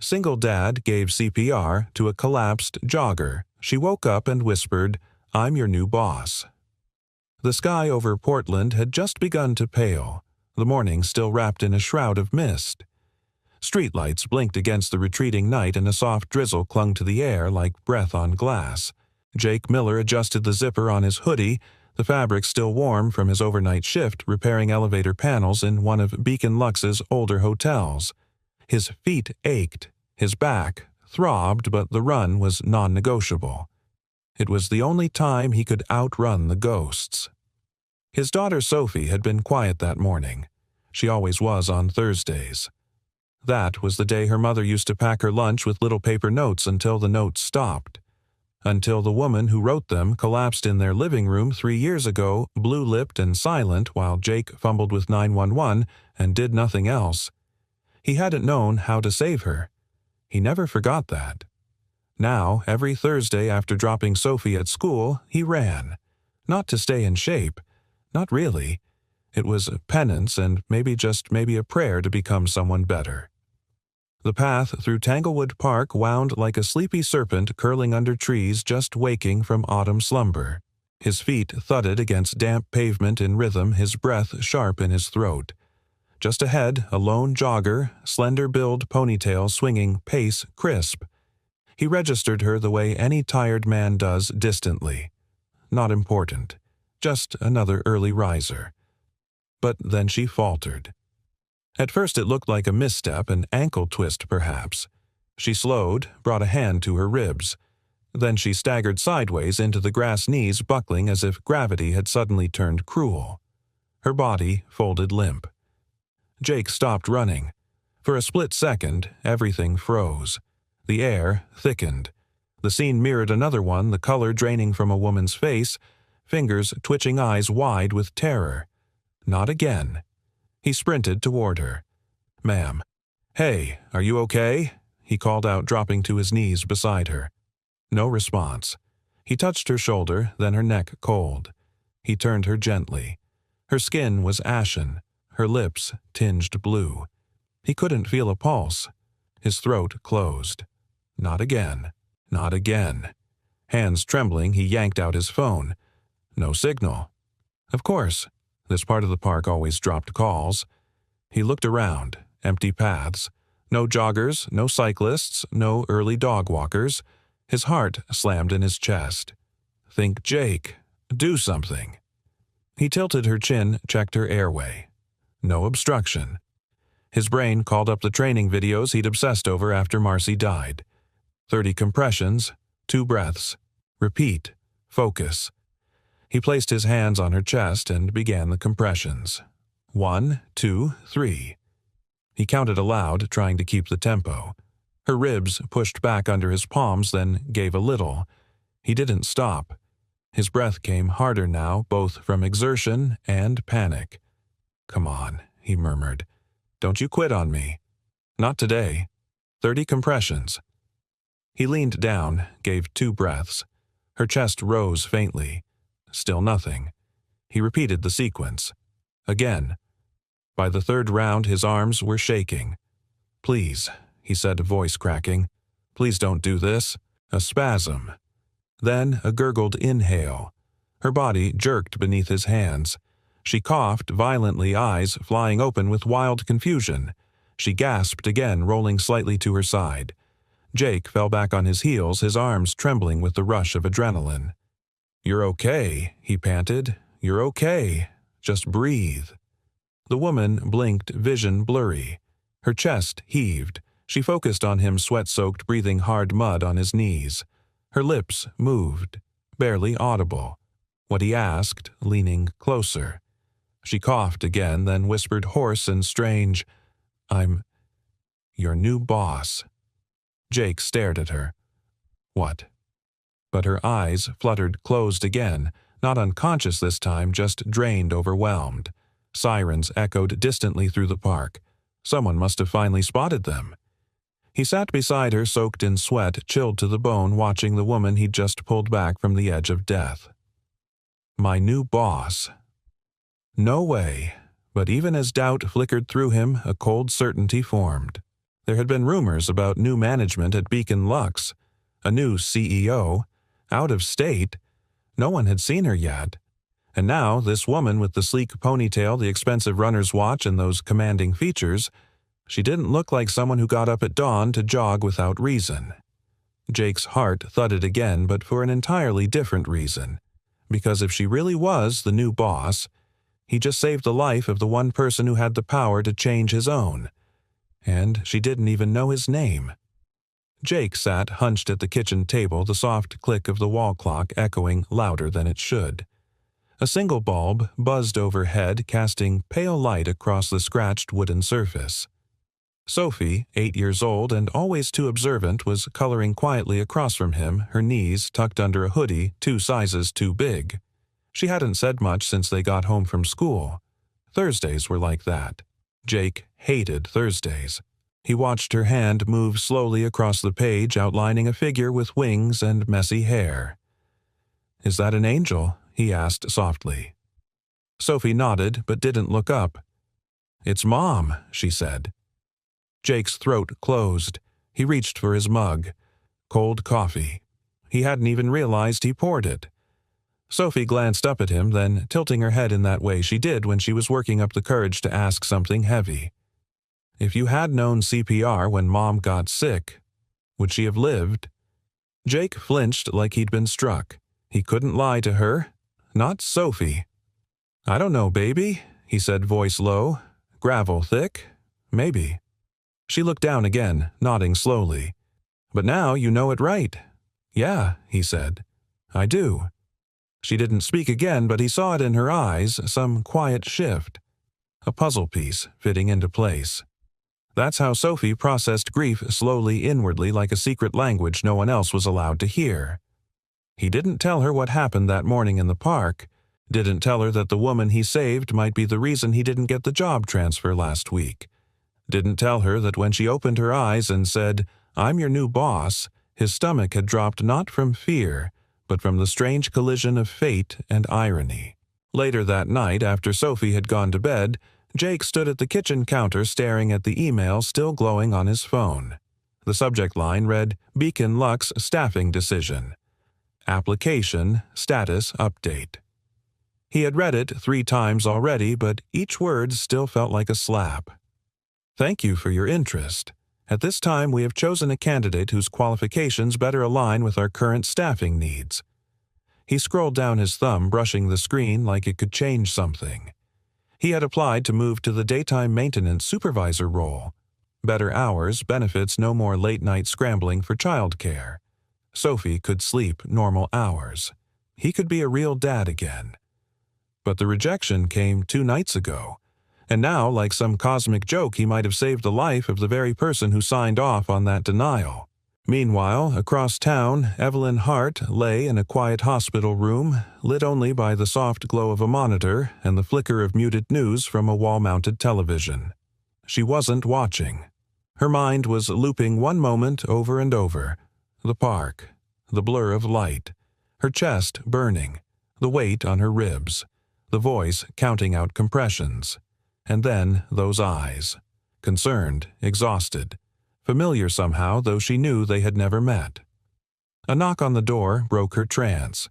Single dad gave CPR to a collapsed jogger. She woke up and whispered, "I'm your new boss." The sky over Portland had just begun to pale, the morning still wrapped in a shroud of mist. Streetlights blinked against the retreating night and a soft drizzle clung to the air like breath on glass. Jake Miller adjusted the zipper on his hoodie, the fabric still warm from his overnight shift repairing elevator panels in one of Beacon Lux's older hotels. His feet ached, his back throbbed, but the run was non-negotiable. It was the only time he could outrun the ghosts. His daughter Sophie had been quiet that morning. She always was on Thursdays. That was the day her mother used to pack her lunch with little paper notes until the notes stopped. Until the woman who wrote them collapsed in their living room 3 years ago, blue-lipped and silent while Jake fumbled with 911 and did nothing else. He hadn't known how to save her. He never forgot that. Now, every Thursday after dropping Sophie at school, he ran. Not to stay in shape. Not really. It was a penance and maybe a prayer to become someone better. The path through Tanglewood Park wound like a sleepy serpent curling under trees just waking from autumn slumber. His feet thudded against damp pavement in rhythm, his breath sharp in his throat. Just ahead, a lone jogger, slender-billed ponytail swinging, pace crisp. He registered her the way any tired man does distantly. Not important. Just another early riser. But then she faltered. At first it looked like a misstep, an ankle twist perhaps. She slowed, brought a hand to her ribs. Then she staggered sideways into the grass, knees buckling as if gravity had suddenly turned cruel. Her body folded limp. Jake stopped running. For a split second, everything froze. The air thickened. The scene mirrored another one, the color draining from a woman's face, fingers twitching, eyes wide with terror. Not again. He sprinted toward her. "Ma'am." "Hey, are you okay?" he called out, dropping to his knees beside her. No response. He touched her shoulder, then her neck cold. He turned her gently. Her skin was ashen, her lips tinged blue. He couldn't feel a pulse. His throat closed. Not again. Not again. Hands trembling, he yanked out his phone. No signal. Of course. This part of the park always dropped calls. He looked around. Empty paths. No joggers, no cyclists, no early dog walkers. His heart slammed in his chest. Think Jake. Do something. He tilted her chin, checked her airway. No obstruction. His brain called up the training videos he'd obsessed over after Marcy died. 30 compressions, 2 breaths. Repeat. Focus. He placed his hands on her chest and began the compressions. 1, 2, 3. He counted aloud, trying to keep the tempo. Her ribs pushed back under his palms, then gave a little. He didn't stop. His breath came harder now, both from exertion and panic. "Come on," he murmured. "Don't you quit on me. Not today. 30 compressions." He leaned down, gave 2 breaths. Her chest rose faintly. Still nothing. He repeated the sequence. Again. By the 3rd round, his arms were shaking. "Please," he said, voice cracking. "Please don't do this." A spasm. Then a gurgled inhale. Her body jerked beneath his hands. She coughed violently, eyes flying open with wild confusion. She gasped again, rolling slightly to her side. Jake fell back on his heels, his arms trembling with the rush of adrenaline. "You're okay," he panted. "You're okay. Just breathe." The woman blinked, vision blurry. Her chest heaved. She focused on him, sweat-soaked, breathing hard mud on his knees. Her lips moved, barely audible. What he asked, leaning closer. She coughed again, then whispered hoarse and strange, "I'm your new boss." Jake stared at her. "What?" But her eyes fluttered closed again, not unconscious this time, just drained, overwhelmed. Sirens echoed distantly through the park. Someone must have finally spotted them. He sat beside her, soaked in sweat, chilled to the bone, watching the woman he'd just pulled back from the edge of death. My new boss. No way, but even as doubt flickered through him, a cold certainty formed. There had been rumors about new management at Beacon Lux, a new CEO, out of state. No one had seen her yet. And now this woman with the sleek ponytail, the expensive runner's watch, and those commanding features, she didn't look like someone who got up at dawn to jog without reason. Jake's heart thudded again, but for an entirely different reason. Because if she really was the new boss, he just saved the life of the one person who had the power to change his own. And she didn't even know his name. Jake sat hunched at the kitchen table, the soft click of the wall clock echoing louder than it should. A single bulb buzzed overhead, casting pale light across the scratched wooden surface. Sophie, 8 years old and always too observant, was coloring quietly across from him, her knees tucked under a hoodie 2 sizes too big. She hadn't said much since they got home from school. Thursdays were like that. Jake hated Thursdays. He watched her hand move slowly across the page, outlining a figure with wings and messy hair. "Is that an angel?" he asked softly. Sophie nodded but didn't look up. "It's Mom," she said. Jake's throat closed. He reached for his mug. Cold coffee. He hadn't even realized he poured it. Sophie glanced up at him, then tilting her head in that way she did when she was working up the courage to ask something heavy. "If you had known CPR when Mom got sick, would she have lived?" Jake flinched like he'd been struck. He couldn't lie to her. Not Sophie. "I don't know, baby," he said, voice low. "Gravel thick? Maybe." She looked down again, nodding slowly. "But now you know it right." "Yeah," he said. "I do." She didn't speak again, but he saw it in her eyes, some quiet shift. A puzzle piece fitting into place. That's how Sophie processed grief slowly inwardly, like a secret language no one else was allowed to hear. He didn't tell her what happened that morning in the park, didn't tell her that the woman he saved might be the reason he didn't get the job transfer last week, didn't tell her that when she opened her eyes and said, "I'm your new boss," his stomach had dropped not from fear, but from the strange collision of fate and irony. Later that night, after Sophie had gone to bed, Jake stood at the kitchen counter staring at the email still glowing on his phone. The subject line read, "Beacon Lux Staffing Decision. Application Status Update." He had read it 3 times already, but each word still felt like a slap. "Thank you for your interest. At this time, we have chosen a candidate whose qualifications better align with our current staffing needs." He scrolled down his thumb, brushing the screen like it could change something. He had applied to move to the daytime maintenance supervisor role. Better hours, benefits, no more late-night scrambling for childcare. Sophie could sleep normal hours. He could be a real dad again. But the rejection came 2 nights ago. And now, like some cosmic joke, he might have saved the life of the very person who signed off on that denial. Meanwhile, across town, Evelyn Hart lay in a quiet hospital room, lit only by the soft glow of a monitor and the flicker of muted news from a wall-mounted television. She wasn't watching. Her mind was looping one moment over and over. The park, the blur of light, her chest burning, the weight on her ribs, the voice counting out compressions. And then those eyes, concerned, exhausted, familiar somehow, though she knew they had never met. A knock on the door broke her trance.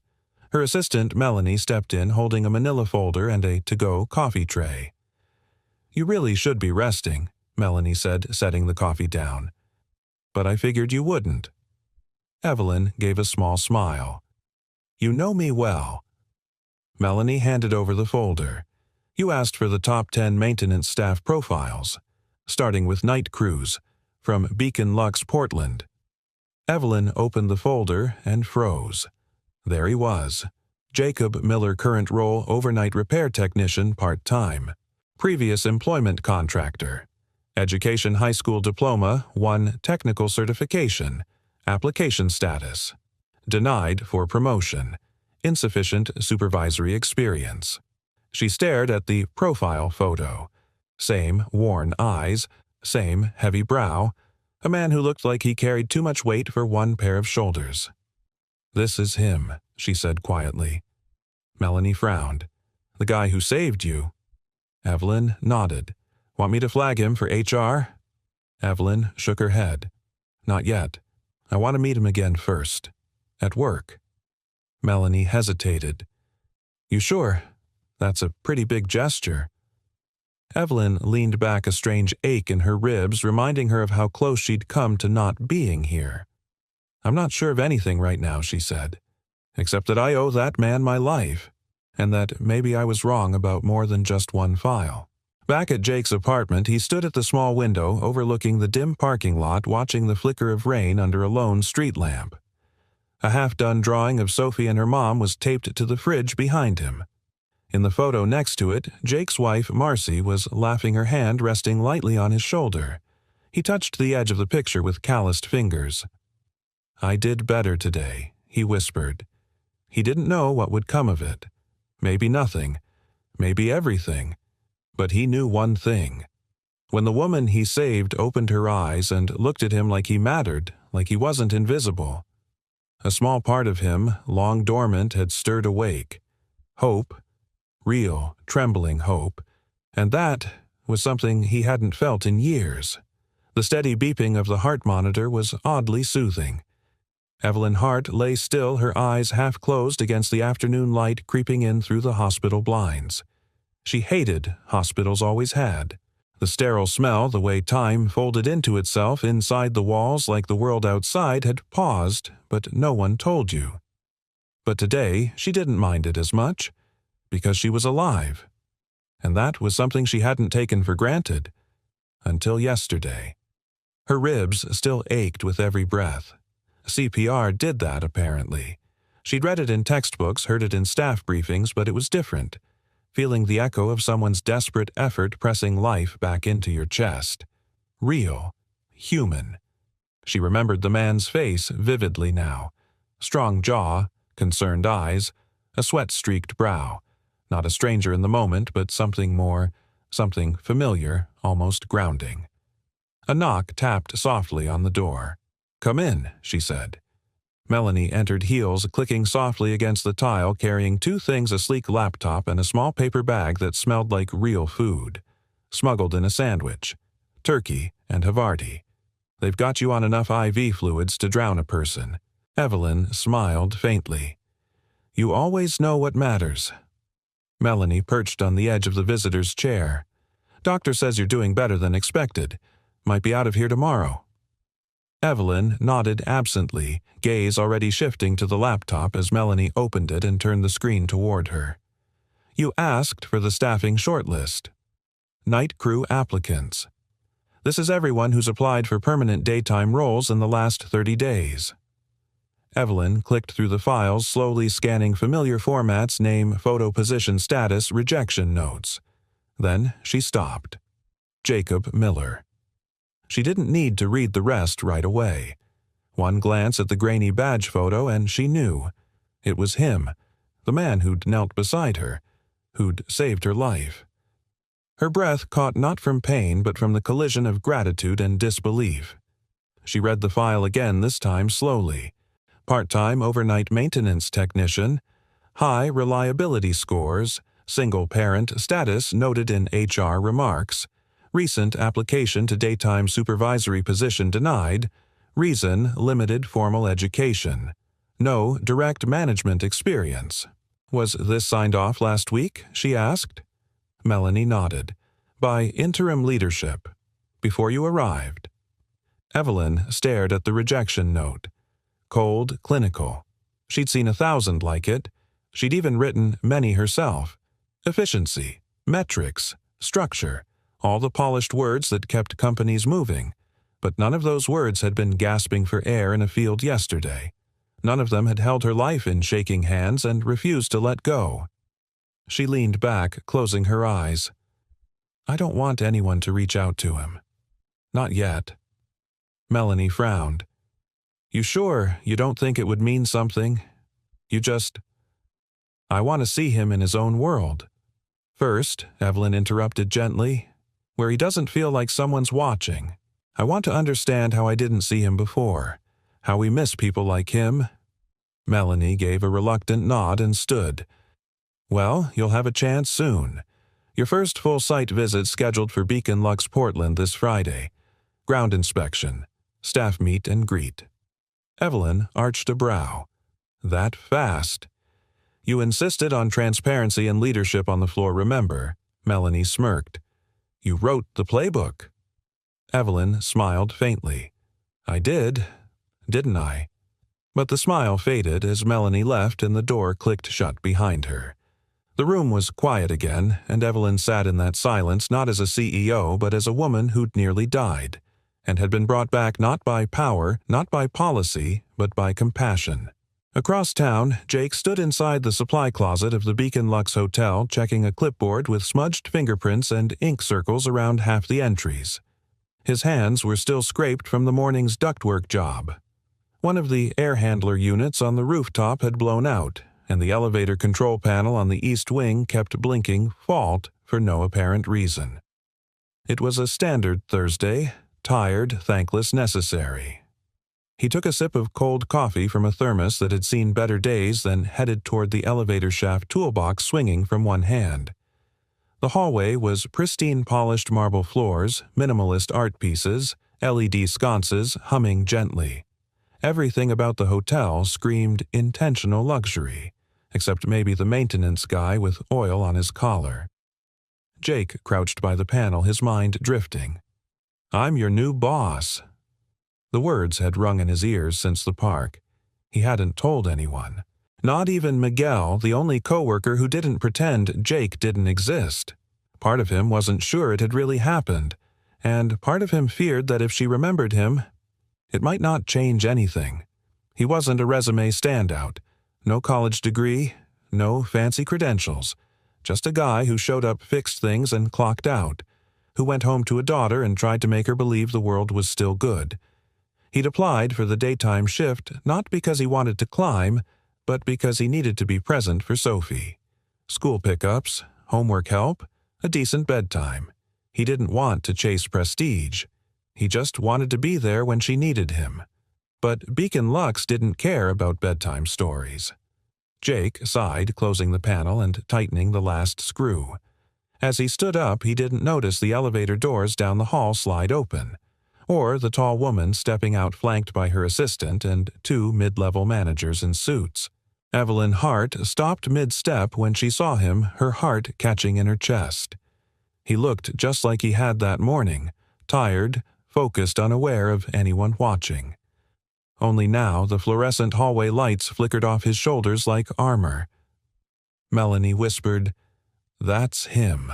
Her assistant, Melanie, stepped in holding a manila folder and a to-go coffee tray. "You really should be resting," Melanie said, setting the coffee down. "But I figured you wouldn't." Evelyn gave a small smile. "You know me well." Melanie handed over the folder. "You asked for the top 10 maintenance staff profiles, starting with night crews, from Beacon Lux, Portland." Evelyn opened the folder and froze. There he was. Jacob Miller, current role overnight repair technician, part-time. Previous employment contractor. Education high school diploma, 1 technical certification. Application status. Denied for promotion. Insufficient supervisory experience. She stared at the profile photo. Same worn eyes, same heavy brow, a man who looked like he carried too much weight for 1 pair of shoulders. "This is him," she said quietly. Melanie frowned. "The guy who saved you?" Evelyn nodded. "Want me to flag him for HR?" Evelyn shook her head. Not yet. I want to meet him again first. At work. Melanie hesitated. You sure? That's a pretty big gesture. Evelyn leaned back, a strange ache in her ribs, reminding her of how close she'd come to not being here. I'm not sure of anything right now, she said, except that I owe that man my life, and that maybe I was wrong about more than just one file. Back at Jake's apartment, he stood at the small window overlooking the dim parking lot, watching the flicker of rain under a lone street lamp. A half-done drawing of Sophie and her mom was taped to the fridge behind him. In the photo next to it, Jake's wife, Marcy, was laughing, her hand resting lightly on his shoulder. He touched the edge of the picture with calloused fingers. I did better today, he whispered. He didn't know what would come of it. Maybe nothing. Maybe everything. But he knew one thing. When the woman he saved opened her eyes and looked at him like he mattered, like he wasn't invisible, a small part of him, long dormant, had stirred awake. Hope. Real, trembling hope. And that was something he hadn't felt in years. The steady beeping of the heart monitor was oddly soothing. Evelyn Hart lay still, her eyes half closed against the afternoon light creeping in through the hospital blinds. She hated hospitals, always had. The sterile smell, the way time folded into itself inside the walls like the world outside, had paused, but no one told you. But today she didn't mind it as much, because she was alive. And that was something she hadn't taken for granted. Until yesterday. Her ribs still ached with every breath. CPR did that, apparently. She'd read it in textbooks, heard it in staff briefings, but it was different. Feeling the echo of someone's desperate effort pressing life back into your chest. Real. Human. She remembered the man's face vividly now. Strong jaw, concerned eyes, a sweat-streaked brow. Not a stranger in the moment, but something more, something familiar, almost grounding. A knock tapped softly on the door. "Come in," she said. Melanie entered, heels clicking softly against the tile, carrying two things, a sleek laptop and a small paper bag that smelled like real food. Smuggled in a sandwich. Turkey and Havarti. They've got you on enough IV fluids to drown a person. Evelyn smiled faintly. You always know what matters. Melanie perched on the edge of the visitor's chair. Doctor says you're doing better than expected. Might be out of here tomorrow. Evelyn nodded absently, gaze already shifting to the laptop as Melanie opened it and turned the screen toward her. You asked for the staffing shortlist. Night crew applicants. This is everyone who's applied for permanent daytime roles in the last 30 days. Evelyn clicked through the files, slowly scanning familiar formats, name, photo, position, status, rejection notes. Then she stopped. Jacob Miller. She didn't need to read the rest right away. One glance at the grainy badge photo and she knew. It was him, the man who'd knelt beside her, who'd saved her life. Her breath caught not from pain but from the collision of gratitude and disbelief. She read the file again, this time slowly. Part-time overnight maintenance technician, high reliability scores, single-parent status noted in HR remarks, recent application to daytime supervisory position denied, reason limited formal education, no direct management experience. Was this signed off last week, she asked. Melanie nodded. By interim leadership. Before you arrived. Evelyn stared at the rejection note. Cold, clinical. She'd seen 1,000 like it. She'd even written many herself. Efficiency, metrics, structure, all the polished words that kept companies moving. But none of those words had been gasping for air in a field yesterday. None of them had held her life in shaking hands and refused to let go. She leaned back, closing her eyes. I don't want anyone to reach out to him. Not yet. Melanie frowned. You sure you don't think it would mean something? You just... I want to see him in his own world. First, Evelyn interrupted gently, where he doesn't feel like someone's watching. I want to understand how I didn't see him before, how we miss people like him. Melanie gave a reluctant nod and stood. Well, you'll have a chance soon. Your first full site visit scheduled for Beacon Lux Portland this Friday. Ground inspection. Staff meet and greet. Evelyn arched a brow. That fast? You insisted on transparency and leadership on the floor, remember? Melanie smirked. You wrote the playbook. Evelyn smiled faintly. I did, didn't I? But the smile faded as Melanie left and the door clicked shut behind her. The room was quiet again, and Evelyn sat in that silence not as a CEO but as a woman who'd nearly died, and had been brought back not by power, not by policy, but by compassion. Across town, Jake stood inside the supply closet of the Beacon Lux Hotel checking a clipboard with smudged fingerprints and ink circles around half the entries. His hands were still scraped from the morning's ductwork job. One of the air handler units on the rooftop had blown out, and the elevator control panel on the east wing kept blinking fault for no apparent reason. It was a standard Thursday, tired, thankless, necessary. He took a sip of cold coffee from a thermos that had seen better days, then headed toward the elevator shaft toolbox swinging from one hand. The hallway was pristine polished marble floors, minimalist art pieces, LED sconces humming gently. Everything about the hotel screamed intentional luxury, except maybe the maintenance guy with oil on his collar. Jake crouched by the panel, his mind drifting. I'm your new boss. The words had rung in his ears since the park. He hadn't told anyone. Not even Miguel, the only coworker who didn't pretend Jake didn't exist. Part of him wasn't sure it had really happened, and part of him feared that if she remembered him, it might not change anything. He wasn't a resume standout. No college degree, no fancy credentials. Just a guy who showed up, fixed things, and clocked out. Who went home to a daughter and tried to make her believe the world was still good. He'd applied for the daytime shift not because he wanted to climb, but because he needed to be present for Sophie. School pickups, homework help, a decent bedtime. He didn't want to chase prestige. He just wanted to be there when she needed him. But Beacon Lux didn't care about bedtime stories. Jake sighed, closing the panel and tightening the last screw. As he stood up, he didn't notice the elevator doors down the hall slide open, or the tall woman stepping out flanked by her assistant and two mid-level managers in suits. Evelyn Hart stopped mid-step when she saw him, her heart catching in her chest. He looked just like he had that morning, tired, focused, unaware of anyone watching. Only now the fluorescent hallway lights flickered off his shoulders like armor. Melanie whispered, "That's him."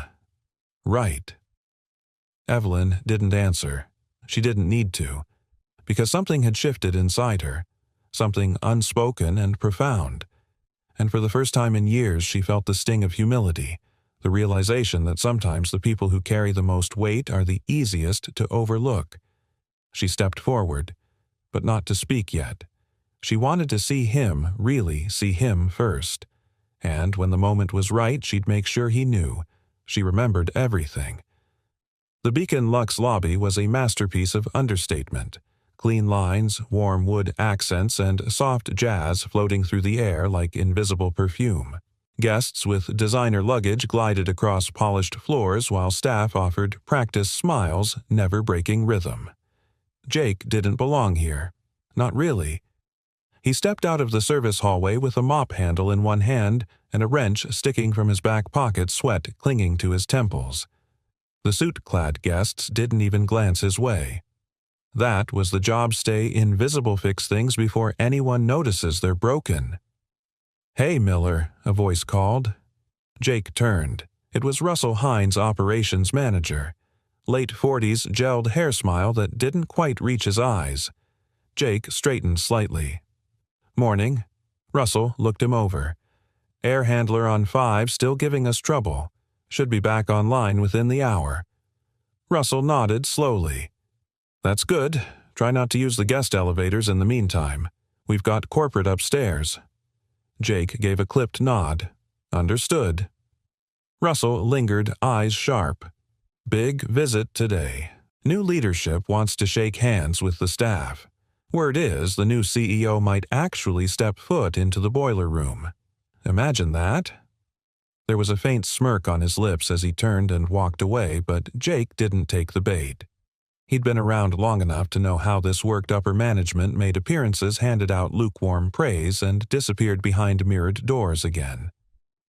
Right. Evelyn didn't answer. She didn't need to, because something had shifted inside her, something unspoken and profound. And for the first time in years she felt the sting of humility, the realization that sometimes the people who carry the most weight are the easiest to overlook. She stepped forward, but not to speak yet. She wanted to see him, really see him first. And when the moment was right, she'd make sure he knew. She remembered everything. The Beacon Lux lobby was a masterpiece of understatement. Clean lines, warm wood accents, and soft jazz floating through the air like invisible perfume. Guests with designer luggage glided across polished floors while staff offered practice smiles, never breaking rhythm. Jake didn't belong here. Not really. He stepped out of the service hallway with a mop handle in one hand and a wrench sticking from his back pocket, sweat clinging to his temples. The suit-clad guests didn't even glance his way. That was the job stay invisible fix things before anyone notices they're broken. "Hey, Miller," a voice called. Jake turned. It was Russell Hines, operations manager. Late 40s, gelled hair smile that didn't quite reach his eyes. Jake straightened slightly. "Morning." Russell looked him over. "Air handler on 5 still giving us trouble. Should be back online within the hour." Russell nodded slowly. "That's good. Try not to use the guest elevators in the meantime. We've got corporate upstairs." Jake gave a clipped nod. "Understood." Russell lingered, eyes sharp. "Big visit today. New leadership wants to shake hands with the staff. Word is the new CEO might actually step foot into the boiler room. Imagine that." There was a faint smirk on his lips as he turned and walked away, but Jake didn't take the bait. He'd been around long enough to know how this worked. Upper management made appearances, handed out lukewarm praise, and disappeared behind mirrored doors again.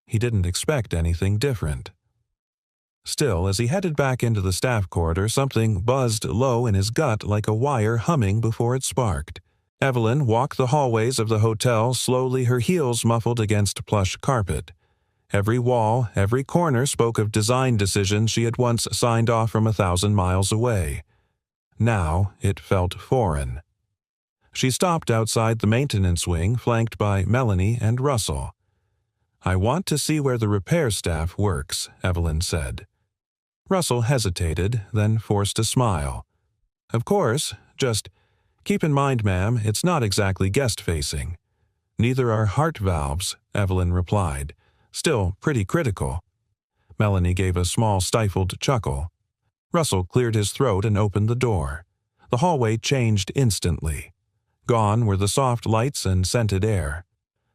He didn't expect anything different. Still, as he headed back into the staff corridor, something buzzed low in his gut like a wire humming before it sparked. Evelyn walked the hallways of the hotel slowly, her heels muffled against plush carpet. Every wall, every corner spoke of design decisions she had once signed off from 1,000 miles away. Now it felt foreign. She stopped outside the maintenance wing, flanked by Melanie and Russell. "I want to see where the repair staff works," Evelyn said. Russell hesitated, then forced a smile. "Of course, just keep in mind, ma'am, it's not exactly guest-facing." "Neither are heart valves," Evelyn replied, still pretty critical. Melanie gave a small stifled chuckle. Russell cleared his throat and opened the door. The hallway changed instantly. Gone were the soft lights and scented air.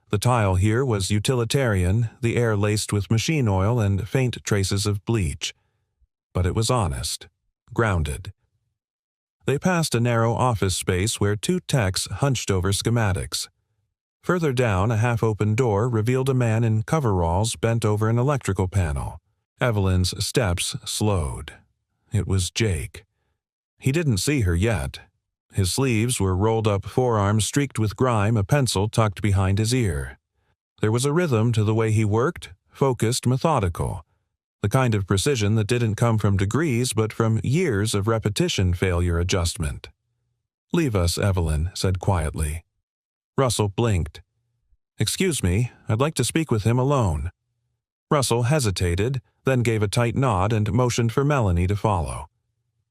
The tile here was utilitarian, the air laced with machine oil and faint traces of bleach. But it was honest, grounded. They passed a narrow office space where two techs hunched over schematics. Further down, a half-open door revealed a man in coveralls bent over an electrical panel. Evelyn's steps slowed. It was Jake. He didn't see her yet. His sleeves were rolled up, forearms streaked with grime, a pencil tucked behind his ear. There was a rhythm to the way he worked, focused, methodical. The kind of precision that didn't come from degrees but from years of repetition failure adjustment. "Leave us," Evelyn said quietly. Russell blinked. "Excuse me, I'd like to speak with him alone." Russell hesitated, then gave a tight nod and motioned for Melanie to follow.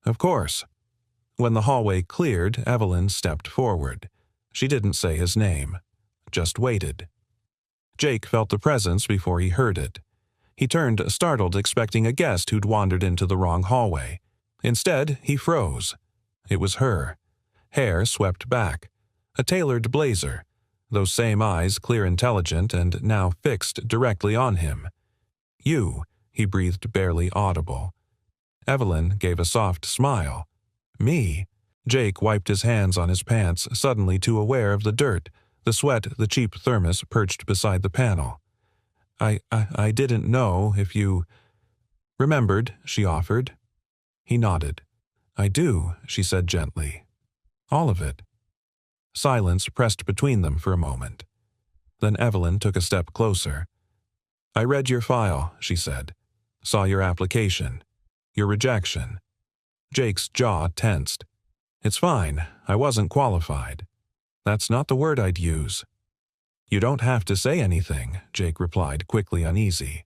"Of course." When the hallway cleared, Evelyn stepped forward. She didn't say his name, just waited. Jake felt the presence before he heard it. He turned startled, expecting a guest who'd wandered into the wrong hallway. Instead, he froze. It was her. Hair swept back. A tailored blazer. Those same eyes, clear, intelligent, and now fixed directly on him. "You," he breathed, barely audible. Evelyn gave a soft smile. "Me?" Jake wiped his hands on his pants, suddenly too aware of the dirt, the sweat, the cheap thermos perched beside the panel. I didn't know if you remembered," she offered. He nodded. "I do," she said gently. "All of it." Silence pressed between them for a moment. Then Evelyn took a step closer. "I read your file," she said. "Saw your application. Your rejection." Jake's jaw tensed. "It's fine. I wasn't qualified." "That's not the word I'd use." "You don't have to say anything," Jake replied, quickly uneasy.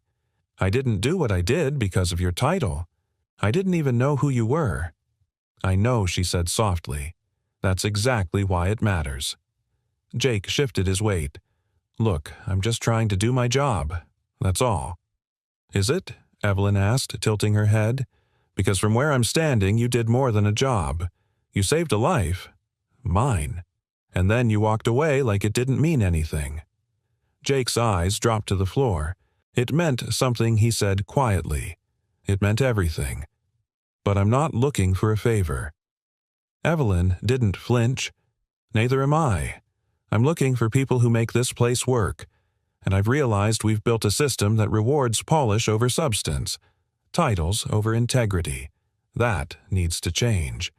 "I didn't do what I did because of your title. I didn't even know who you were." "I know," she said softly. "That's exactly why it matters." Jake shifted his weight. "Look, I'm just trying to do my job. That's all." "Is it?" Evelyn asked, tilting her head. "Because from where I'm standing, you did more than a job. You saved a life. Mine. And then you walked away like it didn't mean anything." Jake's eyes dropped to the floor. It meant something, he said quietly. It meant everything. "But I'm not looking for a favor." Evelyn didn't flinch. "Neither am I. I'm looking for people who make this place work. And I've realized we've built a system that rewards polish over substance, titles over integrity. That needs to change."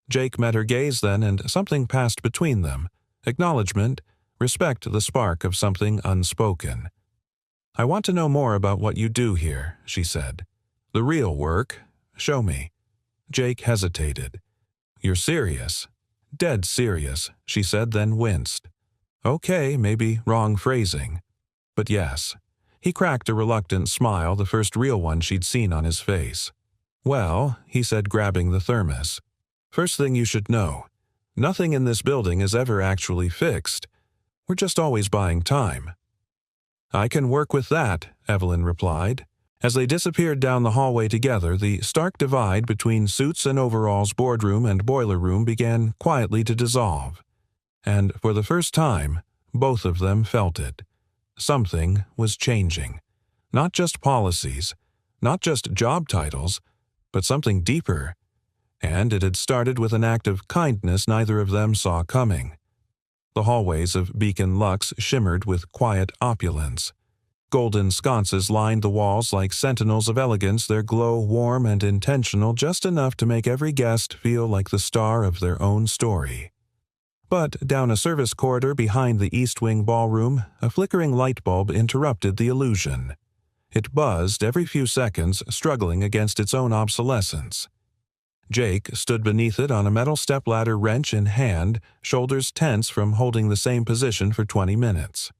Jake met her gaze then, and something passed between them. Acknowledgement, respect, the spark of something unspoken. "I want to know more about what you do here," she said. "The real work. Show me." Jake hesitated. "You're serious?" "Dead serious," she said, then winced. "Okay, maybe wrong phrasing. But yes." He cracked a reluctant smile, the first real one she'd seen on his face. "Well," he said, grabbing the thermos. "First thing you should know, nothing in this building is ever actually fixed. We're just always buying time." "I can work with that," Evelyn replied. As they disappeared down the hallway together, the stark divide between suits and overalls, boardroom and boiler room began quietly to dissolve. And for the first time, both of them felt it. Something was changing. Not just policies, not just job titles, but something deeper. And it had started with an act of kindness neither of them saw coming. The hallways of Beacon Lux shimmered with quiet opulence. Golden sconces lined the walls like sentinels of elegance, their glow warm and intentional, just enough to make every guest feel like the star of their own story. But down a service corridor behind the East Wing ballroom, a flickering light bulb interrupted the illusion. It buzzed every few seconds, struggling against its own obsolescence. Jake stood beneath it on a metal stepladder, wrench in hand, shoulders tense from holding the same position for 20 minutes.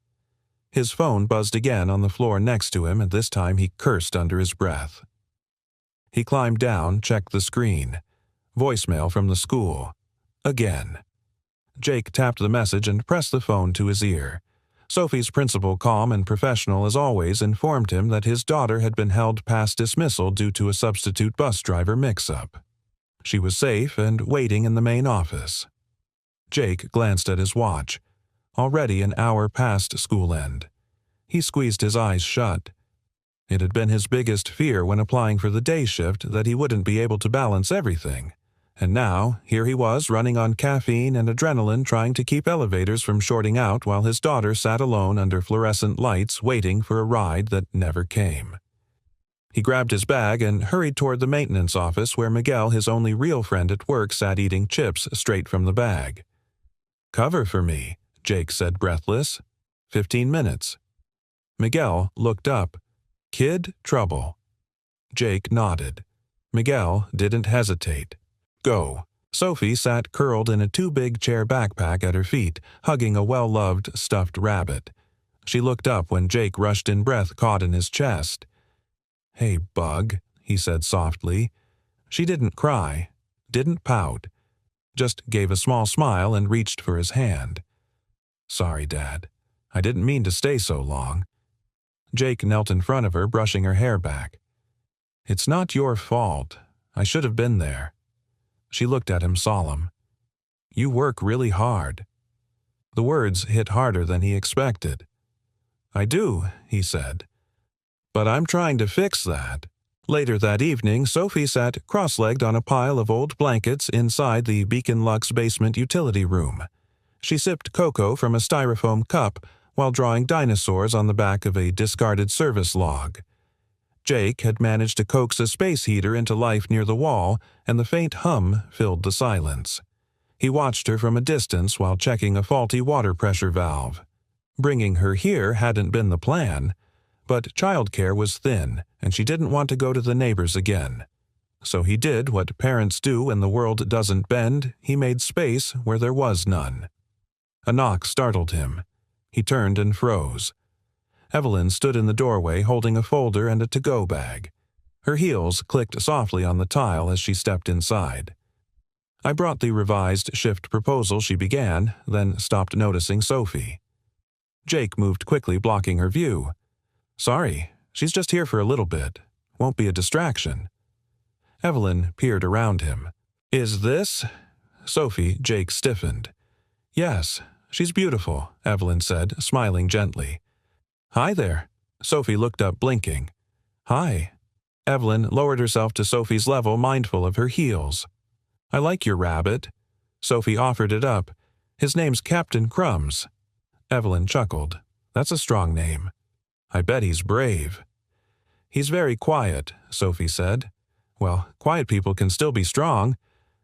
His phone buzzed again on the floor next to him, and this time he cursed under his breath. He climbed down, checked the screen. Voicemail from the school. Again. Jake tapped the message and pressed the phone to his ear. Sophie's principal, calm and professional as always, informed him that his daughter had been held past dismissal due to a substitute bus driver mix-up. She was safe and waiting in the main office. Jake glanced at his watch. Already an hour past school end. He squeezed his eyes shut. It had been his biggest fear when applying for the day shift that he wouldn't be able to balance everything. And now, here he was running on caffeine and adrenaline, trying to keep elevators from shorting out while his daughter sat alone under fluorescent lights waiting for a ride that never came. He grabbed his bag and hurried toward the maintenance office where Miguel, his only real friend at work, sat eating chips straight from the bag. "Cover for me," Jake said, breathless. 15 minutes. Miguel looked up. "Kid, trouble." Jake nodded. Miguel didn't hesitate. "Go." Sophie sat curled in a too-big chair backpack at her feet, hugging a well-loved stuffed rabbit. She looked up when Jake rushed in, breath caught in his chest. "Hey, bug," he said softly. She didn't cry, didn't pout, just gave a small smile and reached for his hand. "Sorry, Dad. I didn't mean to stay so long." Jake knelt in front of her, brushing her hair back. "It's not your fault. I should have been there." She looked at him solemn. "You work really hard." The words hit harder than he expected. "I do," he said. "But I'm trying to fix that." Later that evening, Sophie sat cross-legged on a pile of old blankets inside the Beacon Lux basement utility room. She sipped cocoa from a styrofoam cup while drawing dinosaurs on the back of a discarded service log. Jake had managed to coax a space heater into life near the wall, and the faint hum filled the silence. He watched her from a distance while checking a faulty water pressure valve. Bringing her here hadn't been the plan, but childcare was thin, and she didn't want to go to the neighbors again. So he did what parents do when the world doesn't bend. He made space where there was none. A knock startled him. He turned and froze. Evelyn stood in the doorway holding a folder and a to-go bag. Her heels clicked softly on the tile as she stepped inside. "I brought the revised shift proposal," she began, then stopped, noticing Sophie. Jake moved quickly, blocking her view. "Sorry, she's just here for a little bit. Won't be a distraction." Evelyn peered around him. "Is this—" Sophie, Jake stiffened. "Yes, she's beautiful," Evelyn said, smiling gently. "Hi there." Sophie looked up, blinking. "Hi." Evelyn lowered herself to Sophie's level, mindful of her heels. "I like your rabbit." Sophie offered it up. "His name's Captain Crumbs." Evelyn chuckled. "That's a strong name. I bet he's brave." "He's very quiet," Sophie said. "Well, quiet people can still be strong."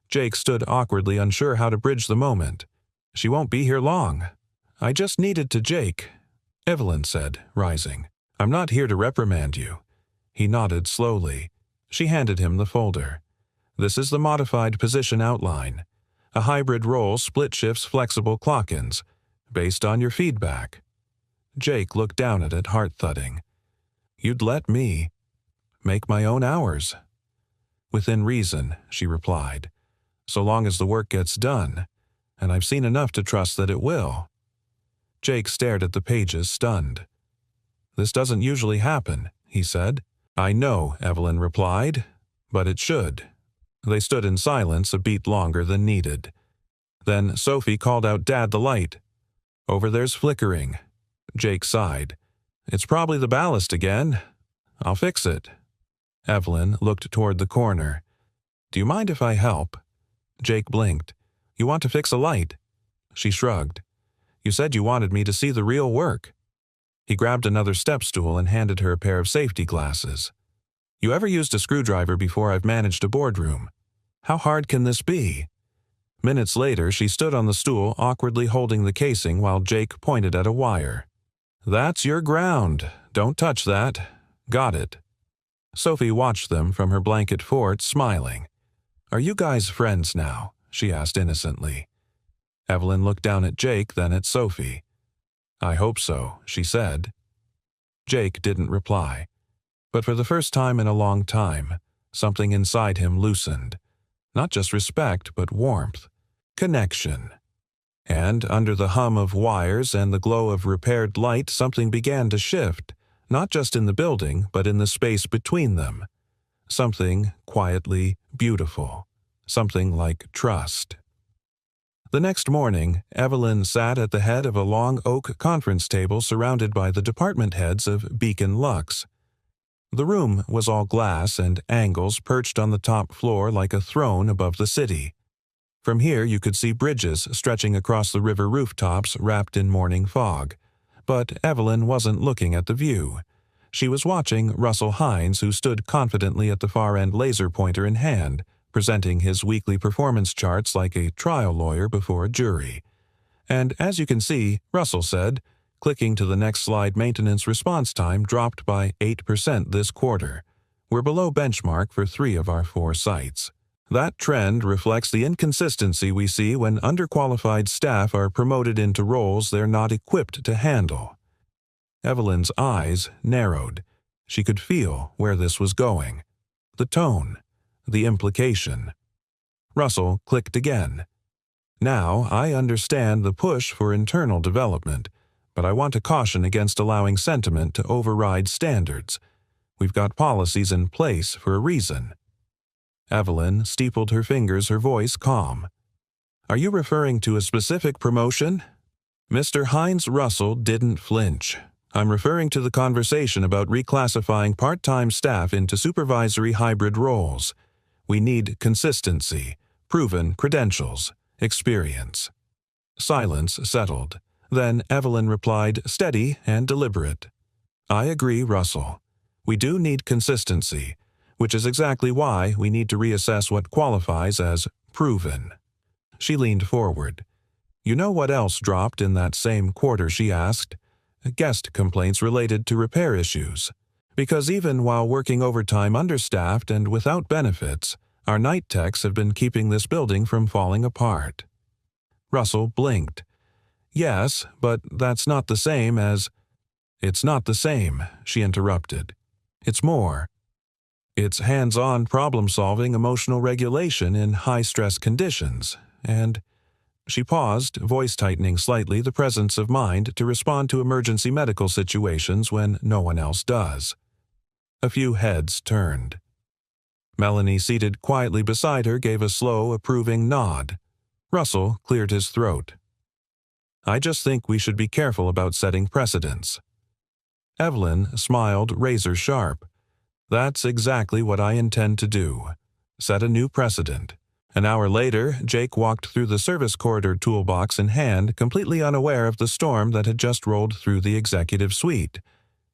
Jake stood awkwardly, unsure how to bridge the moment. "She won't be here long." "I just needed to Jake," Evelyn said, rising. "I'm not here to reprimand you." He nodded slowly. She handed him the folder. "This is the modified position outline. A hybrid role, split shifts, flexible clock-ins, based on your feedback." Jake looked down at it, heart-thudding. "You'd let me make my own hours." "Within reason," she replied. "So long as the work gets done, and I've seen enough to trust that it will." Jake stared at the pages, stunned. "This doesn't usually happen," he said. "I know," Evelyn replied, "but it should." They stood in silence a beat longer than needed. Then Sophie called out, "Dad, the light." "Over there's flickering." Jake sighed. "It's probably the ballast again. I'll fix it." Evelyn looked toward the corner. Do you mind if I help? Jake blinked. You want to fix a light? She shrugged. You said you wanted me to see the real work. He grabbed another step stool and handed her a pair of safety glasses. You ever used a screwdriver before I've managed a boardroom? How hard can this be? Minutes later, she stood on the stool, awkwardly holding the casing while Jake pointed at a wire. That's your ground. Don't touch that. Got it. Sophie watched them from her blanket fort, smiling. Are you guys friends now? She asked innocently. Evelyn looked down at Jake, then at Sophie. I hope so, she said. Jake didn't reply. But for the first time in a long time, something inside him loosened. Not just respect, but warmth. Connection. And under the hum of wires and the glow of repaired light, something began to shift, not just in the building, but in the space between them. Something quietly beautiful. Something like trust. The next morning, Evelyn sat at the head of a long oak conference table surrounded by the department heads of Beacon Lux. The room was all glass and angles perched on the top floor like a throne above the city. From here you could see bridges stretching across the river rooftops wrapped in morning fog. But Evelyn wasn't looking at the view. She was watching Russell Hines, who stood confidently at the far end, laser pointer in hand, presenting his weekly performance charts like a trial lawyer before a jury. And as you can see, Russell said, clicking to the next slide, maintenance response time dropped by 8% this quarter. We're below benchmark for 3 of our 4 sites. That trend reflects the inconsistency we see when underqualified staff are promoted into roles they're not equipped to handle. Evelyn's eyes narrowed. She could feel where this was going. The tone. The implication. Russell clicked again. Now I understand the push for internal development, but I want to caution against allowing sentiment to override standards. We've got policies in place for a reason. Evelyn steepled her fingers, her voice calm. Are you referring to a specific promotion? Mr. Hines Russell didn't flinch. I'm referring to the conversation about reclassifying part-time staff into supervisory hybrid roles. We need consistency, proven credentials, experience. Silence settled. Then Evelyn replied, steady and deliberate. I agree, Russell. We do need consistency, which is exactly why we need to reassess what qualifies as proven. She leaned forward. You know what else dropped in that same quarter, she asked? Guest complaints related to repair issues. Because even while working overtime understaffed and without benefits, our night techs have been keeping this building from falling apart. Russell blinked. Yes, but that's not the same as... It's not the same, she interrupted. It's more. It's hands-on problem-solving, emotional regulation in high-stress conditions, and... She paused, voice tightening slightly, the presence of mind to respond to emergency medical situations when no one else does. A few heads turned. Melanie, seated quietly beside her, gave a slow, approving nod. Russell cleared his throat. I just think we should be careful about setting precedents. Evelyn smiled razor-sharp. That's exactly what I intend to do. Set a new precedent. An hour later, Jake walked through the service corridor, toolbox in hand, completely unaware of the storm that had just rolled through the executive suite.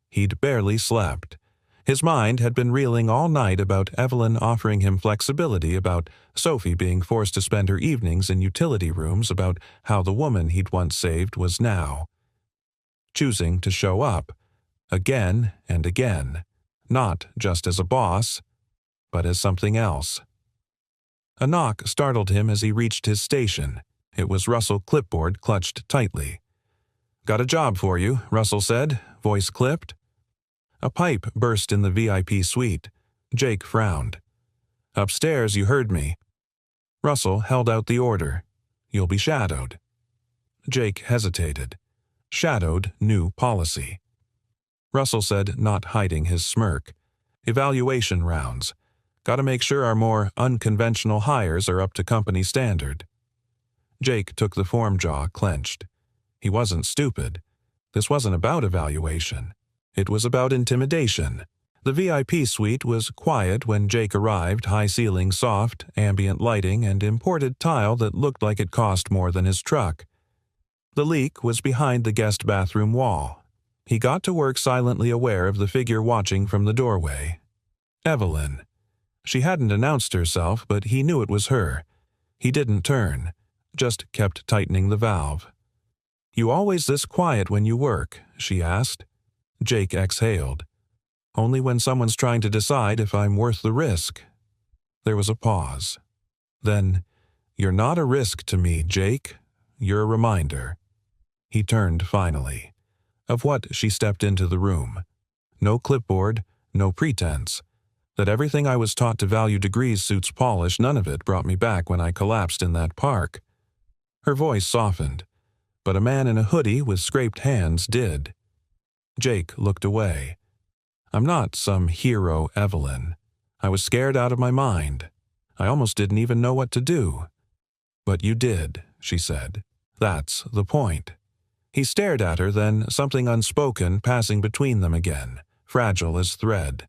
He'd barely slept. His mind had been reeling all night about Evelyn offering him flexibility, about Sophie being forced to spend her evenings in utility rooms, about how the woman he'd once saved was now choosing to show up, again and again, not just as a boss, but as something else. A knock startled him as he reached his station. It was Russell, clipboard clutched tightly. Got a job for you, Russell said, voice clipped. A pipe burst in the VIP suite. Jake frowned. Upstairs, you heard me. Russell held out the order. You'll be shadowed. Jake hesitated. Shadowed new policy. Russell said, not hiding his smirk. Evaluation rounds. Got to make sure our more unconventional hires are up to company standard. Jake took the form, jaw clenched. He wasn't stupid. This wasn't about evaluation. It was about intimidation. The VIP suite was quiet when Jake arrived, high ceiling, soft, ambient lighting, and imported tile that looked like it cost more than his truck. The leak was behind the guest bathroom wall. He got to work silently aware of the figure watching from the doorway. Evelyn. She hadn't announced herself, but he knew it was her. He didn't turn, just kept tightening the valve. "You always this quiet when you work?" she asked. Jake exhaled. "Only when someone's trying to decide if I'm worth the risk." There was a pause. Then, "You're not a risk to me, Jake. You're a reminder." He turned finally. Of what she stepped into the room. No clipboard, no pretense. That everything I was taught to value degrees, suits, polish, none of it brought me back when I collapsed in that park. Her voice softened, but a man in a hoodie with scraped hands did. Jake looked away. "I'm not some hero, Evelyn. I was scared out of my mind. I almost didn't even know what to do." "But you did," she said. "That's the point." He stared at her, then something unspoken passing between them again, fragile as thread.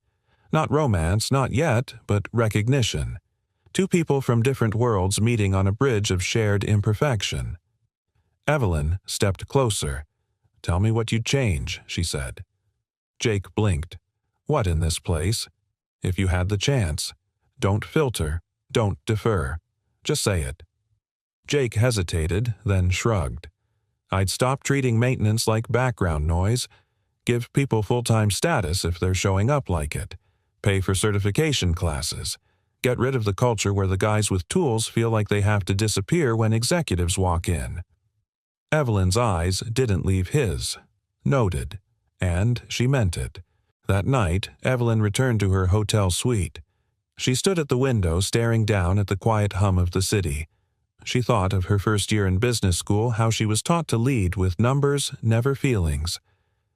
Not romance, not yet, but recognition. Two people from different worlds meeting on a bridge of shared imperfection. Evelyn stepped closer. "Tell me what you'd change," she said. Jake blinked. "What in this place? If you had the chance. Don't filter. Don't defer. Just say it." Jake hesitated, then shrugged. "I'd stop treating maintenance like background noise. Give people full-time status if they're showing up like it. Pay for certification classes. Get rid of the culture where the guys with tools feel like they have to disappear when executives walk in." Evelyn's eyes didn't leave his. Noted. And she meant it. That night, Evelyn returned to her hotel suite. She stood at the window staring down at the quiet hum of the city. She thought of her first year in business school, how she was taught to lead with numbers, never feelings.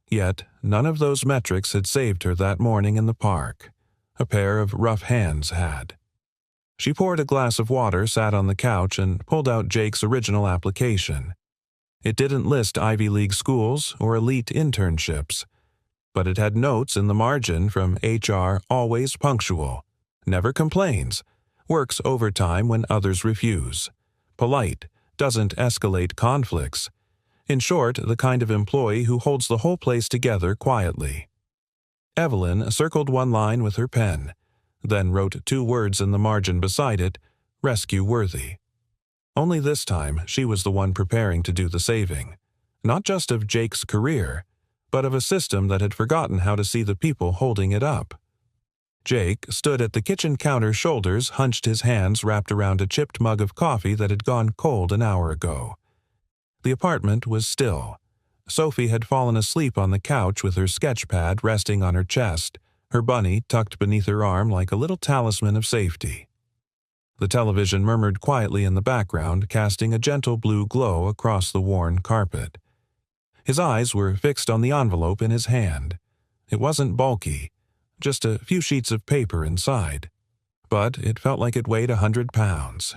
Yet, none of those metrics had saved her that morning in the park. A pair of rough hands had. She poured a glass of water, sat on the couch, and pulled out Jake's original application. It didn't list Ivy League schools or elite internships, but it had notes in the margin from HR, always punctual, never complains, works overtime when others refuse, polite, doesn't escalate conflicts. In short, the kind of employee who holds the whole place together quietly. Evelyn circled one line with her pen, then wrote 2 words in the margin beside it, rescue-worthy. Only this time she was the one preparing to do the saving, not just of Jake's career, but of a system that had forgotten how to see the people holding it up. Jake stood at the kitchen counter, shoulders hunched, his hands wrapped around a chipped mug of coffee that had gone cold an hour ago. The apartment was still. Sophie had fallen asleep on the couch with her sketch pad resting on her chest, her bunny tucked beneath her arm like a little talisman of safety. The television murmured quietly in the background, casting a gentle blue glow across the worn carpet. His eyes were fixed on the envelope in his hand. It wasn't bulky, just a few sheets of paper inside, but it felt like it weighed 100 pounds.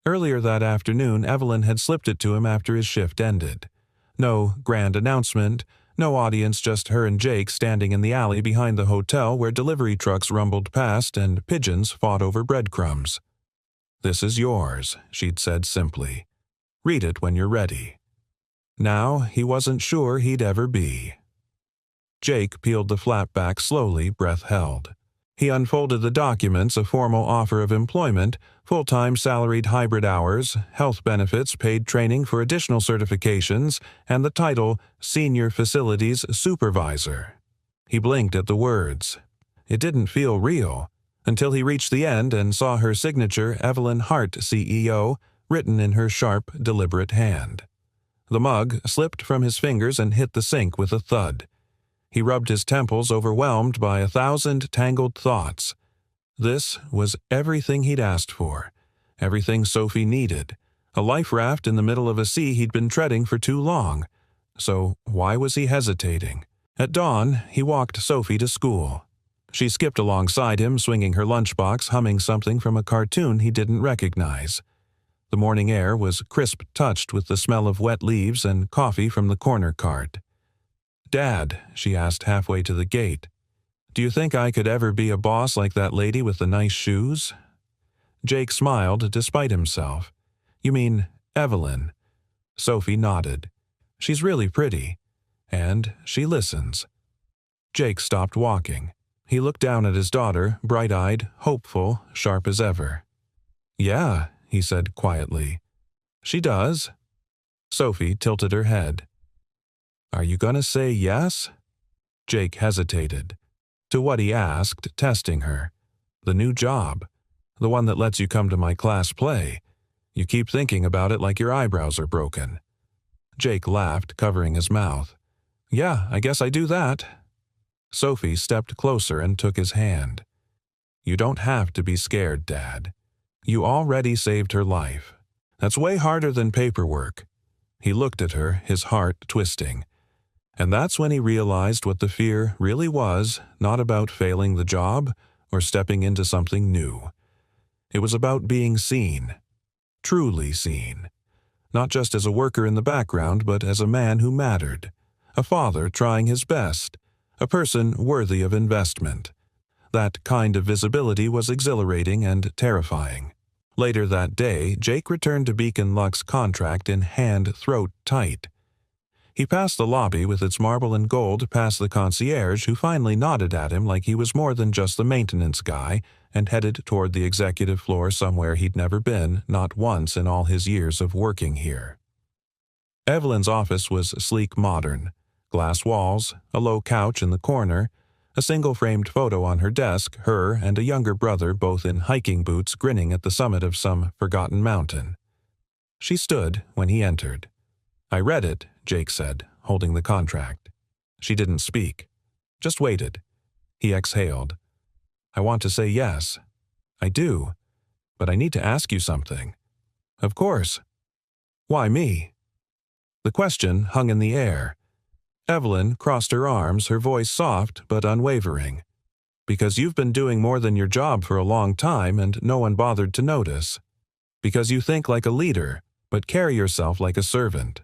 Earlier that afternoon, Evelyn had slipped it to him after his shift ended. No grand announcement, no audience, just her and Jake standing in the alley behind the hotel where delivery trucks rumbled past and pigeons fought over breadcrumbs. "This is yours," she'd said simply. "Read it when you're ready." Now he wasn't sure he'd ever be. Jake peeled the flap back slowly, breath held. He unfolded the documents, a formal offer of employment, full-time salaried hybrid hours, health benefits, paid training for additional certifications, and the title Senior Facilities Supervisor. He blinked at the words. It didn't feel real, until he reached the end and saw her signature, Evelyn Hart, CEO, written in her sharp, deliberate hand. The mug slipped from his fingers and hit the sink with a thud. He rubbed his temples, overwhelmed by 1,000 tangled thoughts. This was everything he'd asked for, everything Sophie needed, a life raft in the middle of a sea he'd been treading for too long. So why was he hesitating? At dawn, he walked Sophie to school. She skipped alongside him, swinging her lunchbox, humming something from a cartoon he didn't recognize. The morning air was crisp, touched with the smell of wet leaves and coffee from the corner cart. "Dad," she asked halfway to the gate. Do you think I could ever be a boss like that lady with the nice shoes? Jake smiled despite himself. You mean Evelyn? Sophie nodded. She's really pretty. And she listens. Jake stopped walking. He looked down at his daughter, bright-eyed, hopeful, sharp as ever. Yeah, he said quietly. She does. Sophie tilted her head. Are you gonna say yes? Jake hesitated. To what he asked, testing her. The new job. The one that lets you come to my class play. You keep thinking about it like your eyebrows are broken. Jake laughed, covering his mouth. Yeah, I guess I do that. Sophie stepped closer and took his hand. You don't have to be scared, Dad. You already saved her life. That's way harder than paperwork. He looked at her, his heart twisting. And that's when he realized what the fear really was, not about failing the job or stepping into something new. It was about being seen. Truly seen. Not just as a worker in the background, but as a man who mattered. A father trying his best. A person worthy of investment. That kind of visibility was exhilarating and terrifying. Later that day, Jake returned to Beacon Luck's contract in hand throat tight. He passed the lobby with its marble and gold past the concierge, who finally nodded at him like he was more than just the maintenance guy, and headed toward the executive floor somewhere he'd never been, not once in all his years of working here. Evelyn's office was sleek modern. Glass walls, a low couch in the corner, a single-framed photo on her desk, her and a younger brother both in hiking boots grinning at the summit of some forgotten mountain. She stood when he entered. I read it, Jake said, holding the contract. She didn't speak. Just waited. He exhaled. I want to say yes. I do. But I need to ask you something. Of course. Why me? The question hung in the air. Evelyn crossed her arms, her voice soft but unwavering. Because you've been doing more than your job for a long time and no one bothered to notice. Because you think like a leader, but carry yourself like a servant.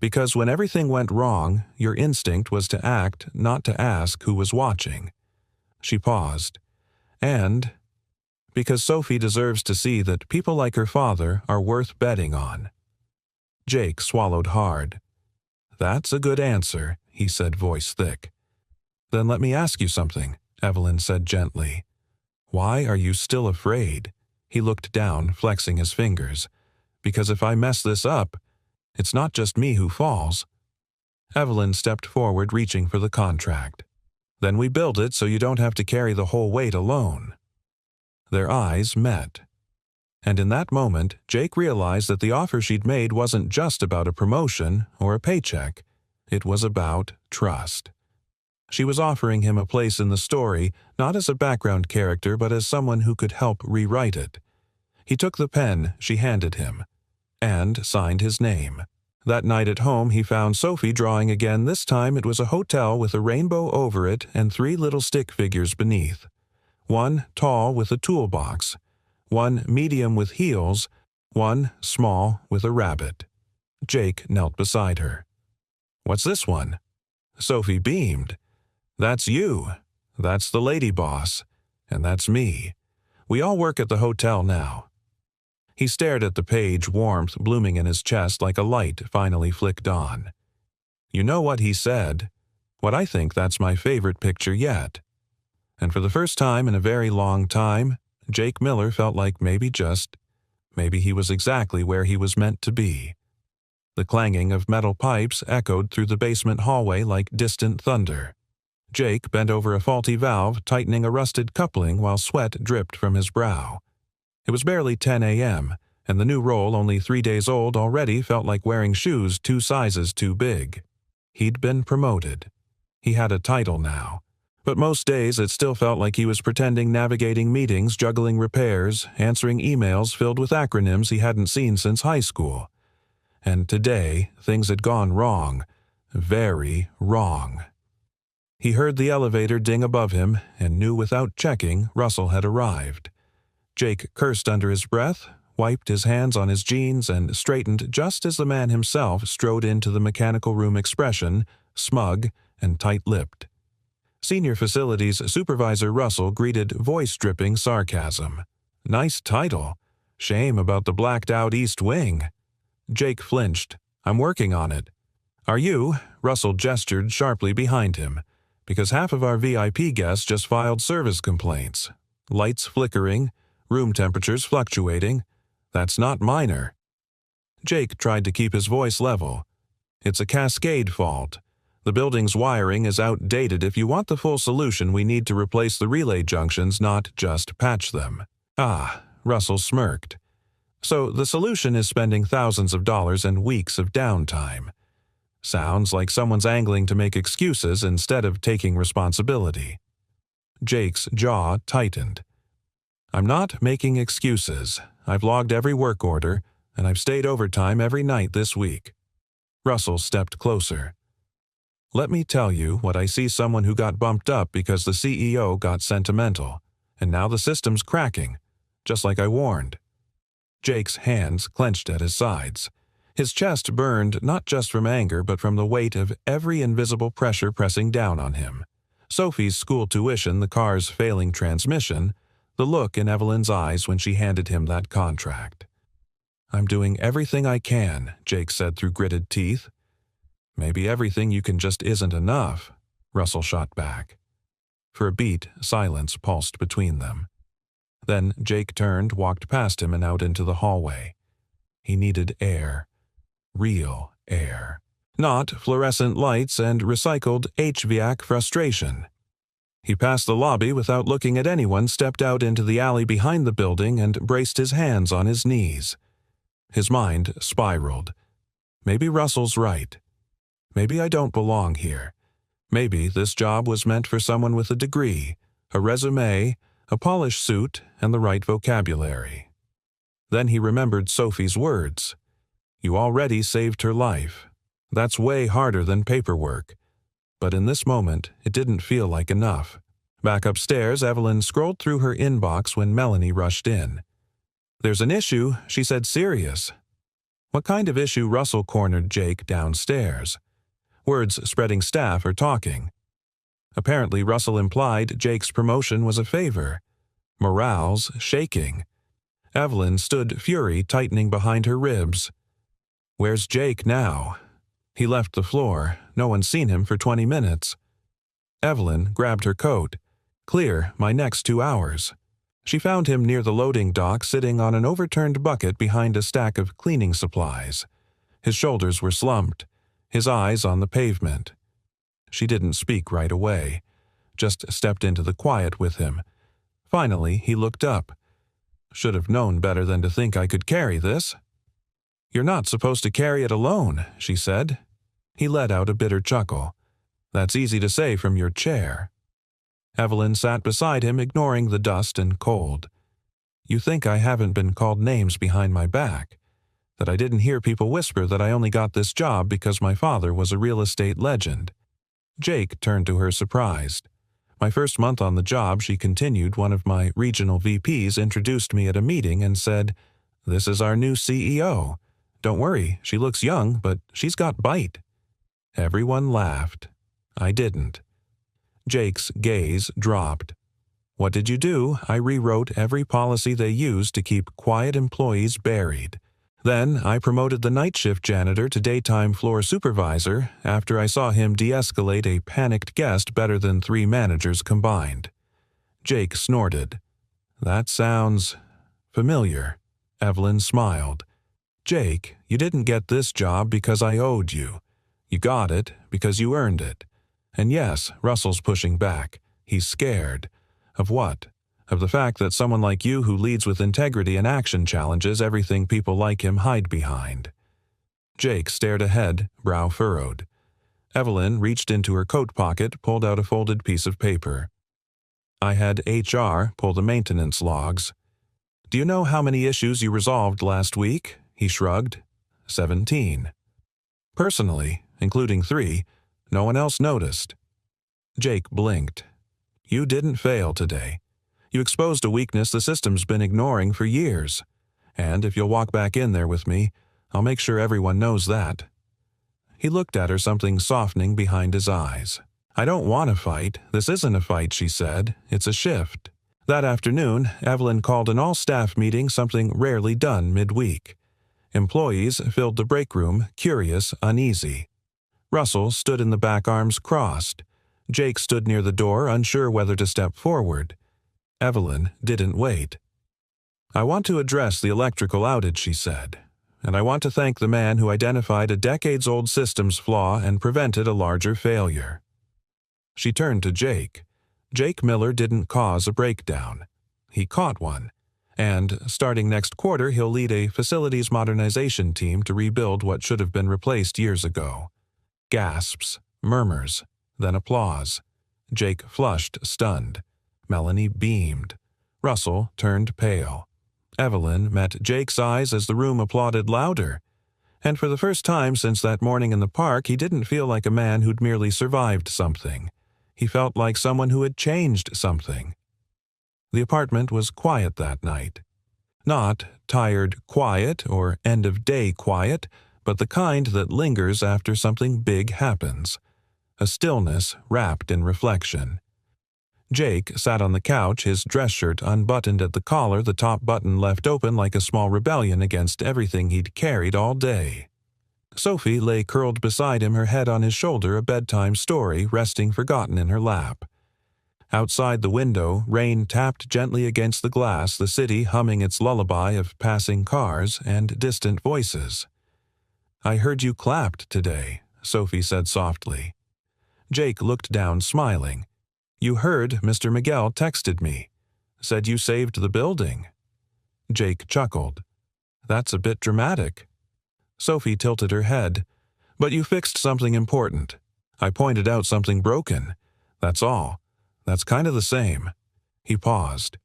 Because when everything went wrong, your instinct was to act, not to ask who was watching. She paused. And because Sophie deserves to see that people like her father are worth betting on. Jake swallowed hard. That's a good answer, he said, voice thick. Then let me ask you something, Evelyn said gently. Why are you still afraid? He looked down, flexing his fingers. Because if I mess this up, it's not just me who falls. Evelyn stepped forward, reaching for the contract. Then we build it so you don't have to carry the whole weight alone. Their eyes met. And in that moment, Jake realized that the offer she'd made wasn't just about a promotion or a paycheck. It was about trust. She was offering him a place in the story, not as a background character, but as someone who could help rewrite it. He took the pen she handed him and signed his name. That night at home, he found Sophie drawing again. This time it was a hotel with a rainbow over it and 3 little stick figures beneath. One tall with a toolbox, one medium with heels, one small with a rabbit. Jake knelt beside her. What's this one? Sophie beamed. That's you. That's the lady boss. And that's me. We all work at the hotel now. He stared at the page, warmth blooming in his chest like a light finally flicked on. You know what he said? What I think that's my favorite picture yet. And for the first time in a very long time, Jake Miller felt like maybe he was exactly where he was meant to be. The clanging of metal pipes echoed through the basement hallway like distant thunder. Jake bent over a faulty valve, tightening a rusted coupling while sweat dripped from his brow. It was barely 10 a.m., and the new role, only 3 days old, already felt like wearing shoes 2 sizes too big. He'd been promoted. He had a title now. But most days it still felt like he was pretending, navigating meetings, juggling repairs, answering emails filled with acronyms he hadn't seen since high school. And today, things had gone wrong. Very wrong. He heard the elevator ding above him and knew without checking Russell had arrived. Jake cursed under his breath, wiped his hands on his jeans, and straightened just as the man himself strode into the mechanical room, expression smug and tight-lipped. Senior Facilities Supervisor Russell greeted voice-dripping sarcasm. "Nice title. Shame about the blacked-out East Wing." Jake flinched. "I'm working on it." "Are you?" Russell gestured sharply behind him. "Because half of our VIP guests just filed service complaints. Lights flickering, room temperatures fluctuating. That's not minor." Jake tried to keep his voice level. "It's a cascade fault. The building's wiring is outdated. If you want the full solution, we need to replace the relay junctions, not just patch them." "Ah," Russell smirked. "So the solution is spending thousands of dollars and weeks of downtime. Sounds like someone's angling to make excuses instead of taking responsibility." Jake's jaw tightened. "I'm not making excuses. I've logged every work order, and I've stayed overtime every night this week." Russell stepped closer. "Let me tell you what I see: someone who got bumped up because the CEO got sentimental, and now the system's cracking, just like I warned." Jake's hands clenched at his sides. His chest burned not just from anger but from the weight of every invisible pressure pressing down on him. Sophie's school tuition, the car's failing transmission, the look in Evelyn's eyes when she handed him that contract. "I'm doing everything I can," Jake said through gritted teeth. "Maybe everything you can just isn't enough," Russell shot back. For a beat, silence pulsed between them. Then Jake turned, walked past him and out into the hallway. He needed air. Real air. Not fluorescent lights and recycled HVAC frustration. He passed the lobby without looking at anyone, stepped out into the alley behind the building, and braced his hands on his knees. His mind spiraled. Maybe Russell's right. Maybe I don't belong here. Maybe this job was meant for someone with a degree, a resume, a polished suit, and the right vocabulary. Then he remembered Sophie's words. "You already saved her life. That's way harder than paperwork." But in this moment, it didn't feel like enough. Back upstairs, Evelyn scrolled through her inbox when Melanie rushed in. "There's an issue," she said, serious. What kind of issue? Russell cornered Jake downstairs. Words spreading staff are talking. Apparently, Russell implied Jake's promotion was a favor. Morale's shaking. Evelyn stood, fury tightening behind her ribs. "Where's Jake now?" "He left the floor. No one's seen him for 20 minutes. Evelyn grabbed her coat. "Clear my next 2 hours." She found him near the loading dock, sitting on an overturned bucket behind a stack of cleaning supplies. His shoulders were slumped, his eyes on the pavement. She didn't speak right away, just stepped into the quiet with him. Finally, he looked up. "Should have known better than to think I could carry this." "You're not supposed to carry it alone," she said. He let out a bitter chuckle. "That's easy to say from your chair." Evelyn sat beside him, ignoring the dust and cold. "You think I haven't been called names behind my back? That I didn't hear people whisper that I only got this job because my father was a real estate legend?" Jake turned to her, surprised. "My first month on the job," she continued, "one of my regional VPs introduced me at a meeting and said, 'This is our new CEO. Don't worry, she looks young, but she's got bite.'" Everyone laughed. I didn't. Jake's gaze dropped. "What did you do?" "I rewrote every policy they used to keep quiet employees buried. Then I promoted the night shift janitor to daytime floor supervisor after I saw him de-escalate a panicked guest better than 3 managers combined." Jake snorted. "That sounds familiar." Evelyn smiled. "Jake, you didn't get this job because I owed you. You got it because you earned it. And yes, Russell's pushing back. He's scared. Of what? Of the fact that someone like you who leads with integrity and action challenges everything people like him hide behind." Jake stared ahead, brow furrowed. Evelyn reached into her coat pocket, pulled out a folded piece of paper. "I had HR pull the maintenance logs. Do you know how many issues you resolved last week?" He shrugged. 17. "Personally, including 3, no one else noticed." Jake blinked. "You didn't fail today. You exposed a weakness the system's been ignoring for years. And if you'll walk back in there with me, I'll make sure everyone knows that." He looked at her, something softening behind his eyes. I don't want to fight. This isn't a fight, she said. It's a shift. That afternoon, Evelyn called an all-staff meeting, something rarely done midweek. Employees filled the break room, curious, uneasy. Russell stood in the back, arms crossed. Jake stood near the door, unsure whether to step forward. Evelyn didn't wait. I want to address the electrical outage, she said, and I want to thank the man who identified a decades-old systems flaw and prevented a larger failure. She turned to Jake. Jake Miller didn't cause a breakdown. He caught one. And, starting next quarter, he'll lead a facilities modernization team to rebuild what should have been replaced years ago. Gasps, murmurs, then applause. Jake flushed, stunned. Melanie beamed. Russell turned pale. Evelyn met Jake's eyes as the room applauded louder. And for the first time since that morning in the park, he didn't feel like a man who'd merely survived something. He felt like someone who had changed something. The apartment was quiet that night. Not tired quiet or end-of-day quiet, but the kind that lingers after something big happens. A stillness wrapped in reflection. Jake sat on the couch, his dress shirt unbuttoned at the collar, the top button left open like a small rebellion against everything he'd carried all day. Sophie lay curled beside him, her head on his shoulder, a bedtime story resting forgotten in her lap. Outside the window, rain tapped gently against the glass, the city humming its lullaby of passing cars and distant voices. "I heard you clapped today," Sophie said softly. Jake looked down, smiling. "You heard Mr. Miguel texted me. Said you saved the building." Jake chuckled. "That's a bit dramatic." Sophie tilted her head. "But you fixed something important. I pointed out something broken. That's all. That's kind of the same." He paused.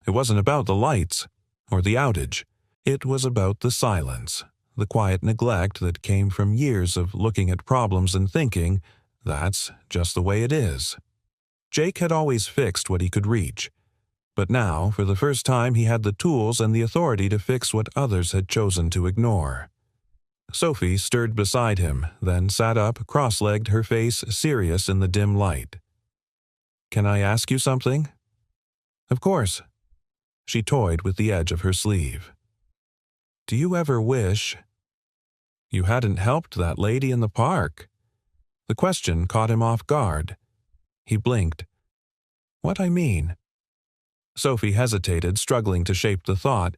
It wasn't about the lights or the outage. It was about the silence, the quiet neglect that came from years of looking at problems and thinking, that's just the way it is. Jake had always fixed what he could reach. But now, for the first time, he had the tools and the authority to fix what others had chosen to ignore. Sophie stirred beside him, then sat up, cross-legged, her face serious in the dim light. "Can I ask you something?" "Of course." She toyed with the edge of her sleeve. "Do you ever wish you hadn't helped that lady in the park?" The question caught him off guard. He blinked. "What I mean?" Sophie hesitated, struggling to shape the thought.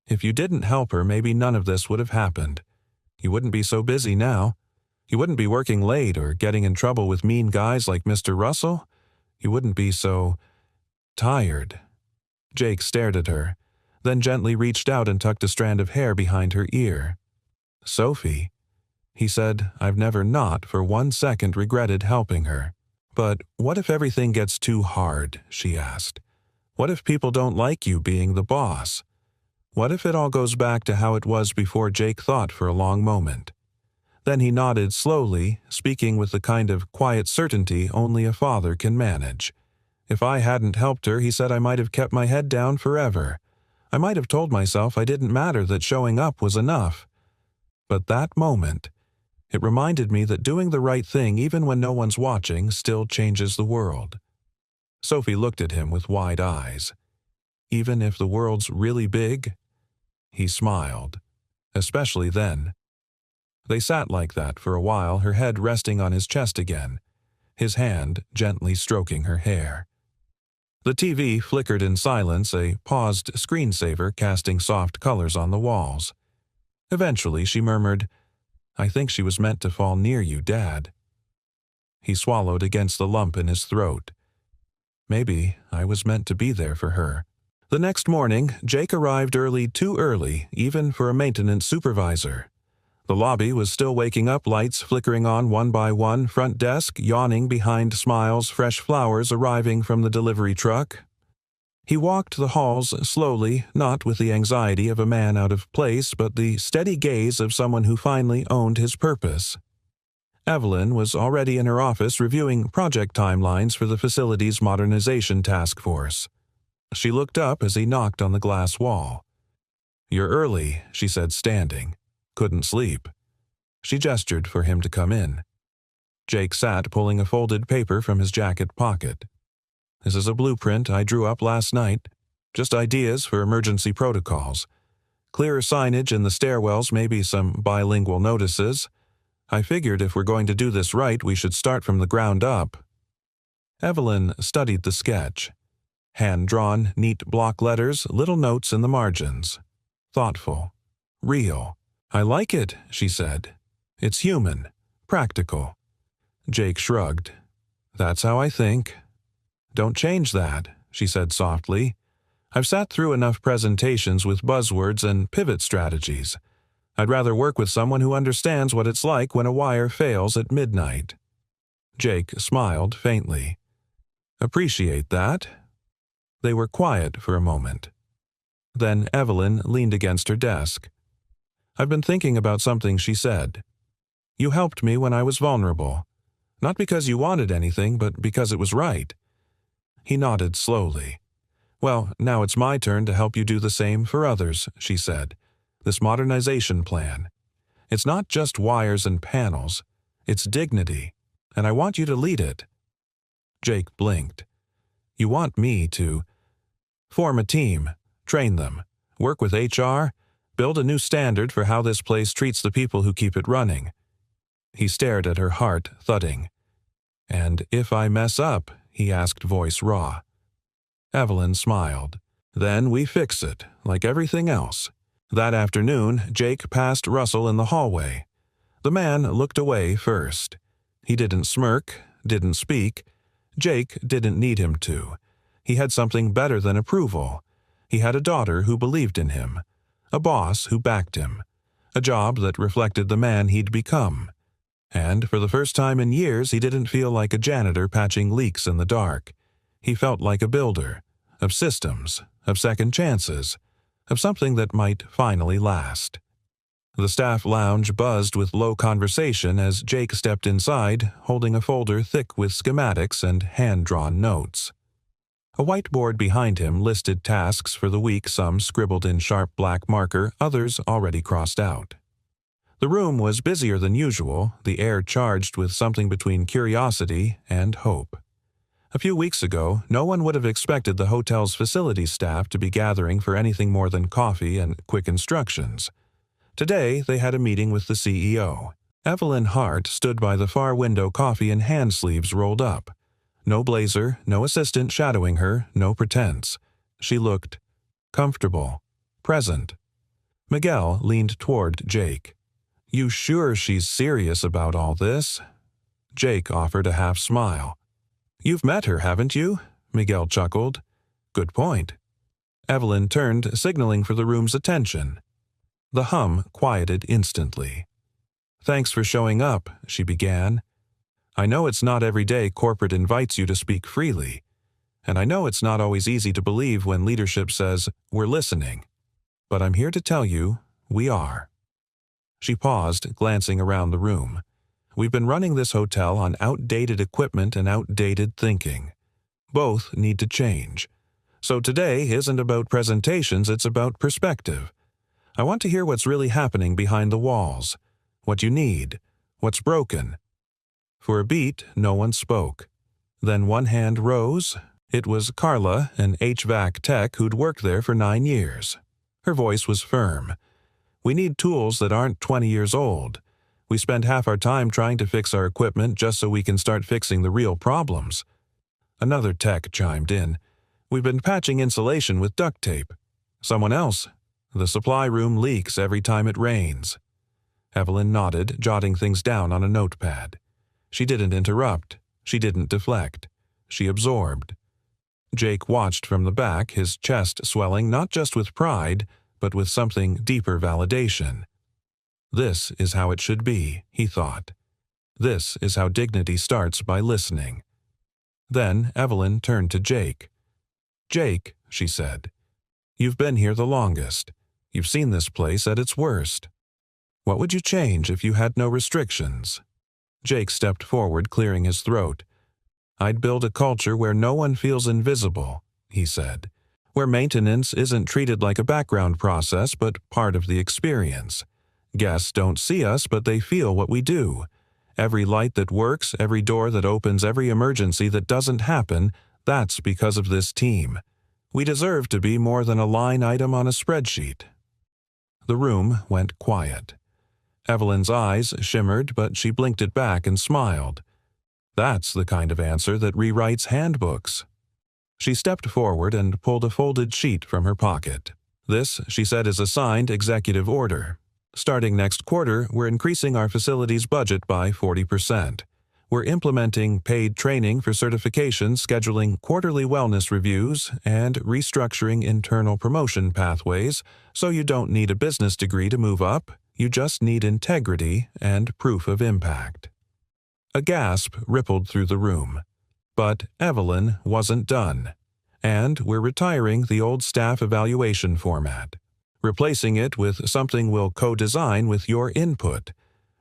"If you didn't help her, maybe none of this would have happened. You wouldn't be so busy now. You wouldn't be working late or getting in trouble with mean guys like Mr. Russell. You wouldn't be so tired." Jake stared at her, then gently reached out and tucked a strand of hair behind her ear. "Sophie," he said, "I've never not for 1 second regretted helping her. But what if everything gets too hard?" she asked. "What if people don't like you being the boss? What if it all goes back to how it was before?" Jake thought for a long moment. Then he nodded slowly, speaking with the kind of quiet certainty only a father can manage. "If I hadn't helped her," he said, "I might have kept my head down forever. I might have told myself I didn't matter, that showing up was enough. But that moment, it reminded me that doing the right thing, even when no one's watching, still changes the world." Sophie looked at him with wide eyes. "Even if the world's really big?" He smiled. "Especially then." They sat like that for a while, her head resting on his chest again, his hand gently stroking her hair. The TV flickered in silence, a paused screensaver casting soft colors on the walls. Eventually she murmured, "I think she was meant to fall near you, Dad." He swallowed against the lump in his throat. "Maybe I was meant to be there for her." The next morning, Jake arrived early, too early, even for a maintenance supervisor. The lobby was still waking up, lights flickering on one by one, front desk yawning behind smiles, fresh flowers arriving from the delivery truck. He walked the halls slowly, not with the anxiety of a man out of place, but the steady gaze of someone who finally owned his purpose. Evelyn was already in her office reviewing project timelines for the facilities modernization task force. She looked up as he knocked on the glass wall. "You're early," she said, standing. "Couldn't sleep." She gestured for him to come in. Jake sat pulling a folded paper from his jacket pocket. This is a blueprint I drew up last night. Just ideas for emergency protocols. Clearer signage in the stairwells, maybe some bilingual notices. I figured if we're going to do this right, we should start from the ground up. Evelyn studied the sketch. Hand-drawn, neat block letters, little notes in the margins. Thoughtful. Real. I like it, she said. It's human. Practical. Jake shrugged. That's how I think. Don't change that, she said softly. I've sat through enough presentations with buzzwords and pivot strategies. I'd rather work with someone who understands what it's like when a wire fails at midnight. Jake smiled faintly. Appreciate that. They were quiet for a moment. Then Evelyn leaned against her desk. I've been thinking about something she said. You helped me when I was vulnerable. Not because you wanted anything, but because it was right. He nodded slowly. Well, now it's my turn to help you do the same for others, she said. This modernization plan. It's not just wires and panels. It's dignity, and I want you to lead it. Jake blinked. You want me to form a team, train them, work with HR, build a new standard for how this place treats the people who keep it running. He stared at her heart thudding. And if I mess up, he asked, voice raw. Evelyn smiled. Then we fix it, like everything else. That afternoon, Jake passed Russell in the hallway. The man looked away first. He didn't smirk, didn't speak. Jake didn't need him to. He had something better than approval. He had a daughter who believed in him, a boss who backed him, a job that reflected the man he'd become. And for the first time in years, he didn't feel like a janitor patching leaks in the dark. He felt like a builder, of systems, of second chances, of something that might finally last. The staff lounge buzzed with low conversation as Jake stepped inside, holding a folder thick with schematics and hand-drawn notes. A whiteboard behind him listed tasks for the week, some scribbled in sharp black marker, others already crossed out. The room was busier than usual, the air charged with something between curiosity and hope. A few weeks ago, no one would have expected the hotel's facilities staff to be gathering for anything more than coffee and quick instructions. Today, they had a meeting with the CEO. Evelyn Hart stood by the far window, coffee in hand sleeves rolled up. No blazer, no assistant shadowing her, no pretense. She looked comfortable, present. Miguel leaned toward Jake. You sure she's serious about all this? Jake offered a half smile. You've met her, haven't you? Miguel chuckled. Good point. Evelyn turned, signaling for the room's attention. The hum quieted instantly. Thanks for showing up, she began. I know it's not every day corporate invites you to speak freely, and I know it's not always easy to believe when leadership says, we're listening. But I'm here to tell you, we are. She paused, glancing around the room. We've been running this hotel on outdated equipment and outdated thinking. Both need to change. So today isn't about presentations, it's about perspective. I want to hear what's really happening behind the walls, what you need, what's broken. For a beat, no one spoke. Then one hand rose. It was Carla, an HVAC tech who'd worked there for 9 years. Her voice was firm. We need tools that aren't 20 years old. We spend half our time trying to fix our equipment just so we can start fixing the real problems. Another tech chimed in. We've been patching insulation with duct tape. Someone else. The supply room leaks every time it rains. Evelyn nodded, jotting things down on a notepad. She didn't interrupt. She didn't deflect. She absorbed. Jake watched from the back, his chest swelling not just with pride, but with something deeper validation. This is how it should be, he thought. This is how dignity starts by listening. Then Evelyn turned to Jake. Jake, she said, you've been here the longest. You've seen this place at its worst. What would you change if you had no restrictions? Jake stepped forward, clearing his throat. I'd build a culture where no one feels invisible, he said, where maintenance isn't treated like a background process but part of the experience. Guests don't see us, but they feel what we do. Every light that works, every door that opens, every emergency that doesn't happen, that's because of this team. We deserve to be more than a line item on a spreadsheet." The room went quiet. Evelyn's eyes shimmered, but she blinked it back and smiled. That's the kind of answer that rewrites handbooks. She stepped forward and pulled a folded sheet from her pocket. "This," she said, "is a signed executive order. Starting next quarter, we're increasing our facilities budget by 40%. We're implementing paid training for certifications, scheduling quarterly wellness reviews, and restructuring internal promotion pathways, so you don't need a business degree to move up, you just need integrity and proof of impact." A gasp rippled through the room. But Evelyn wasn't done. "And we're retiring the old staff evaluation format, replacing it with something we'll co-design with your input.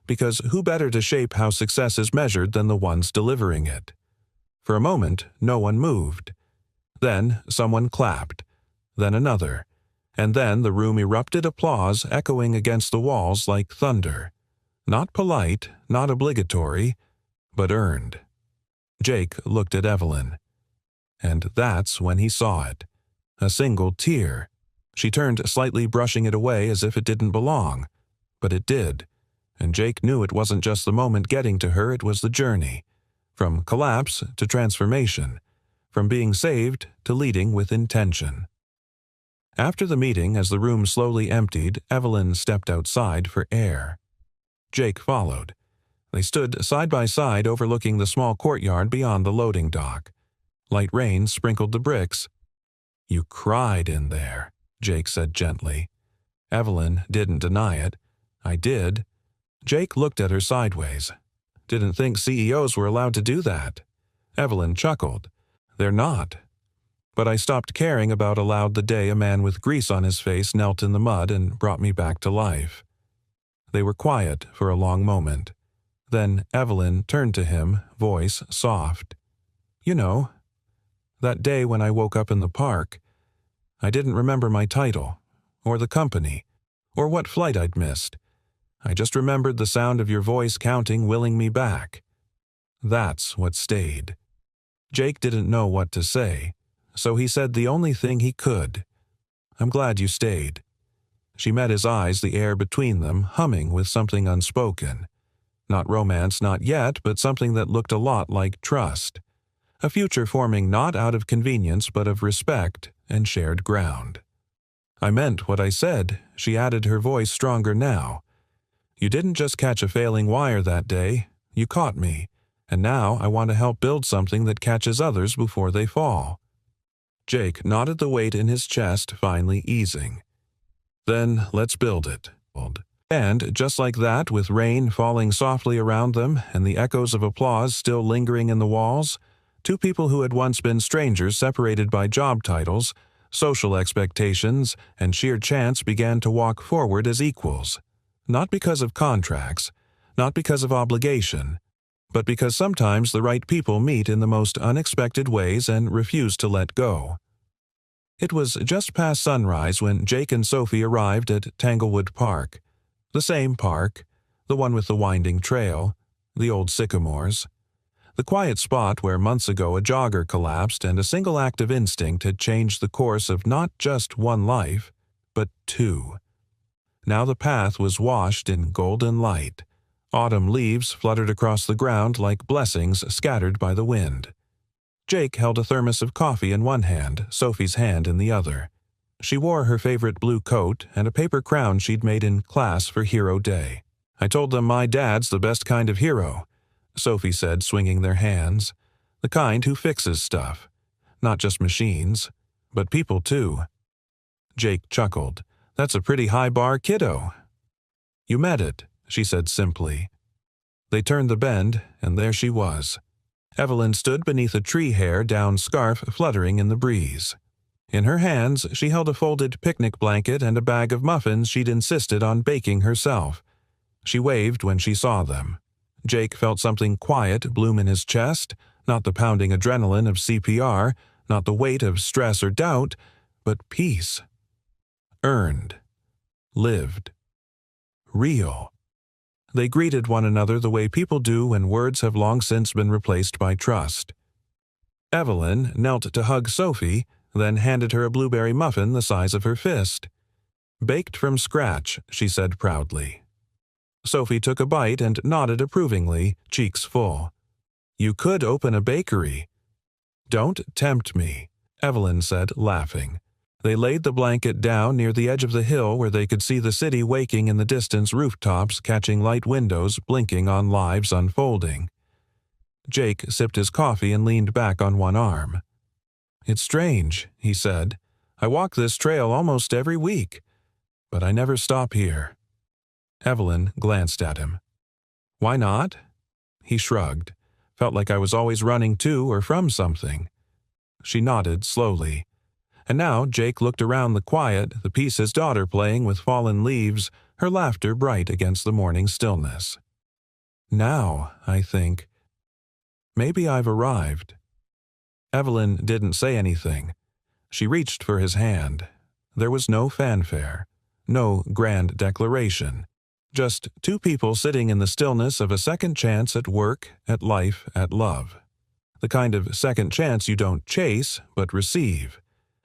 Because who better to shape how success is measured than the ones delivering it?" For a moment, no one moved. Then someone clapped, then another, and then the room erupted applause echoing against the walls like thunder. Not polite, not obligatory, but earned. Jake looked at Evelyn. And that's when he saw it. A single tear. She turned slightly, brushing it away as if it didn't belong. But it did. And Jake knew it wasn't just the moment getting to her, it was the journey. From collapse to transformation. From being saved to leading with intention. After the meeting, as the room slowly emptied, Evelyn stepped outside for air. Jake followed. They stood side by side overlooking the small courtyard beyond the loading dock. Light rain sprinkled the bricks. "You cried in there," Jake said gently. Evelyn didn't deny it. "I did." Jake looked at her sideways. "Didn't think CEOs were allowed to do that." Evelyn chuckled. "They're not. But I stopped caring about aloud the day a man with grease on his face knelt in the mud and brought me back to life." They were quiet for a long moment. Then Evelyn turned to him, voice soft. "You know, that day when I woke up in the park, I didn't remember my title, or the company, or what flight I'd missed. I just remembered the sound of your voice counting, willing me back. That's what stayed." Jake didn't know what to say, so he said the only thing he could. "I'm glad you stayed." She met his eyes, the air between them humming with something unspoken. Not romance, not yet, but something that looked a lot like trust. A future forming not out of convenience but of respect and shared ground. "I meant what I said," she added, her voice stronger now. "You didn't just catch a failing wire that day, you caught me, and now I want to help build something that catches others before they fall." Jake nodded, the weight in his chest finally easing. "Then let's build it." And just like that, with rain falling softly around them and the echoes of applause still lingering in the walls, two people who had once been strangers, separated by job titles, social expectations, and sheer chance, began to walk forward as equals. Not because of contracts, not because of obligation, but because sometimes the right people meet in the most unexpected ways and refuse to let go. It was just past sunrise when Jake and Sophie arrived at Tanglewood Park. The same park, the one with the winding trail, the old sycamores. The quiet spot where months ago a jogger collapsed and a single act of instinct had changed the course of not just one life, but two. Now the path was washed in golden light. Autumn leaves fluttered across the ground like blessings scattered by the wind. Jake held a thermos of coffee in one hand, Sophie's hand in the other. She wore her favorite blue coat and a paper crown she'd made in class for Hero Day. "I told them my dad's the best kind of hero," Sophie said, swinging their hands. "The kind who fixes stuff. Not just machines, but people too." Jake chuckled. "That's a pretty high bar, kiddo." "You met it," she said simply. They turned the bend, and there she was. Evelyn stood beneath a tree hair down scarf fluttering in the breeze. In her hands, she held a folded picnic blanket and a bag of muffins she'd insisted on baking herself. She waved when she saw them. Jake felt something quiet bloom in his chest, not the pounding adrenaline of CPR, not the weight of stress or doubt, but peace. Earned. Lived. Real. They greeted one another the way people do when words have long since been replaced by trust. Evelyn knelt to hug Sophie, then handed her a blueberry muffin the size of her fist. "Baked from scratch," she said proudly. Sophie took a bite and nodded approvingly, cheeks full. "You could open a bakery." "Don't tempt me," Evelyn said, laughing. They laid the blanket down near the edge of the hill where they could see the city waking in the distance rooftops, catching light windows blinking on lives unfolding. Jake sipped his coffee and leaned back on one arm. "It's strange," he said. "I walk this trail almost every week, but I never stop here." Evelyn glanced at him. "Why not?" He shrugged. "Felt like I was always running to or from something." She nodded slowly. And now Jake looked around the quiet, the peace his daughter playing with fallen leaves, her laughter bright against the morning stillness. "Now, I think, maybe I've arrived." Evelyn didn't say anything. She reached for his hand. There was no fanfare, no grand declaration. Just two people sitting in the stillness of a second chance at work, at life, at love. The kind of second chance you don't chase, but receive.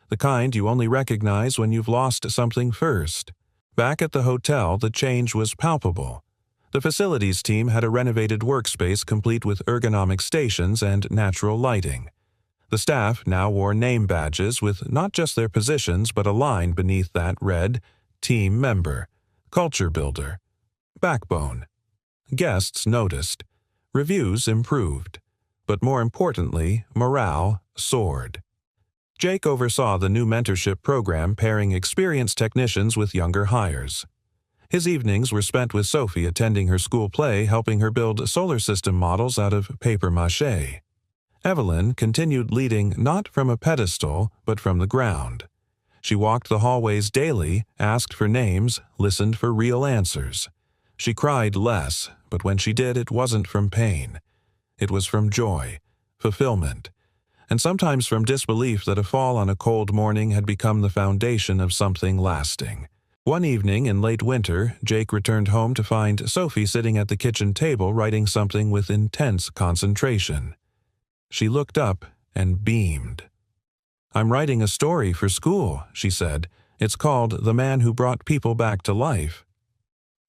The kind you only recognize when you've lost something first. Back at the hotel, the change was palpable. The facilities team had a renovated workspace complete with ergonomic stations and natural lighting. The staff now wore name badges with not just their positions but a line beneath that read, "Team Member," "Culture Builder," "Backbone." Guests noticed. Reviews improved. But more importantly, morale soared. Jake oversaw the new mentorship program pairing experienced technicians with younger hires. His evenings were spent with Sophie attending her school play, helping her build solar system models out of papier-mâché. Evelyn continued leading not from a pedestal, but from the ground. She walked the hallways daily, asked for names, listened for real answers. She cried less, but when she did, it wasn't from pain. It was from joy, fulfillment, and sometimes from disbelief that a fall on a cold morning had become the foundation of something lasting. One evening in late winter, Jake returned home to find Sophie sitting at the kitchen table writing something with intense concentration. She looked up and beamed. "I'm writing a story for school," she said. "It's called The Man Who Brought People Back to Life."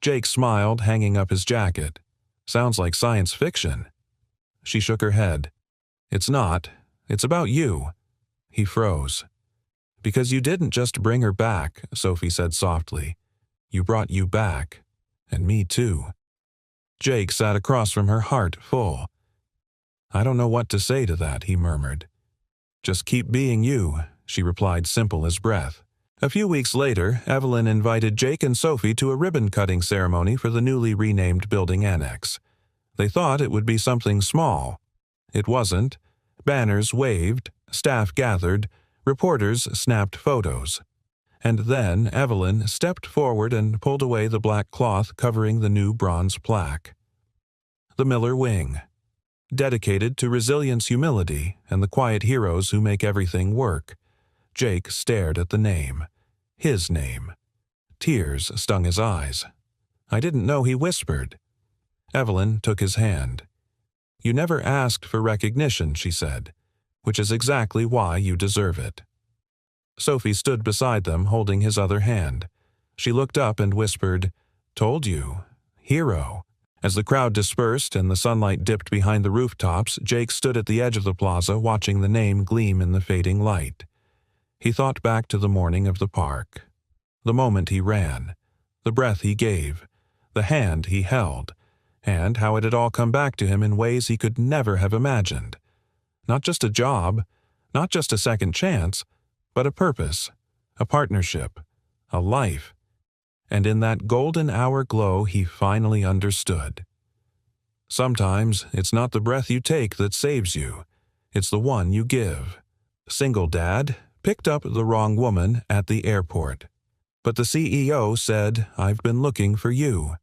Jake smiled, hanging up his jacket. "Sounds like science fiction." She shook her head. "It's not. It's about you." He froze. "Because you didn't just bring her back," Sophie said softly. "You brought you back. And me too." Jake sat across from her, heart full. "I don't know what to say to that," he murmured. "Just keep being you," she replied, simple as breath. A few weeks later, Evelyn invited Jake and Sophie to a ribbon-cutting ceremony for the newly renamed building annex. They thought it would be something small. It wasn't. Banners waved, staff gathered, reporters snapped photos. And then Evelyn stepped forward and pulled away the black cloth covering the new bronze plaque. The Miller Wing. Dedicated to resilience, humility, and the quiet heroes who make everything work. Jake stared at the name. His name. Tears stung his eyes. "I didn't know," he whispered. Evelyn took his hand. "You never asked for recognition," she said, "which is exactly why you deserve it." Sophie stood beside them, holding his other hand. She looked up and whispered, "Told you. Hero." As the crowd dispersed and the sunlight dipped behind the rooftops, Jake stood at the edge of the plaza, watching the name gleam in the fading light. He thought back to the morning of the park. The moment he ran. The breath he gave. The hand he held. And how it had all come back to him in ways he could never have imagined. Not just a job, not just a second chance, but a purpose, a partnership, a life. And in that golden hour glow he finally understood. Sometimes it's not the breath you take that saves you, it's the one you give. Single dad picked up the wrong woman at the airport. But the CEO said, "I've been looking for you."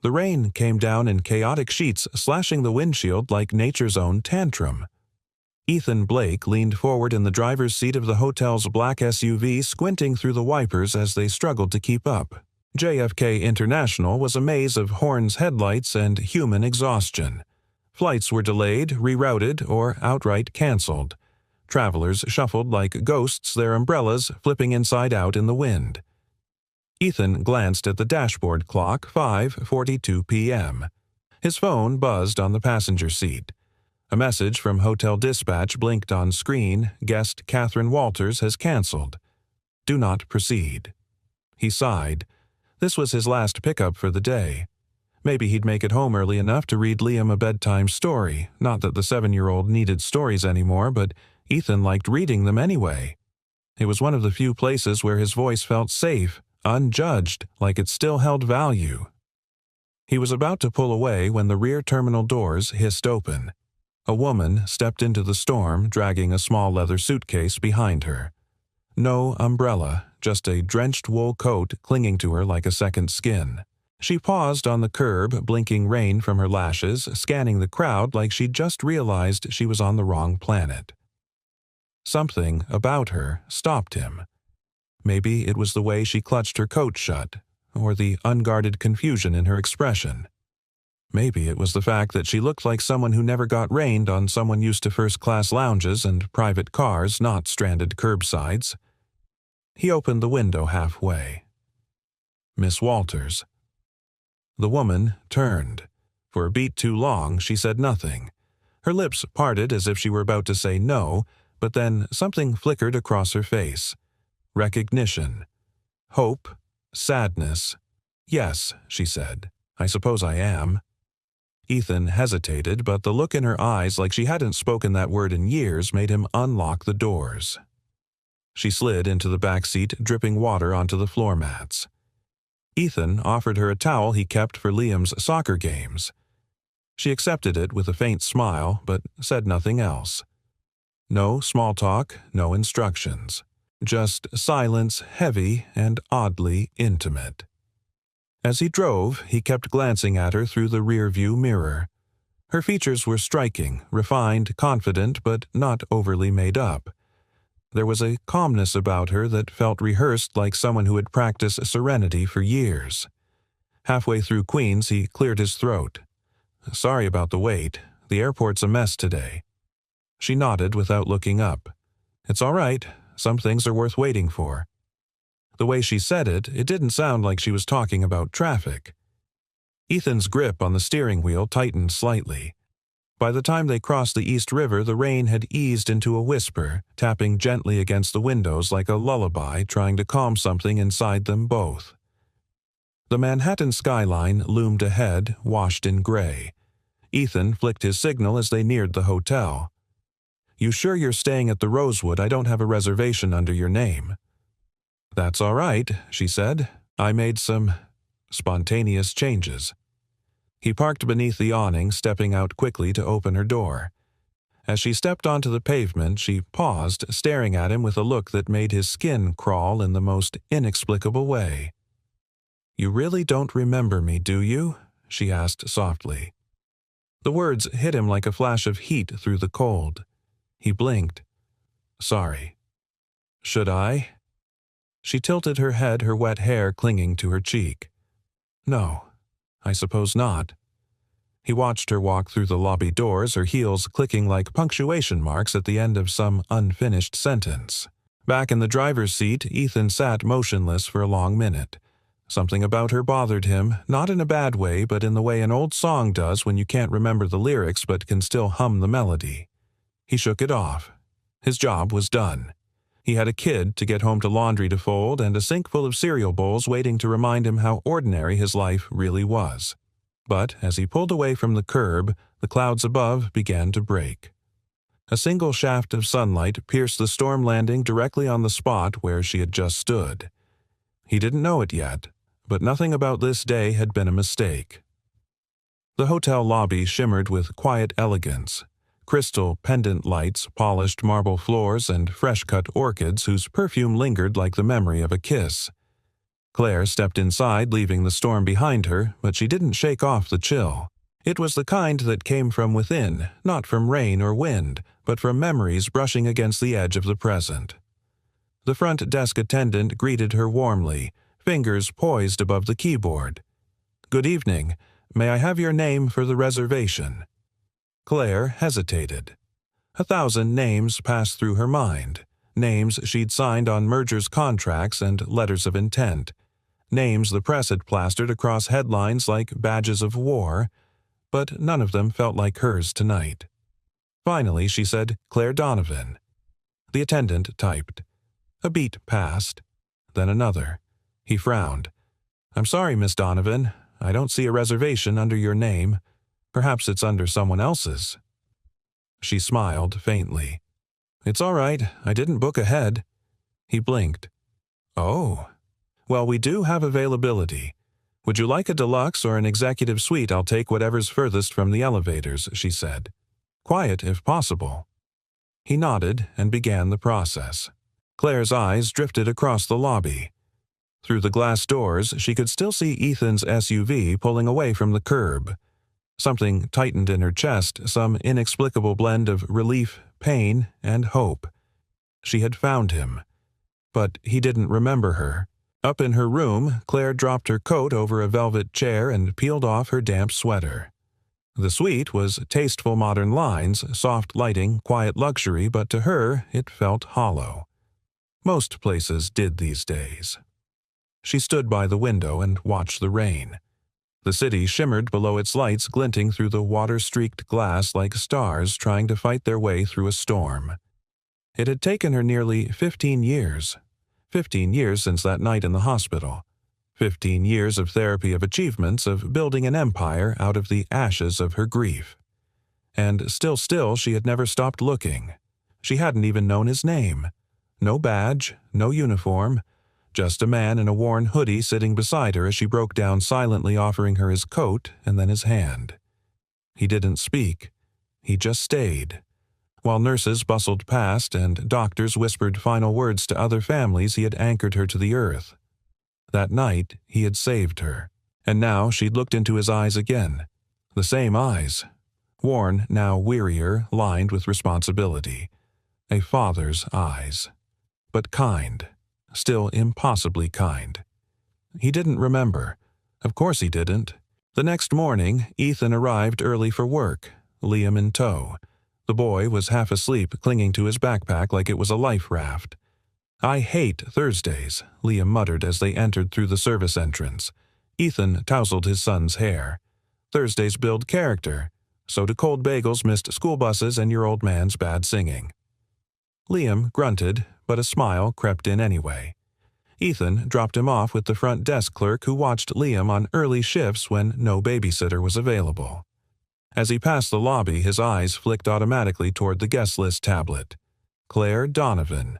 The rain came down in chaotic sheets, slashing the windshield like nature's own tantrum. Ethan Blake leaned forward in the driver's seat of the hotel's black SUV, squinting through the wipers as they struggled to keep up. JFK International was a maze of horns, headlights, and human exhaustion. Flights were delayed, rerouted, or outright canceled. Travelers shuffled like ghosts, their umbrellas flipping inside out in the wind. Ethan glanced at the dashboard clock, 5:42 p.m. His phone buzzed on the passenger seat. A message from hotel dispatch blinked on screen. Guest Catherine Walters has canceled. Do not proceed. He sighed. This was his last pickup for the day. Maybe he'd make it home early enough to read Liam a bedtime story. Not that the 7-year-old needed stories anymore, but Ethan liked reading them anyway. It was one of the few places where his voice felt safe, unjudged, like it still held value. He was about to pull away when the rear terminal doors hissed open. A woman stepped into the storm, dragging a small leather suitcase behind her. No umbrella, just a drenched wool coat clinging to her like a second skin. She paused on the curb, blinking rain from her lashes, scanning the crowd like she'd just realized she was on the wrong planet. Something about her stopped him. Maybe it was the way she clutched her coat shut, or the unguarded confusion in her expression. Maybe it was the fact that she looked like someone who never got rained on, someone used to first-class lounges and private cars, not stranded curbsides. He opened the window halfway. Miss Walters. The woman turned. For a beat too long, she said nothing. Her lips parted as if she were about to say no, but then something flickered across her face. Recognition. Hope. Sadness. Yes, she said. I suppose I am. Ethan hesitated, but the look in her eyes, like she hadn't spoken that word in years, made him unlock the doors. She slid into the back seat, dripping water onto the floor mats. Ethan offered her a towel he kept for Liam's soccer games. She accepted it with a faint smile, but said nothing else. No small talk, no instructions. Just silence, heavy and oddly intimate. As he drove, he kept glancing at her through the rear-view mirror. Her features were striking, refined, confident, but not overly made up. There was a calmness about her that felt rehearsed, like someone who had practiced serenity for years. Halfway through Queens, he cleared his throat. Sorry about the wait. The airport's a mess today. She nodded without looking up. It's all right. Some things are worth waiting for. The way she said it, it didn't sound like she was talking about traffic. Ethan's grip on the steering wheel tightened slightly. By the time they crossed the East River, the rain had eased into a whisper, tapping gently against the windows like a lullaby, trying to calm something inside them both. The Manhattan skyline loomed ahead, washed in gray. Ethan flicked his signal as they neared the hotel. You sure you're staying at the Rosewood? I don't have a reservation under your name. That's all right, she said. I made some spontaneous changes. He parked beneath the awning, stepping out quickly to open her door. As she stepped onto the pavement, she paused, staring at him with a look that made his skin crawl in the most inexplicable way. You really don't remember me, do you? She asked softly. The words hit him like a flash of heat through the cold. He blinked. Sorry. Should I? She tilted her head, her wet hair clinging to her cheek. No, I suppose not. He watched her walk through the lobby doors, her heels clicking like punctuation marks at the end of some unfinished sentence. Back in the driver's seat, Ethan sat motionless for a long minute. Something about her bothered him, not in a bad way, but in the way an old song does when you can't remember the lyrics but can still hum the melody. He shook it off. His job was done. He had a kid to get home to laundry to fold and a sink full of cereal bowls waiting to remind him how ordinary his life really was. But as he pulled away from the curb, the clouds above began to break. A single shaft of sunlight pierced the storm landing directly on the spot where she had just stood. He didn't know it yet, but nothing about this day had been a mistake. The hotel lobby shimmered with quiet elegance. Crystal pendant lights, polished marble floors, and fresh-cut orchids whose perfume lingered like the memory of a kiss. Claire stepped inside, leaving the storm behind her, but she didn't shake off the chill. It was the kind that came from within, not from rain or wind, but from memories brushing against the edge of the present. The front desk attendant greeted her warmly, fingers poised above the keyboard. "Good evening. May I have your name for the reservation?" Claire hesitated. 1,000 names passed through her mind, names she'd signed on mergers contracts and letters of intent, names the press had plastered across headlines like badges of war, but none of them felt like hers tonight. Finally, she said, "Claire Donovan." The attendant typed. A beat passed, then another. He frowned. "I'm sorry, Miss Donovan. I don't see a reservation under your name. Perhaps it's under someone else's." She smiled faintly. "It's all right. I didn't book ahead." He blinked. "Oh. Well, we do have availability. Would you like a deluxe or an executive suite? I'll take whatever's furthest from the elevators," she said. "Quiet, if possible." He nodded and began the process. Claire's eyes drifted across the lobby. Through the glass doors, she could still see Ethan's SUV pulling away from the curb. Something tightened in her chest, some inexplicable blend of relief, pain, and hope. She had found him. But he didn't remember her. Up in her room, Claire dropped her coat over a velvet chair and peeled off her damp sweater. The suite was tasteful modern lines, soft lighting, quiet luxury, but to her it felt hollow. Most places did these days. She stood by the window and watched the rain. The city shimmered below its lights, glinting through the water-streaked glass like stars trying to fight their way through a storm. It had taken her nearly 15 years. 15 years since that night in the hospital. 15 years of therapy, of achievements, of building an empire out of the ashes of her grief. And still she had never stopped looking. She hadn't even known his name. No badge, no uniform, just a man in a worn hoodie sitting beside her as she broke down silently, offering her his coat and then his hand. He didn't speak. He just stayed. While nurses bustled past and doctors whispered final words to other families, he had anchored her to the earth. That night, he had saved her. And now she'd looked into his eyes again. The same eyes. Worn, now wearier, lined with responsibility. A father's eyes. But kind. Still impossibly kind. He didn't remember. Of course he didn't. The next morning, Ethan arrived early for work, Liam in tow. The boy was half asleep, clinging to his backpack like it was a life raft. "I hate Thursdays," Liam muttered as they entered through the service entrance. Ethan tousled his son's hair. "Thursdays build character. So do cold bagels, missed school buses, and your old man's bad singing." Liam grunted, but a smile crept in anyway. Ethan dropped him off with the front desk clerk who watched Liam on early shifts when no babysitter was available. As he passed the lobby, his eyes flicked automatically toward the guest list tablet. Claire Donovan.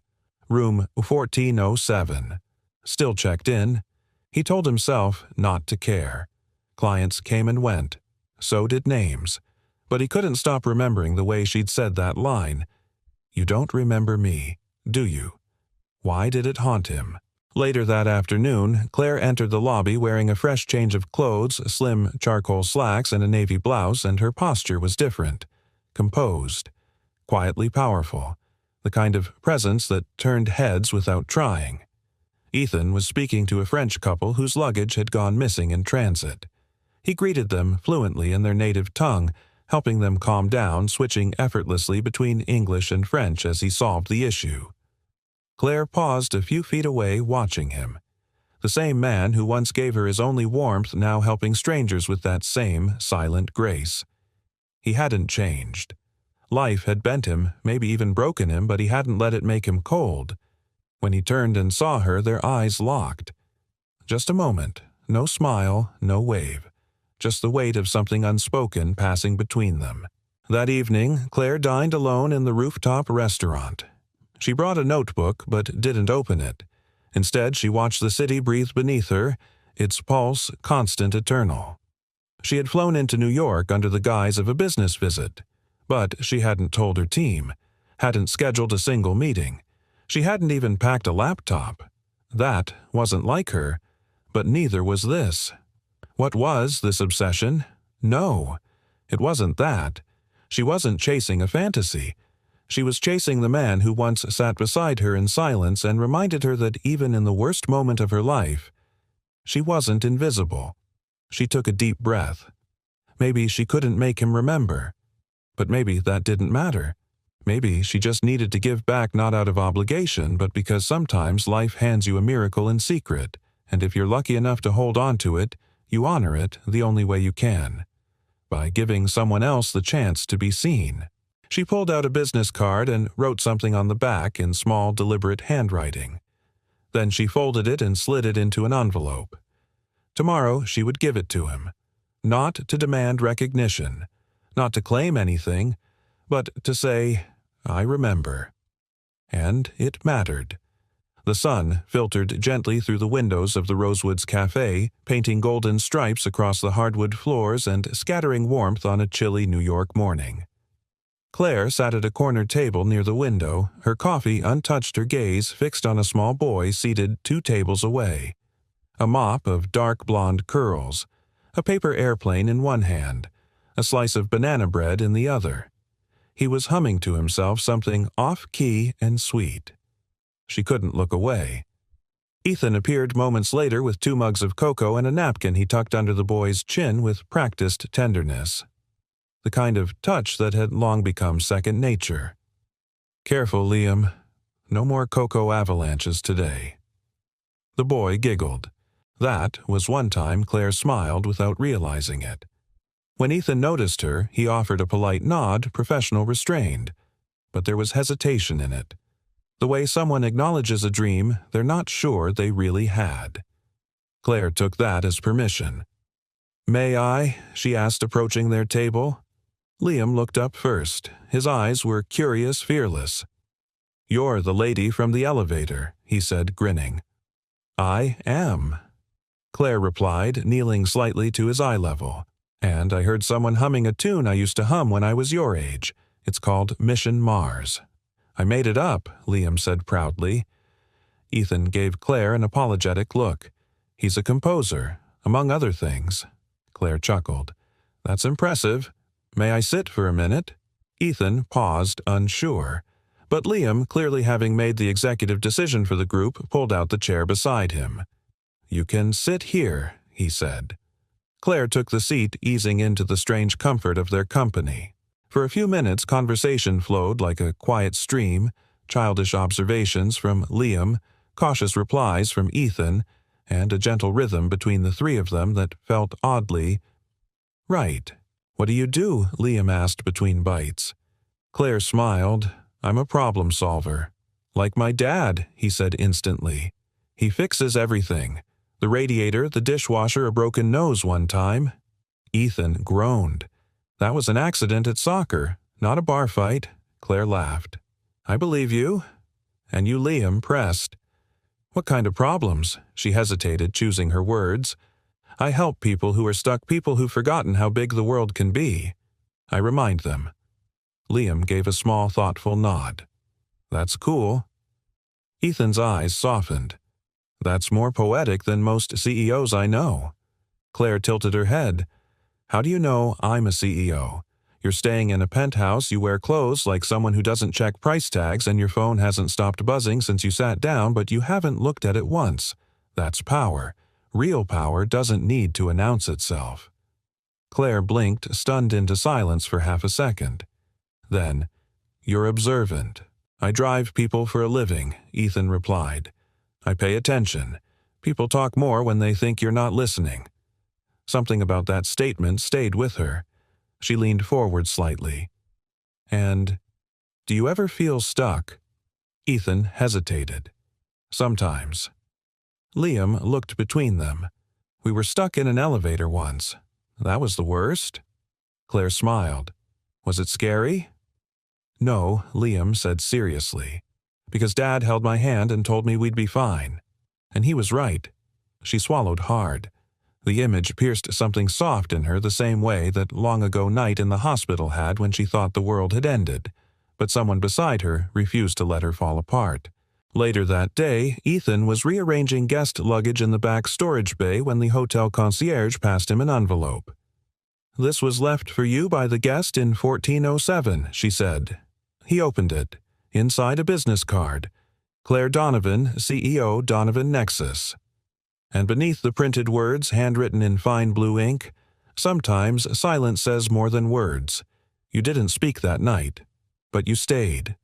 Room 1407. Still checked in. He told himself not to care. Clients came and went. So did names. But he couldn't stop remembering the way she'd said that line. "You don't remember me, do you?" Why did it haunt him? Later that afternoon, Claire entered the lobby wearing a fresh change of clothes, slim charcoal slacks, and a navy blouse, and her posture was different. Composed. Quietly powerful. The kind of presence that turned heads without trying. Ethan was speaking to a French couple whose luggage had gone missing in transit. He greeted them fluently in their native tongue, helping them calm down, switching effortlessly between English and French as he solved the issue. Claire paused a few feet away, watching him. The same man who once gave her his only warmth, now helping strangers with that same silent grace. He hadn't changed. Life had bent him, maybe even broken him, but he hadn't let it make him cold. When he turned and saw her, their eyes locked. Just a moment. No smile, no wave. Just the weight of something unspoken passing between them. That evening, Claire dined alone in the rooftop restaurant. She brought a notebook, but didn't open it. Instead, she watched the city breathe beneath her, its pulse constant, eternal. She had flown into New York under the guise of a business visit. But she hadn't told her team, hadn't scheduled a single meeting. She hadn't even packed a laptop. That wasn't like her, but neither was this. What was this obsession? No, it wasn't that. She wasn't chasing a fantasy. She was chasing the man who once sat beside her in silence and reminded her that even in the worst moment of her life, She wasn't invisible. She took a deep breath. Maybe she couldn't make him remember. But maybe that didn't matter. Maybe she just needed to give back not out of obligation, but because sometimes life hands you a miracle in secret, and if you're lucky enough to hold on to it, you honor it the only way you can, by giving someone else the chance to be seen. She pulled out a business card and wrote something on the back in small, deliberate handwriting. Then she folded it and slid it into an envelope. Tomorrow she would give it to him, not to demand recognition, not to claim anything, but to say, "I remember." And it mattered. The sun filtered gently through the windows of the Rosewoods Cafe, painting golden stripes across the hardwood floors and scattering warmth on a chilly New York morning. Claire sat at a corner table near the window, her coffee untouched, her gaze fixed on a small boy seated 2 tables away. A mop of dark blonde curls, a paper airplane in one hand, a slice of banana bread in the other. He was humming to himself something off-key and sweet. She couldn't look away. Ethan appeared moments later with 2 mugs of cocoa and a napkin he tucked under the boy's chin with practiced tenderness. The kind of touch that had long become second nature. "Careful, Liam. No more cocoa avalanches today." The boy giggled. That was one time Claire smiled without realizing it. When Ethan noticed her, he offered a polite nod, professional restrained. But there was hesitation in it. The way someone acknowledges a dream they're not sure they really had. Claire took that as permission. "May I?" she asked, approaching their table. Liam looked up first. His eyes were curious, fearless. "You're the lady from the elevator," he said, grinning. "I am," Claire replied, kneeling slightly to his eye level. "And I heard someone humming a tune I used to hum when I was your age. It's called Mission Mars." "I made it up," Liam said proudly. Ethan gave Claire an apologetic look. "He's a composer, among other things." Claire chuckled. "That's impressive. May I sit for a minute?" Ethan paused, unsure. But Liam, clearly having made the executive decision for the group, pulled out the chair beside him. "You can sit here," he said. Claire took the seat, easing into the strange comfort of their company. For a few minutes conversation flowed like a quiet stream, childish observations from Liam, cautious replies from Ethan, and a gentle rhythm between the 3 of them that felt oddly right. "What do you do?" Liam asked between bites. Claire smiled. "I'm a problem solver." "Like my dad," he said instantly. "He fixes everything. The radiator, the dishwasher, a broken nose one time." Ethan groaned. "That was an accident at soccer, not a bar fight." Claire laughed. "I believe you." "And you," Liam pressed. "What kind of problems?" She hesitated, choosing her words. "I help people who are stuck, people who've forgotten how big the world can be. I remind them." Liam gave a small, thoughtful nod. "That's cool." Ethan's eyes softened. "That's more poetic than most CEOs I know." Claire tilted her head. "How do you know I'm a CEO? You're staying in a penthouse, you wear clothes like someone who doesn't check price tags, and your phone hasn't stopped buzzing since you sat down, but you haven't looked at it once. That's power. Real power doesn't need to announce itself." Claire blinked, stunned into silence for half a second. Then, "You're observant." "I drive people for a living," Ethan replied. "I pay attention. People talk more when they think you're not listening." Something about that statement stayed with her. She leaned forward slightly. "And do you ever feel stuck?" Ethan hesitated. "Sometimes." Liam looked between them. "We were stuck in an elevator once. That was the worst." Claire smiled. "Was it scary?" "No," Liam said seriously. "Because Dad held my hand and told me we'd be fine. And he was right." She swallowed hard. The image pierced something soft in her the same way that long-ago night in the hospital had when she thought the world had ended. But someone beside her refused to let her fall apart. Later that day, Ethan was rearranging guest luggage in the back storage bay when the hotel concierge passed him an envelope. "This was left for you by the guest in 1407, she said. He opened it. Inside a business card. Claire Donovan, CEO, Donovan Nexus. And beneath the printed words, handwritten in fine blue ink, sometimes silence says more than words. You didn't speak that night, but you stayed.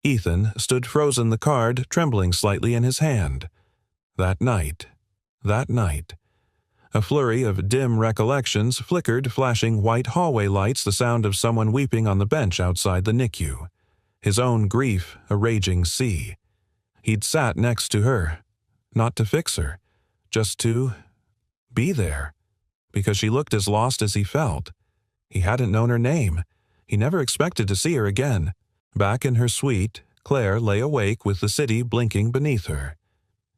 Ethan stood frozen, the card trembling slightly in his hand. That night. A flurry of dim recollections flickered, flashing white hallway lights, the sound of someone weeping on the bench outside the NICU. His own grief a raging sea. He'd sat next to her, not to fix her, just to be there, because she looked as lost as he felt. He hadn't known her name. He never expected to see her again. Back in her suite, Claire lay awake with the city blinking beneath her.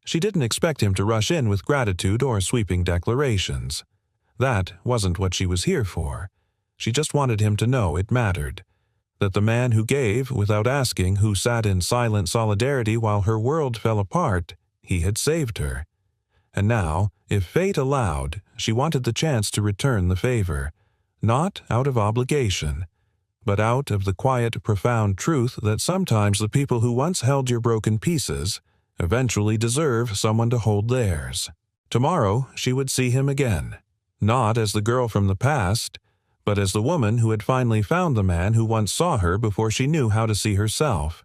She didn't expect him to rush in with gratitude or sweeping declarations. That wasn't what she was here for. She just wanted him to know it mattered. That the man who gave, without asking, who sat in silent solidarity while her world fell apart, he had saved her. And now, if fate allowed, she wanted the chance to return the favor. Not out of obligation, but out of the quiet, profound truth that sometimes the people who once held your broken pieces eventually deserve someone to hold theirs. Tomorrow she would see him again, not as the girl from the past, but as the woman who had finally found the man who once saw her before she knew how to see herself.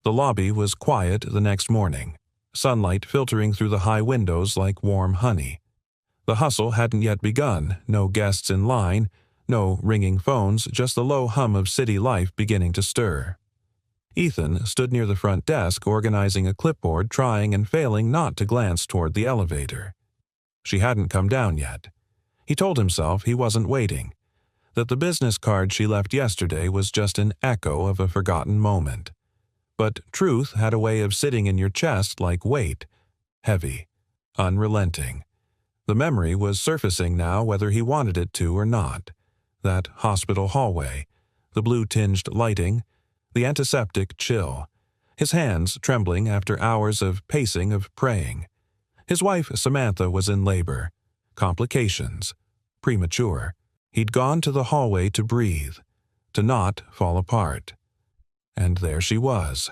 The lobby was quiet the next morning, sunlight filtering through the high windows like warm honey. The hustle hadn't yet begun, no guests in line, no ringing phones, just the low hum of city life beginning to stir. Ethan stood near the front desk, organizing a clipboard, trying and failing not to glance toward the elevator. She hadn't come down yet. He told himself he wasn't waiting, that the business card she left yesterday was just an echo of a forgotten moment. But truth had a way of sitting in your chest like weight, heavy, unrelenting. The memory was surfacing now whether he wanted it to or not. That hospital hallway, the blue-tinged lighting, the antiseptic chill, his hands trembling after hours of pacing, of praying. His wife, Samantha, was in labor. Complications. Premature. He'd gone to the hallway to breathe, to not fall apart. And there she was.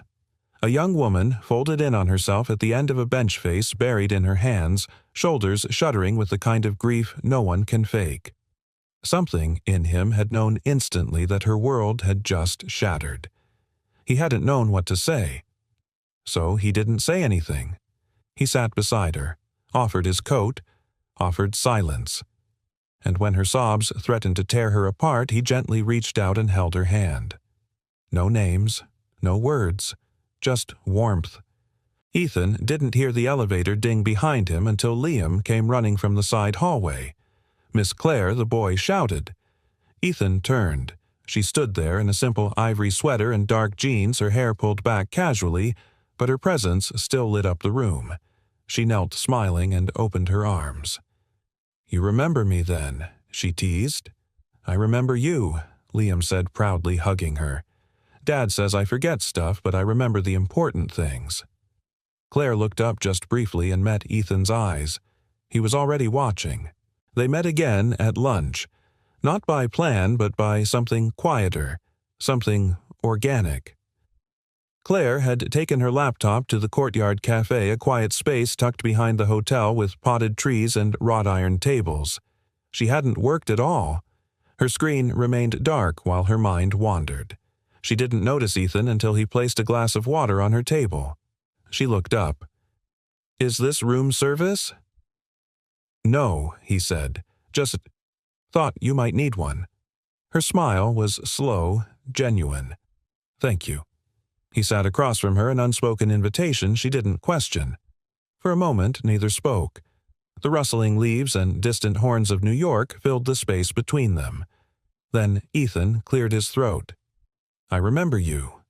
A young woman, folded in on herself at the end of a bench face buried in her hands, shoulders shuddering with the kind of grief no one can fake. Something in him had known instantly that her world had just shattered. He hadn't known what to say. So he didn't say anything. He sat beside her, offered his coat, offered silence. And when her sobs threatened to tear her apart, he gently reached out and held her hand. No names, no words, just warmth. Ethan didn't hear the elevator ding behind him until Liam came running from the side hallway. Miss Claire, the boy, shouted. Ethan turned. She stood there in a simple ivory sweater and dark jeans, her hair pulled back casually, but her presence still lit up the room. She knelt smiling and opened her arms. "You remember me then," she teased. "I remember you," Liam said proudly, hugging her. "Dad says I forget stuff, but I remember the important things." Claire looked up just briefly and met Ethan's eyes. He was already watching. They met again at lunch. Not by plan, but by something quieter, something organic. Claire had taken her laptop to the Courtyard Cafe, a quiet space tucked behind the hotel with potted trees and wrought iron tables. She hadn't worked at all. Her screen remained dark while her mind wandered. She didn't notice Ethan until he placed a glass of water on her table. She looked up. "Is this room service?" "No," he said. "Just thought you might need one." Her smile was slow, genuine. "Thank you." He sat across from her, an unspoken invitation she didn't question. For a moment, neither spoke. The rustling leaves and distant horns of New York filled the space between them. Then Ethan cleared his throat. "I remember you."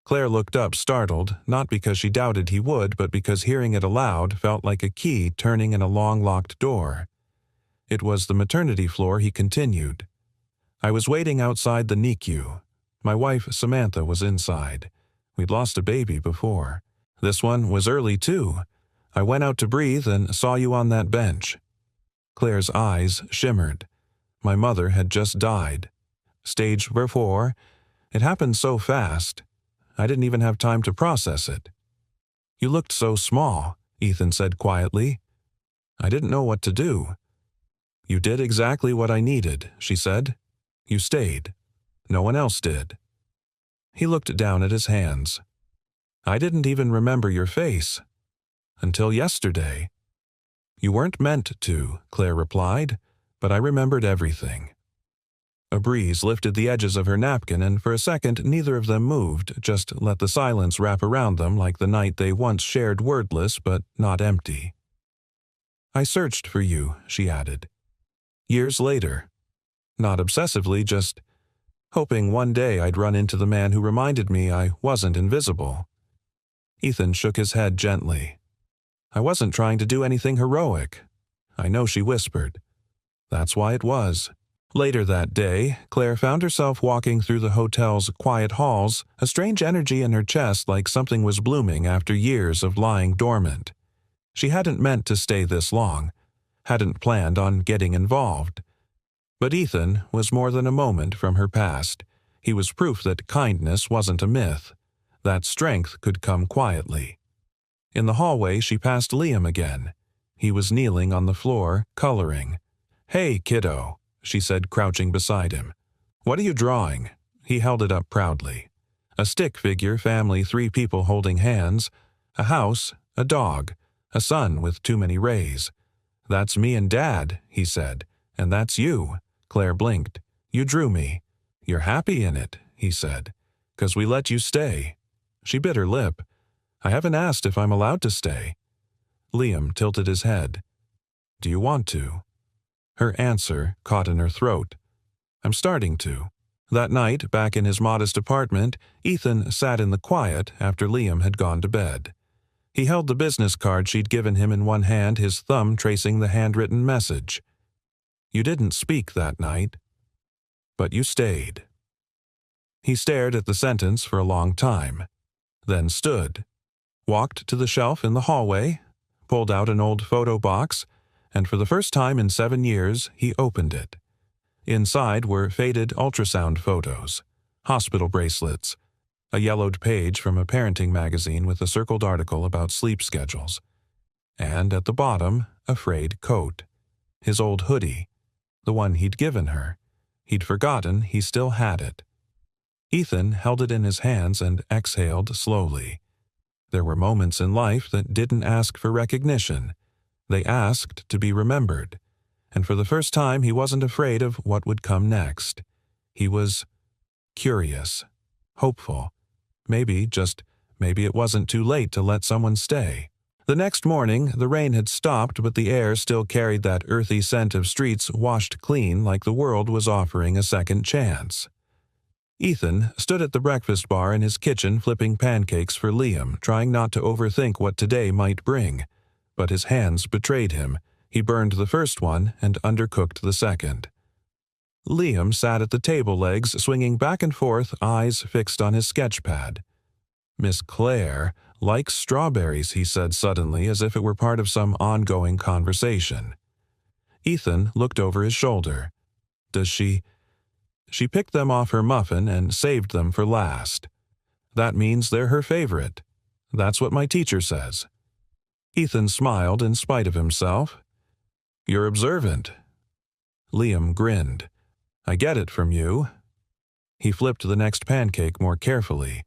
Claire looked up, startled, not because she doubted he would, but because hearing it aloud felt like a key turning in a long-locked door. It was the maternity floor, he continued. "I was waiting outside the NICU. My wife, Samantha, was inside. We'd lost a baby before. This one was early, too. I went out to breathe and saw you on that bench." Claire's eyes shimmered. My mother had just died. Stage 4. It happened so fast. I didn't even have time to process it. You looked so small. Ethan said quietly. I didn't know what to do. You did exactly what I needed, she said. You stayed. No one else did. He looked down at his hands. I didn't even remember your face. Until yesterday. You weren't meant to, Claire replied, but I remembered everything. A breeze lifted the edges of her napkin, and for a second neither of them moved, just let the silence wrap around them like the night they once shared, wordless but not empty. I searched for you, she added. Years later. Not obsessively, just hoping one day I'd run into the man who reminded me I wasn't invisible. Ethan shook his head gently. I wasn't trying to do anything heroic. I know, she whispered. That's why it was. Later that day, Claire found herself walking through the hotel's quiet halls, a strange energy in her chest like something was blooming after years of lying dormant. She hadn't meant to stay this long, hadn't planned on getting involved. But Ethan was more than a moment from her past. He was proof that kindness wasn't a myth, that strength could come quietly. In the hallway, she passed Liam again. He was kneeling on the floor, coloring. Hey, kiddo, she said, crouching beside him. What are you drawing? He held it up proudly. A stick figure family, 3 people holding hands, a house, a dog, a sun with too many rays. That's me and Dad, he said, and that's you. Claire blinked. You drew me. You're happy in it, he said, 'cause we let you stay. She bit her lip. I haven't asked if I'm allowed to stay. Liam tilted his head. Do you want to? Her answer caught in her throat. I'm starting to. That night, back in his modest apartment, Ethan sat in the quiet after Liam had gone to bed. He held the business card she'd given him in one hand, his thumb tracing the handwritten message. You didn't speak that night, but you stayed. He stared at the sentence for a long time, then stood, walked to the shelf in the hallway, pulled out an old photo box, and for the first time in 7 years, he opened it. Inside were faded ultrasound photos, hospital bracelets, a yellowed page from a parenting magazine with a circled article about sleep schedules, and at the bottom, a frayed coat. His old hoodie, the one he'd given her. He'd forgotten he still had it. Ethan held it in his hands and exhaled slowly. There were moments in life that didn't ask for recognition. They asked to be remembered. And for the first time, he wasn't afraid of what would come next. He was curious, hopeful. Maybe it wasn't too late to let someone stay. The next morning, the rain had stopped, but the air still carried that earthy scent of streets washed clean, like the world was offering a second chance. Ethan stood at the breakfast bar in his kitchen flipping pancakes for Liam, trying not to overthink what today might bring. But his hands betrayed him. He burned the first one and undercooked the second. Liam sat at the table legs, swinging back and forth, eyes fixed on his sketch pad. Miss Claire likes strawberries, he said suddenly, as if it were part of some ongoing conversation. Ethan looked over his shoulder. Does she? She picked them off her muffin and saved them for last. That means they're her favorite. That's what my teacher says. Ethan smiled in spite of himself. You're observant. Liam grinned. I get it from you. He flipped the next pancake more carefully,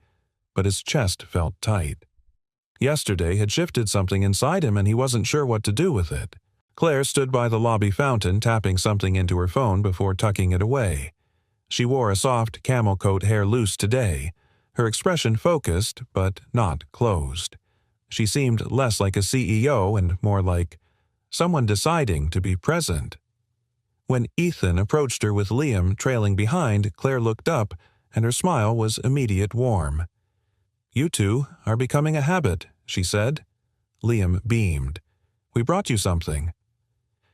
but his chest felt tight. Yesterday had shifted something inside him and he wasn't sure what to do with it. Claire stood by the lobby fountain, tapping something into her phone before tucking it away. She wore a soft camel coat, hair loose today, her expression focused but not closed. She seemed less like a CEO and more like someone deciding to be present. When Ethan approached her with Liam trailing behind, Claire looked up, and her smile was immediate warm. You two are becoming a habit, she said. Liam beamed. We brought you something.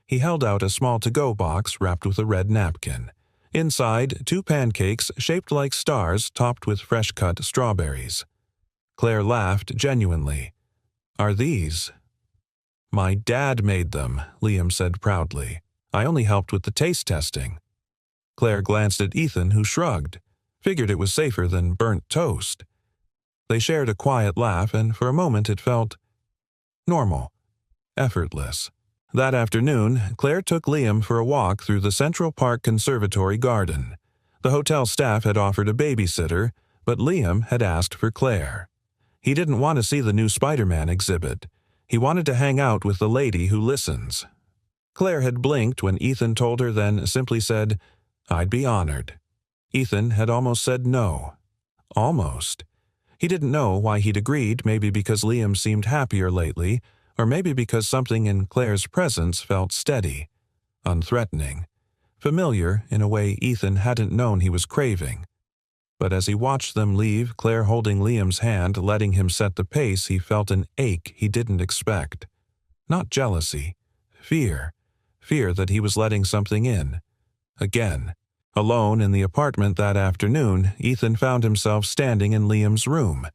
He held out a small to-go box wrapped with a red napkin. Inside, 2 pancakes shaped like stars topped with fresh-cut strawberries. Claire laughed genuinely. Are these? My dad made them, Liam said proudly. I only helped with the taste testing. Claire glanced at Ethan, who shrugged, figured it was safer than burnt toast. They shared a quiet laugh, and for a moment it felt Normal. Effortless. That afternoon, Claire took Liam for a walk through the Central Park Conservatory garden. The hotel staff had offered a babysitter, but Liam had asked for Claire. He didn't want to see the new Spider-Man exhibit. He wanted to hang out with the lady who listens. Claire had blinked when Ethan told her, then simply said, "I'd be honored." Ethan had almost said no. Almost. He didn't know why he'd agreed, maybe because Liam seemed happier lately, or maybe because something in Claire's presence felt steady, unthreatening, familiar in a way Ethan hadn't known he was craving. But as he watched them leave, Claire holding Liam's hand, letting him set the pace, he felt an ache he didn't expect. Not jealousy. Fear. Fear that he was letting something in. Again. Alone in the apartment that afternoon, Ethan found himself standing in Liam's room.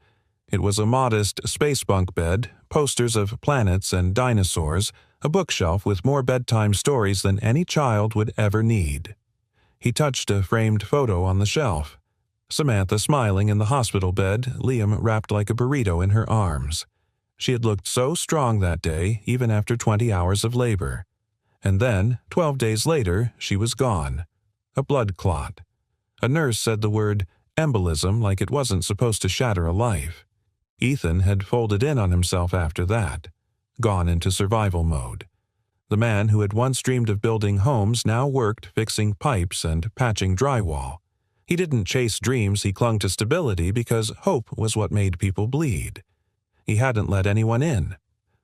It was a modest space bunk bed, posters of planets and dinosaurs, a bookshelf with more bedtime stories than any child would ever need. He touched a framed photo on the shelf. Samantha smiling in the hospital bed, Liam wrapped like a burrito in her arms. She had looked so strong that day, even after 20 hours of labor. And then, 12 days later, she was gone. A blood clot. A nurse said the word embolism like it wasn't supposed to shatter a life. Ethan had folded in on himself after that, gone into survival mode. The man who had once dreamed of building homes now worked fixing pipes and patching drywall. He didn't chase dreams, he clung to stability because hope was what made people bleed. He hadn't let anyone in.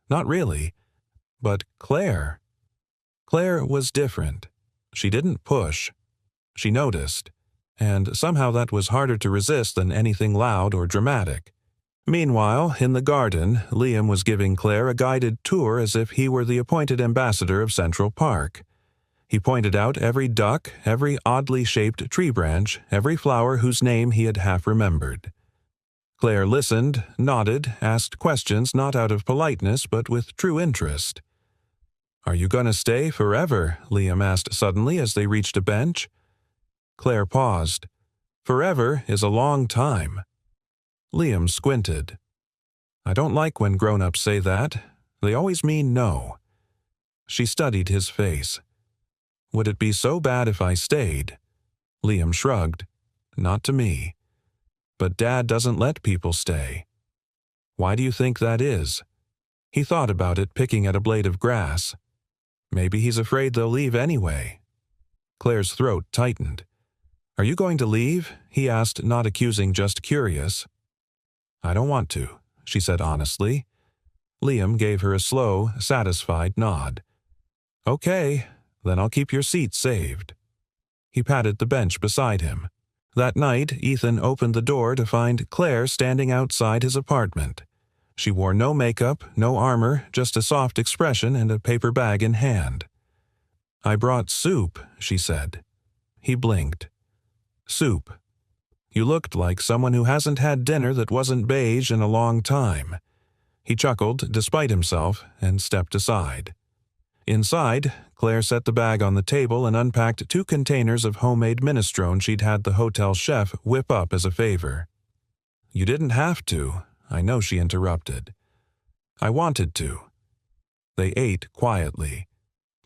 Not really. But Claire. Claire was different. She didn't push. She noticed. And somehow that was harder to resist than anything loud or dramatic. Meanwhile, in the garden, Liam was giving Claire a guided tour as if he were the appointed ambassador of Central Park. He pointed out every duck, every oddly shaped tree branch, every flower whose name he had half remembered. Claire listened, nodded, asked questions not out of politeness but with true interest. "Are you going to stay forever?" Liam asked suddenly as they reached a bench. Claire paused. "Forever is a long time." Liam squinted. "I don't like when grown-ups say that. They always mean no." She studied his face. "Would it be so bad if I stayed?" Liam shrugged. "Not to me. But Dad doesn't let people stay." "Why do you think that is?" He thought about it, picking at a blade of grass. "Maybe he's afraid they'll leave anyway." Claire's throat tightened. "Are you going to leave?" he asked, not accusing, just curious. "I don't want to," she said honestly. Liam gave her a slow, satisfied nod. "Okay, then I'll keep your seat saved." He patted the bench beside him. That night, Ethan opened the door to find Claire standing outside his apartment. She wore no makeup, no armor, just a soft expression and a paper bag in hand. "I brought soup," she said. He blinked. "Soup. You looked like someone who hasn't had dinner that wasn't beige in a long time." He chuckled, despite himself, and stepped aside. Inside, Claire set the bag on the table and unpacked 2 containers of homemade minestrone she'd had the hotel chef whip up as a favor. "You didn't have to," I know she interrupted. "I wanted to." They ate quietly.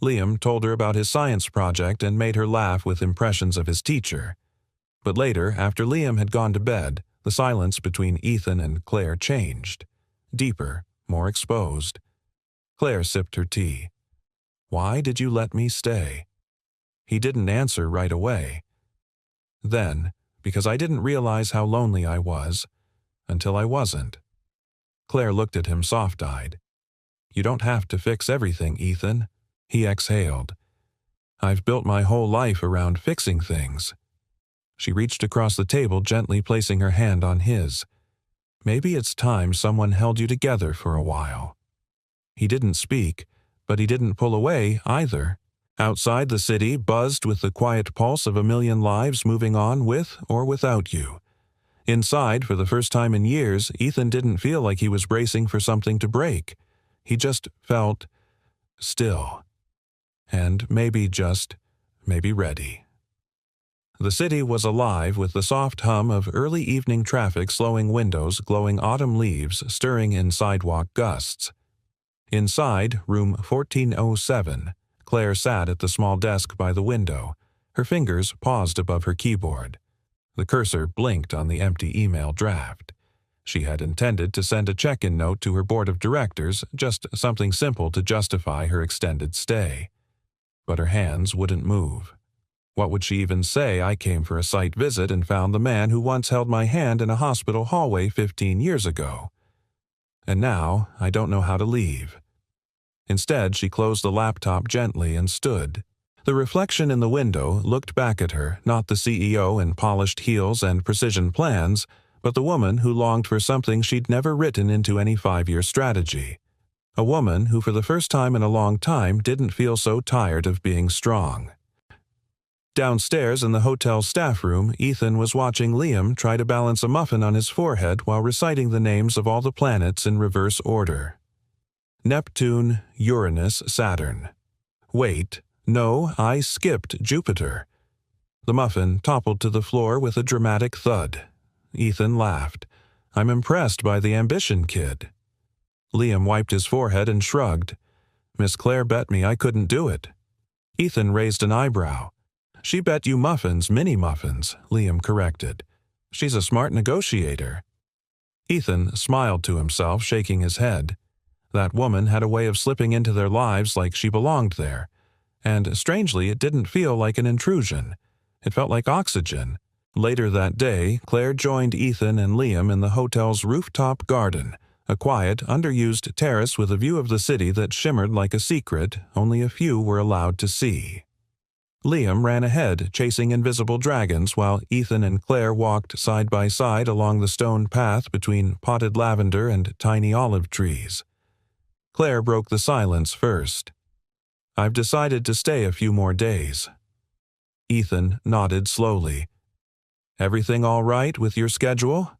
Liam told her about his science project and made her laugh with impressions of his teacher. But later, after Liam had gone to bed, the silence between Ethan and Claire changed. Deeper, more exposed. Claire sipped her tea. "Why did you let me stay?" He didn't answer right away. "Then, because I didn't realize how lonely I was, until I wasn't." Claire looked at him soft-eyed. "You don't have to fix everything, Ethan." He exhaled. "I've built my whole life around fixing things." She reached across the table, gently placing her hand on his. "Maybe it's time someone held you together for a while." He didn't speak, but he didn't pull away either. Outside, the city buzzed with the quiet pulse of a million lives moving on with or without you. Inside, for the first time in years, Ethan didn't feel like he was bracing for something to break. He just felt still. And maybe ready. The city was alive with the soft hum of early evening traffic, slowing windows, glowing autumn leaves, stirring in sidewalk gusts. Inside, room 1407, Claire sat at the small desk by the window, her fingers paused above her keyboard. The cursor blinked on the empty email draft. She had intended to send a check-in note to her board of directors, just something simple to justify her extended stay. But her hands wouldn't move. What would she even say? I came for a site visit and found the man who once held my hand in a hospital hallway 15 years ago. And now I don't know how to leave. Instead, she closed the laptop gently and stood. The reflection in the window looked back at her, not the CEO in polished heels and precision plans, but the woman who longed for something she'd never written into any 5-year strategy. A woman who for the first time in a long time didn't feel so tired of being strong. Downstairs in the hotel staff room, Ethan was watching Liam try to balance a muffin on his forehead while reciting the names of all the planets in reverse order. Neptune, Uranus, Saturn. Wait, no, I skipped Jupiter. The muffin toppled to the floor with a dramatic thud. Ethan laughed. I'm impressed by the ambition, kid. Liam wiped his forehead and shrugged. Miss Claire bet me I couldn't do it. Ethan raised an eyebrow. She bet you muffins, mini muffins, Liam corrected. She's a smart negotiator. Ethan smiled to himself, shaking his head. That woman had a way of slipping into their lives like she belonged there. And strangely, it didn't feel like an intrusion. It felt like oxygen. Later that day, Claire joined Ethan and Liam in the hotel's rooftop garden, a quiet, underused terrace with a view of the city that shimmered like a secret only a few were allowed to see. Liam ran ahead, chasing invisible dragons, while Ethan and Claire walked side by side along the stone path between potted lavender and tiny olive trees. Claire broke the silence first. I've decided to stay a few more days. Ethan nodded slowly. Everything all right with your schedule?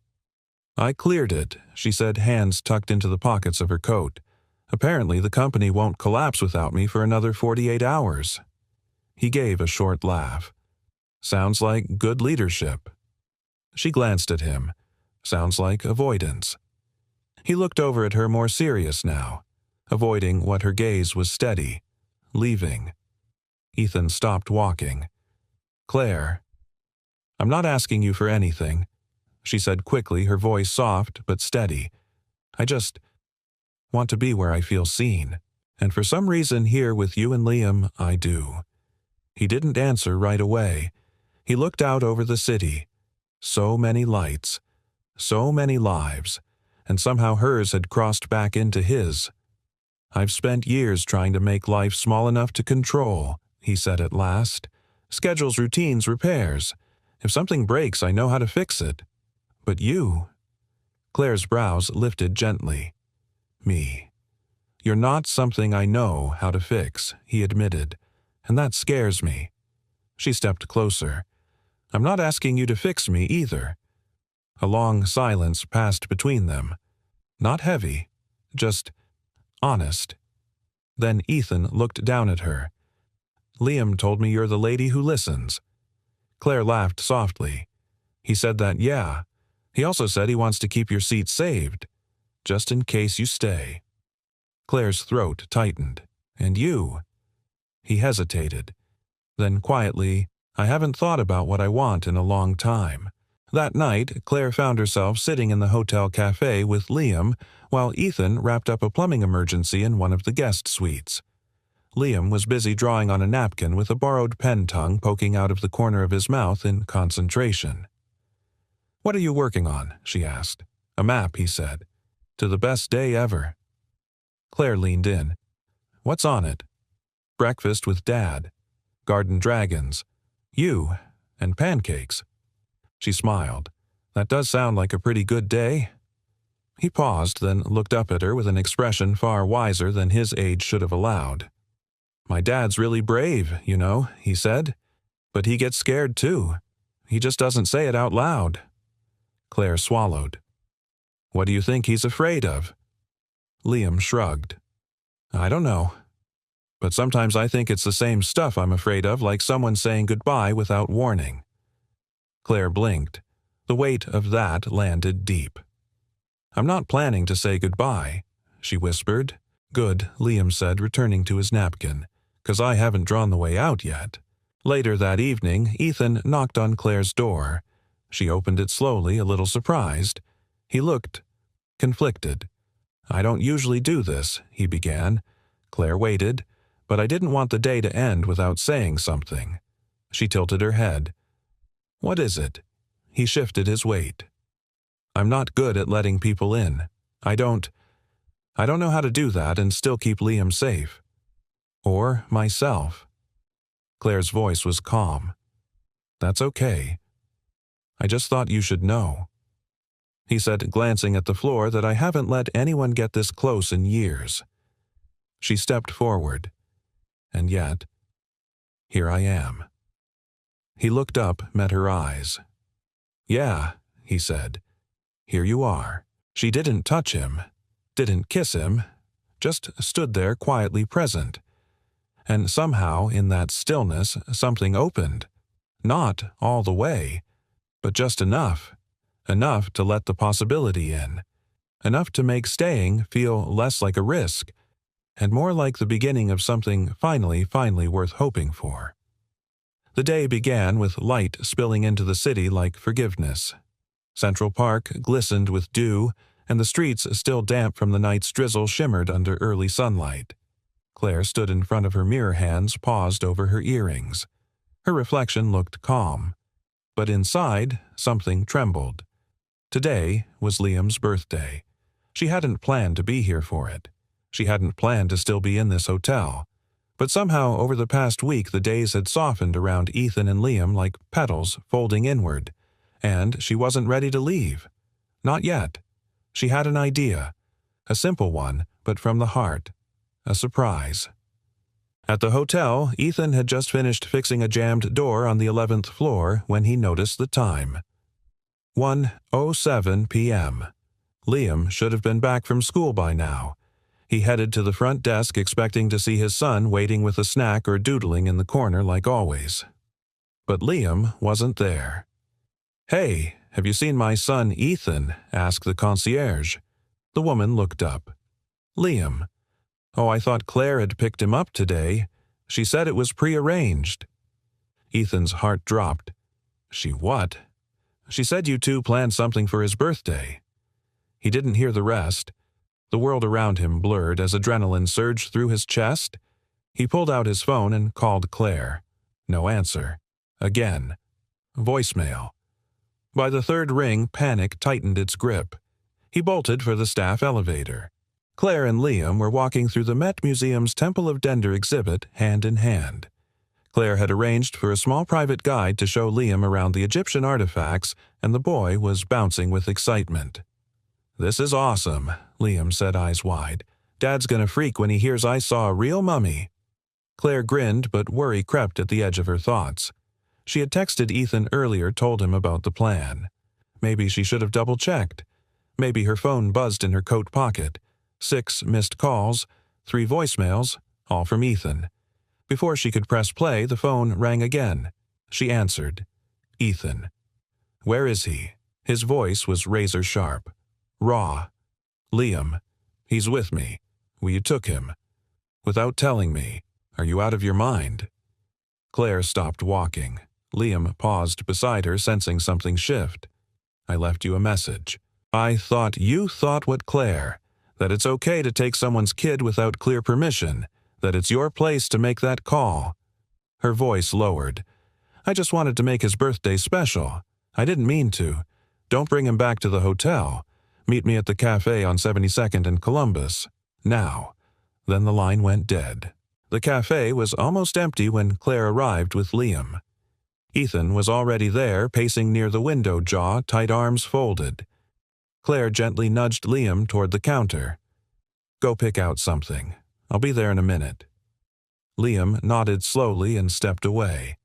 I cleared it, she said, hands tucked into the pockets of her coat. Apparently the company won't collapse without me for another 48 hours. He gave a short laugh. Sounds like good leadership. She glanced at him. Sounds like avoidance. He looked over at her more serious now, avoiding what her gaze was steady, leaving. Ethan stopped walking. Claire, I'm not asking you for anything, she said quickly, her voice soft but steady. I just want to be where I feel seen, and for some reason here with you and Liam, I do. He didn't answer right away. He looked out over the city. So many lights, so many lives, and somehow hers had crossed back into his. I've spent years trying to make life small enough to control, he said at last. Schedules, routines, repairs. If something breaks, I know how to fix it. But you... Claire's brows lifted gently. Me. You're not something I know how to fix, he admitted. And that scares me. She stepped closer. I'm not asking you to fix me either. A long silence passed between them. Not heavy, just honest. Then Ethan looked down at her. Liam told me you're the lady who listens. Claire laughed softly. He said that, yeah. He also said he wants to keep your seat saved, just in case you stay. Claire's throat tightened. And you? He hesitated. Then quietly, I haven't thought about what I want in a long time. That night, Claire found herself sitting in the hotel cafe with Liam while Ethan wrapped up a plumbing emergency in one of the guest suites. Liam was busy drawing on a napkin with a borrowed pen tongue poking out of the corner of his mouth in concentration. What are you working on? She asked. A map, he said. To the best day ever. Claire leaned in. What's on it? Breakfast with Dad. Garden dragons. You. And pancakes. She smiled. That does sound like a pretty good day. He paused, then looked up at her with an expression far wiser than his age should have allowed. My dad's really brave, you know, he said. But he gets scared too. He just doesn't say it out loud. Claire swallowed. What do you think he's afraid of? Liam shrugged. I don't know. But sometimes I think it's the same stuff I'm afraid of, like someone saying goodbye without warning. Claire blinked. The weight of that landed deep. I'm not planning to say goodbye, she whispered. Good, Liam said, returning to his napkin, "'cause I haven't drawn the way out yet." Later that evening, Ethan knocked on Claire's door. She opened it slowly, a little surprised. He looked conflicted. "I don't usually do this," he began. Claire waited, but I didn't want the day to end without saying something. She tilted her head. "What is it?" He shifted his weight. "I'm not good at letting people in. I don't know how to do that and still keep Liam safe. Or myself." Claire's voice was calm. "That's okay. I just thought you should know." He said, glancing at the floor, that I haven't let anyone get this close in years. She stepped forward. And yet, here I am. He looked up, met her eyes. "Yeah," he said. "Here you are." She didn't touch him, didn't kiss him, just stood there quietly present. And somehow, in that stillness, something opened. Not all the way, but just enough. Enough to let the possibility in. Enough to make staying feel less like a risk, and more like the beginning of something finally worth hoping for. The day began with light spilling into the city like forgiveness. Central Park glistened with dew, and the streets, still damp from the night's drizzle, shimmered under early sunlight. Claire stood in front of her mirror, hands paused over her earrings. Her reflection looked calm. But inside, something trembled. Today was Liam's birthday. She hadn't planned to be here for it. She hadn't planned to still be in this hotel. But somehow, over the past week, the days had softened around Ethan and Liam like petals folding inward. And she wasn't ready to leave. Not yet. She had an idea. A simple one, but from the heart. A surprise. At the hotel, Ethan had just finished fixing a jammed door on the 11th floor when he noticed the time. 1:07 p.m. Liam should have been back from school by now. He headed to the front desk expecting to see his son waiting with a snack or doodling in the corner like always. But Liam wasn't there. "Hey, have you seen my son Ethan?" asked the concierge. The woman looked up. "Liam. Oh, I thought Claire had picked him up today. She said it was prearranged." Ethan's heart dropped. "She what?" "She said you two planned something for his birthday." He didn't hear the rest. The world around him blurred as adrenaline surged through his chest. He pulled out his phone and called Claire. No answer. Again. Voicemail. By the third ring, panic tightened its grip. He bolted for the staff elevator. Claire and Liam were walking through the Met Museum's Temple of Dender exhibit hand in hand. Claire had arranged for a small private guide to show Liam around the Egyptian artifacts, and the boy was bouncing with excitement. "This is awesome," Liam said, eyes wide. "Dad's gonna freak when he hears I saw a real mummy." Claire grinned, but worry crept at the edge of her thoughts. She had texted Ethan earlier, told him about the plan. Maybe she should have double-checked. Maybe her phone buzzed in her coat pocket. 6 missed calls, 3 voicemails, all from Ethan. Before she could press play, the phone rang again. She answered. Ethan. "Where is he?" His voice was razor-sharp. Raw. "Liam. He's with me. You took him. Without telling me. Are you out of your mind?" Claire stopped walking. Liam paused beside her, sensing something shift. "I left you a message." "I thought you thought what Claire? That it's okay to take someone's kid without clear permission, that it's your place to make that call." Her voice lowered. "I just wanted to make his birthday special. I didn't mean to. Don't bring him back to the hotel. Meet me at the cafe on 72nd and Columbus. Now." Then the line went dead. The cafe was almost empty when Claire arrived with Liam. Ethan was already there, pacing near the window, jaw, tight arms folded. Claire gently nudged Liam toward the counter. "Go pick out something. I'll be there in a minute." Liam nodded slowly and stepped away.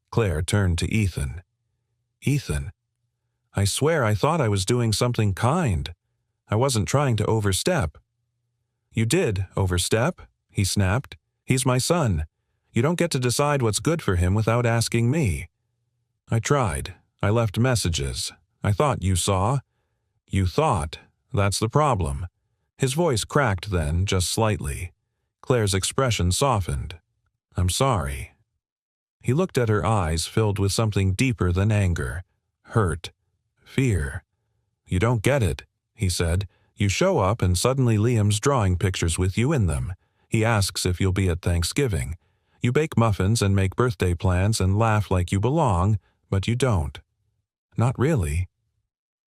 Claire turned to Ethan. "Ethan, I swear I thought I was doing something kind. I wasn't trying to overstep." "You did overstep," he snapped. "He's my son. You don't get to decide what's good for him without asking me." "I tried. I left messages. I thought you saw." "You thought. That's the problem. His voice cracked then, just slightly. Claire's expression softened. "I'm sorry." He looked at her eyes filled with something deeper than anger. Hurt. Fear. "You don't get it," he said. "You show up and suddenly Liam's drawing pictures with you in them. He asks if you'll be at Thanksgiving. You bake muffins and make birthday plans and laugh like you belong, but you don't." "Not really."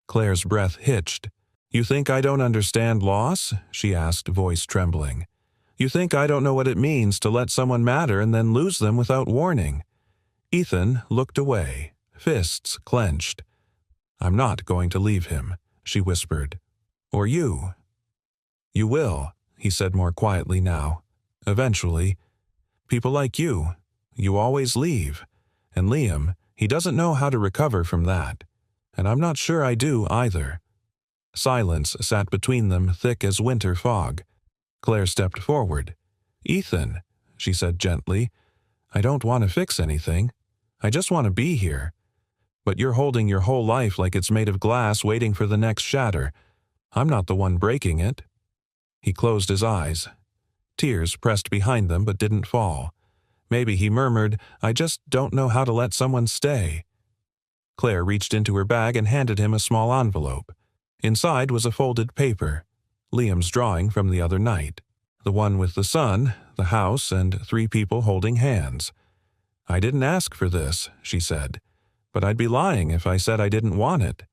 Claire's breath hitched. "You think I don't understand loss?" she asked, voice trembling. "You think I don't know what it means to let someone matter and then lose them without warning?" Ethan looked away, fists clenched. "I'm not going to leave him," she whispered. "Or you." "You will," he said more quietly now. "Eventually. People like you. You always leave. And Liam, he doesn't know how to recover from that. And I'm not sure I do either." Silence sat between them, thick as winter fog. Claire stepped forward. "Ethan," she said gently, "I don't want to fix anything. I just want to be here. But you're holding your whole life like it's made of glass waiting for the next shatter. I'm not the one breaking it." He closed his eyes. Tears pressed behind them but didn't fall. Maybe he murmured, "I just don't know how to let someone stay." Claire reached into her bag and handed him a small envelope. Inside was a folded paper. Liam's drawing from the other night. The one with the sun, the house, and 3 people holding hands. "I didn't ask for this," she said. "But I'd be lying if I said I didn't want it."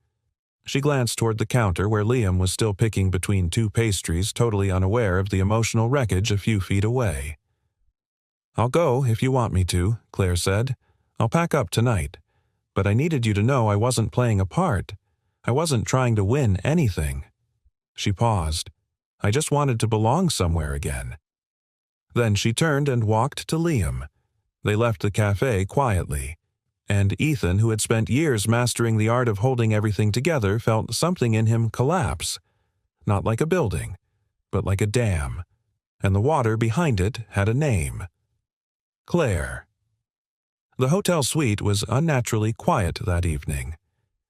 She glanced toward the counter where Liam was still picking between 2 pastries, totally unaware of the emotional wreckage a few feet away. "I'll go if you want me to," Claire said. "I'll pack up tonight. But I needed you to know I wasn't playing a part. I wasn't trying to win anything." She paused. "I just wanted to belong somewhere again." Then she turned and walked to Liam. They left the cafe quietly. And Ethan, who had spent years mastering the art of holding everything together, felt something in him collapse. Not like a building, but like a dam. And the water behind it had a name. Claire. The hotel suite was unnaturally quiet that evening.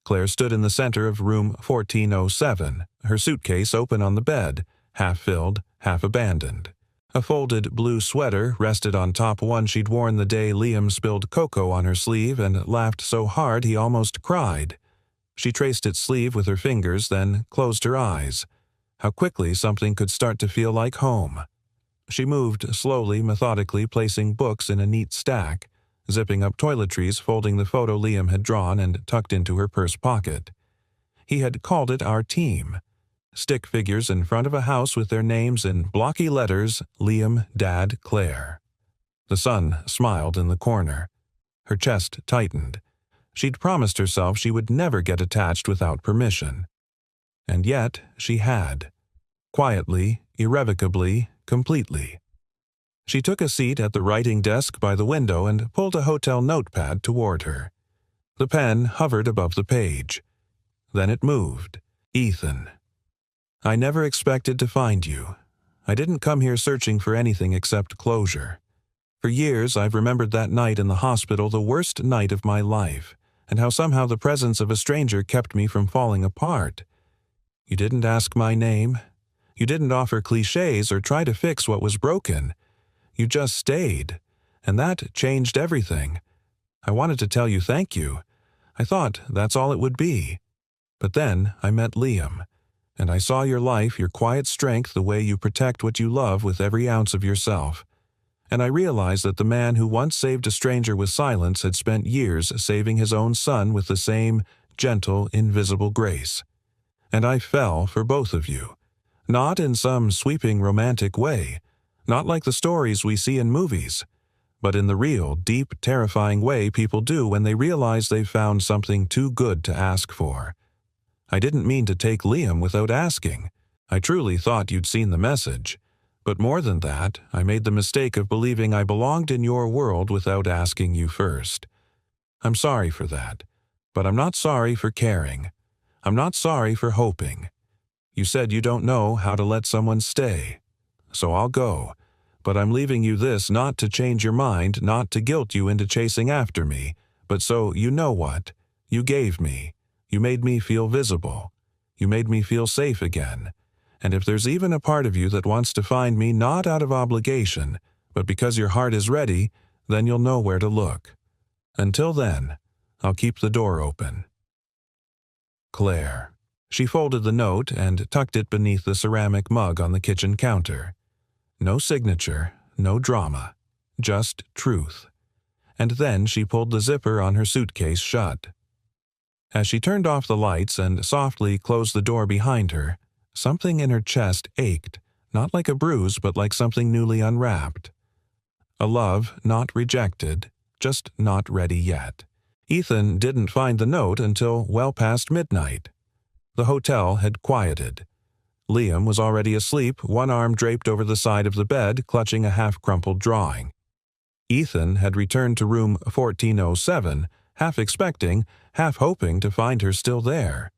Claire stood in the center of room 1407, her suitcase open on the bed, half filled, half abandoned. A folded blue sweater rested on top one she'd worn the day Liam spilled cocoa on her sleeve and laughed so hard he almost cried. She traced its sleeve with her fingers, then closed her eyes. How quickly something could start to feel like home. She moved slowly, methodically, placing books in a neat stack, zipping up toiletries, folding the photo Liam had drawn and tucked into her purse pocket. He had called it Our Team. Stick figures in front of a house with their names in blocky letters, Liam, Dad, Claire. The sun smiled in the corner. Her chest tightened. She'd promised herself she would never get attached without permission. And yet she had. Quietly, irrevocably, completely. She took a seat at the writing desk by the window and pulled a hotel notepad toward her. The pen hovered above the page. Then it moved. Ethan. I never expected to find you. I didn't come here searching for anything except closure. For years I've remembered that night in the hospital, the worst night of my life, and how somehow the presence of a stranger kept me from falling apart. You didn't ask my name. You didn't offer cliches or try to fix what was broken. You just stayed, and that changed everything. I wanted to tell you thank you. I thought that's all it would be. But then I met Liam, and I saw your life, your quiet strength, the way you protect what you love with every ounce of yourself. And I realized that the man who once saved a stranger with silence had spent years saving his own son with the same gentle, invisible grace. And I fell for both of you. Not in some sweeping romantic way, not like the stories we see in movies, but in the real, deep, terrifying way people do when they realize they've found something too good to ask for. I didn't mean to take Liam without asking. I truly thought you'd seen the message. But more than that, I made the mistake of believing I belonged in your world without asking you first. I'm sorry for that, but I'm not sorry for caring. I'm not sorry for hoping. You said you don't know how to let someone stay. So I'll go, but I'm leaving you this not to change your mind, not to guilt you into chasing after me, but so you know what you gave me. You made me feel visible. You made me feel safe again. And if there's even a part of you that wants to find me not out of obligation, but because your heart is ready, then you'll know where to look. Until then, I'll keep the door open. Claire. She folded the note and tucked it beneath the ceramic mug on the kitchen counter. No signature, no drama, just truth. And then she pulled the zipper on her suitcase shut. As she turned off the lights and softly closed the door behind her, something in her chest ached, not like a bruise but like something newly unwrapped. A love not rejected, just not ready yet. Ethan didn't find the note until well past midnight. The hotel had quieted. Liam was already asleep, one arm draped over the side of the bed, clutching a half-crumpled drawing. Ethan had returned to room 1407, half expecting, half hoping to find her still there.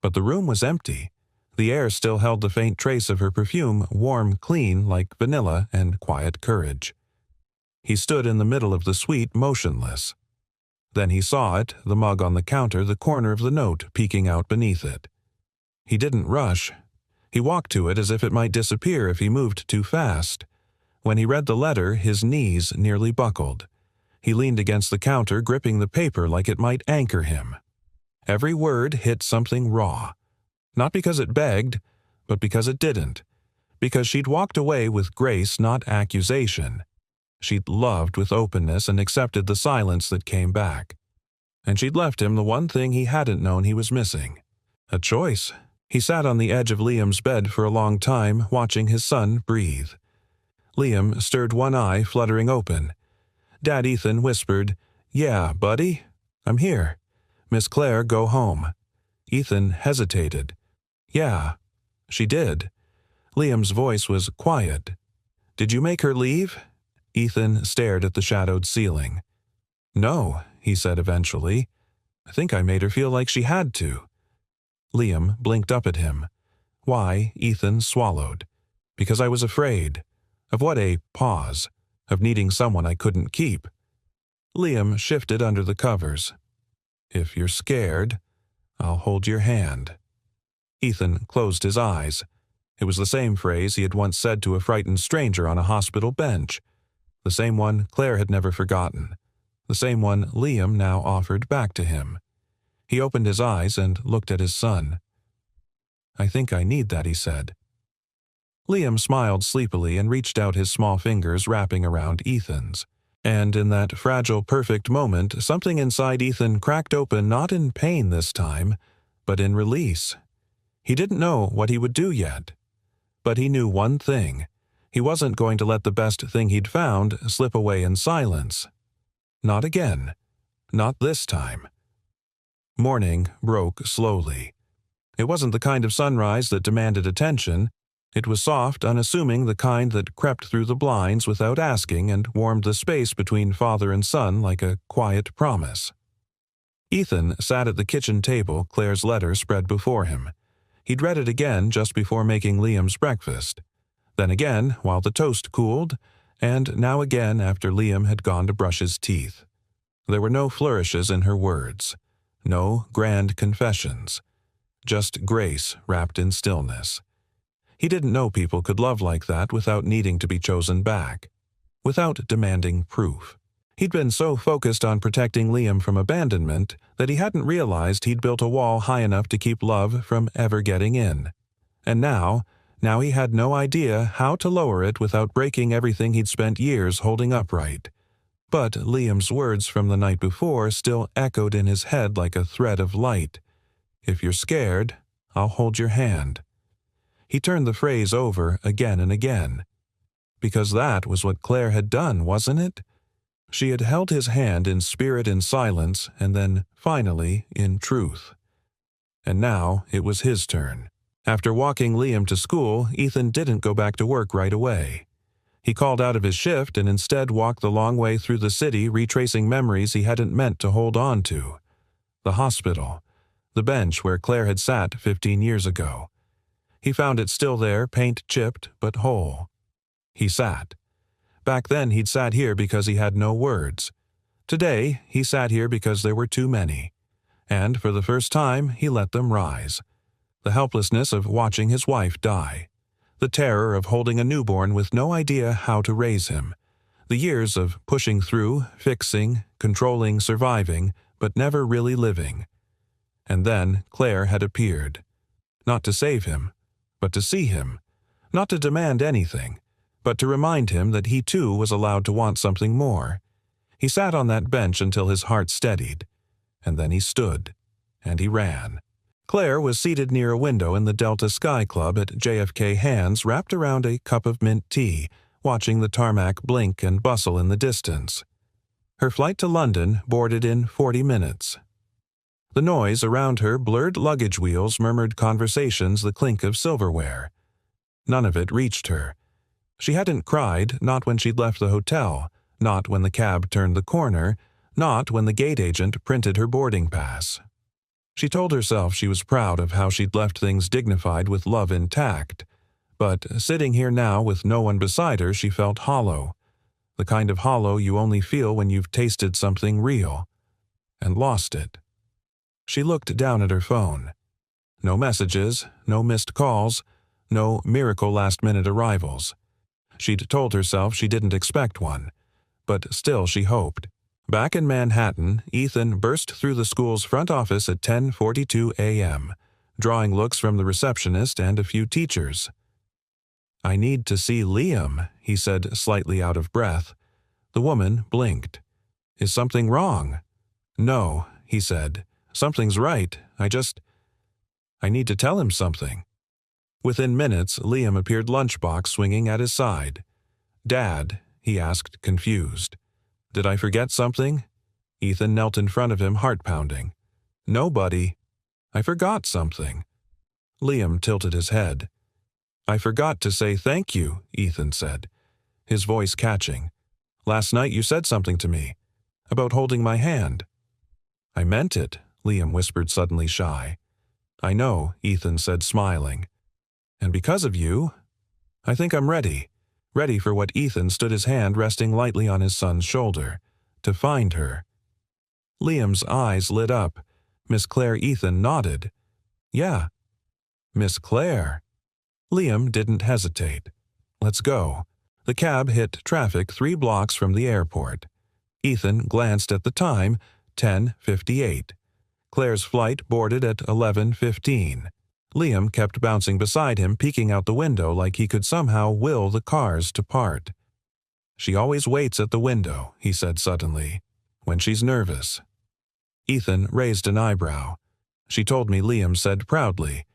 But the room was empty. The air still held the faint trace of her perfume, warm, clean, like vanilla and quiet courage. He stood in the middle of the suite, motionless. Then he saw it, the mug on the counter, the corner of the note peeking out beneath it. He didn't rush. He walked to it as if it might disappear if he moved too fast. When he read the letter, his knees nearly buckled. He leaned against the counter, gripping the paper like it might anchor him. Every word hit something raw. Not because it begged, but because it didn't. Because she'd walked away with grace, not accusation. She'd loved with openness and accepted the silence that came back. And she'd left him the one thing he hadn't known he was missing. A choice. He sat on the edge of Liam's bed for a long time, watching his son breathe. Liam stirred one eye, fluttering open. Dad Ethan whispered, "Yeah, buddy, I'm here. Miss Claire, go home." Ethan hesitated. "Yeah, she did." Liam's voice was quiet. "Did you make her leave?" Ethan stared at the shadowed ceiling. "No," he said eventually. "I think I made her feel like she had to." Liam blinked up at him. "Why?" Ethan swallowed. "Because I was afraid." Of what? A pause. Of needing someone I couldn't keep. Liam shifted under the covers. "If you're scared, I'll hold your hand." Ethan closed his eyes. It was the same phrase he had once said to a frightened stranger on a hospital bench. The same one Claire had never forgotten. The same one Liam now offered back to him. He opened his eyes and looked at his son. "I think I need that," he said. Liam smiled sleepily and reached out his small fingers, wrapping around Ethan's. And in that fragile, perfect moment, something inside Ethan cracked open, not in pain this time, but in release. He didn't know what he would do yet. But he knew one thing. He wasn't going to let the best thing he'd found slip away in silence. Not again. Not this time. Morning broke slowly. It wasn't the kind of sunrise that demanded attention. It was soft, unassuming, the kind that crept through the blinds without asking and warmed the space between father and son like a quiet promise. Ethan sat at the kitchen table, Claire's letter spread before him. He'd read it again just before making Liam's breakfast. Then again while the toast cooled, and now again after Liam had gone to brush his teeth. There were no flourishes in her words. No grand confessions. Just grace wrapped in stillness. He didn't know people could love like that without needing to be chosen back, without demanding proof. He'd been so focused on protecting Liam from abandonment that he hadn't realized he'd built a wall high enough to keep love from ever getting in. And now he had no idea how to lower it without breaking everything he'd spent years holding upright. But Liam's words from the night before still echoed in his head like a thread of light. "If you're scared, I'll hold your hand." He turned the phrase over again and again. Because that was what Claire had done, wasn't it? She had held his hand in spirit in silence, and then, finally, in truth. And now it was his turn. After walking Liam to school, Ethan didn't go back to work right away. He called out of his shift and instead walked the long way through the city, retracing memories he hadn't meant to hold on to. The hospital. The bench where Claire had sat 15 years ago. He found it still there, paint-chipped but whole. He sat. Back then he'd sat here because he had no words. Today he sat here because there were too many. And for the first time he let them rise. The helplessness of watching his wife die. The terror of holding a newborn with no idea how to raise him. The years of pushing through, fixing, controlling, surviving, but never really living. And then Claire had appeared. Not to save him, but to see him. Not to demand anything, but to remind him that he too was allowed to want something more. He sat on that bench until his heart steadied. And then he stood. And he ran. Claire was seated near a window in the Delta Sky Club at JFK, hands wrapped around a cup of mint tea, watching the tarmac blink and bustle in the distance. Her flight to London boarded in 40 minutes. The noise around her blurred luggage wheels murmured conversations, the clink of silverware. None of it reached her. She hadn't cried, not when she'd left the hotel, not when the cab turned the corner, not when the gate agent printed her boarding pass. She told herself she was proud of how she'd left things dignified with love intact, but sitting here now with no one beside her, she felt hollow. The kind of hollow you only feel when you've tasted something real, and lost it. She looked down at her phone. No messages, no missed calls, no miracle last-minute arrivals. She'd told herself she didn't expect one, but still she hoped. Back in Manhattan, Ethan burst through the school's front office at 10:42 a.m., drawing looks from the receptionist and a few teachers. "I need to see Liam," he said, slightly out of breath. The woman blinked. "Is something wrong?" "No," he said. "Something's right. I need to tell him something." Within minutes, Liam appeared, lunchbox swinging at his side. "Dad," he asked, confused. "Did I forget something?" Ethan knelt in front of him, heart-pounding. "No, buddy. I forgot something." Liam tilted his head. "I forgot to say thank you," Ethan said, his voice catching. "Last night you said something to me, about holding my hand." "I meant it," Liam whispered, suddenly shy. "I know," Ethan said, smiling. "And because of you, I think I'm ready. Ready for what." Ethan stood, his hand resting lightly on his son's shoulder. "To find her." Liam's eyes lit up. "Miss Claire." Ethan nodded. "Yeah." "Miss Claire." Liam didn't hesitate. "Let's go." The cab hit traffic 3 blocks from the airport. Ethan glanced at the time, 10:58. Claire's flight boarded at 11:15. Liam kept bouncing beside him, peeking out the window like he could somehow will the cars to part. "She always waits at the window," he said suddenly, "when she's nervous." Ethan raised an eyebrow. "She told me," Liam said proudly.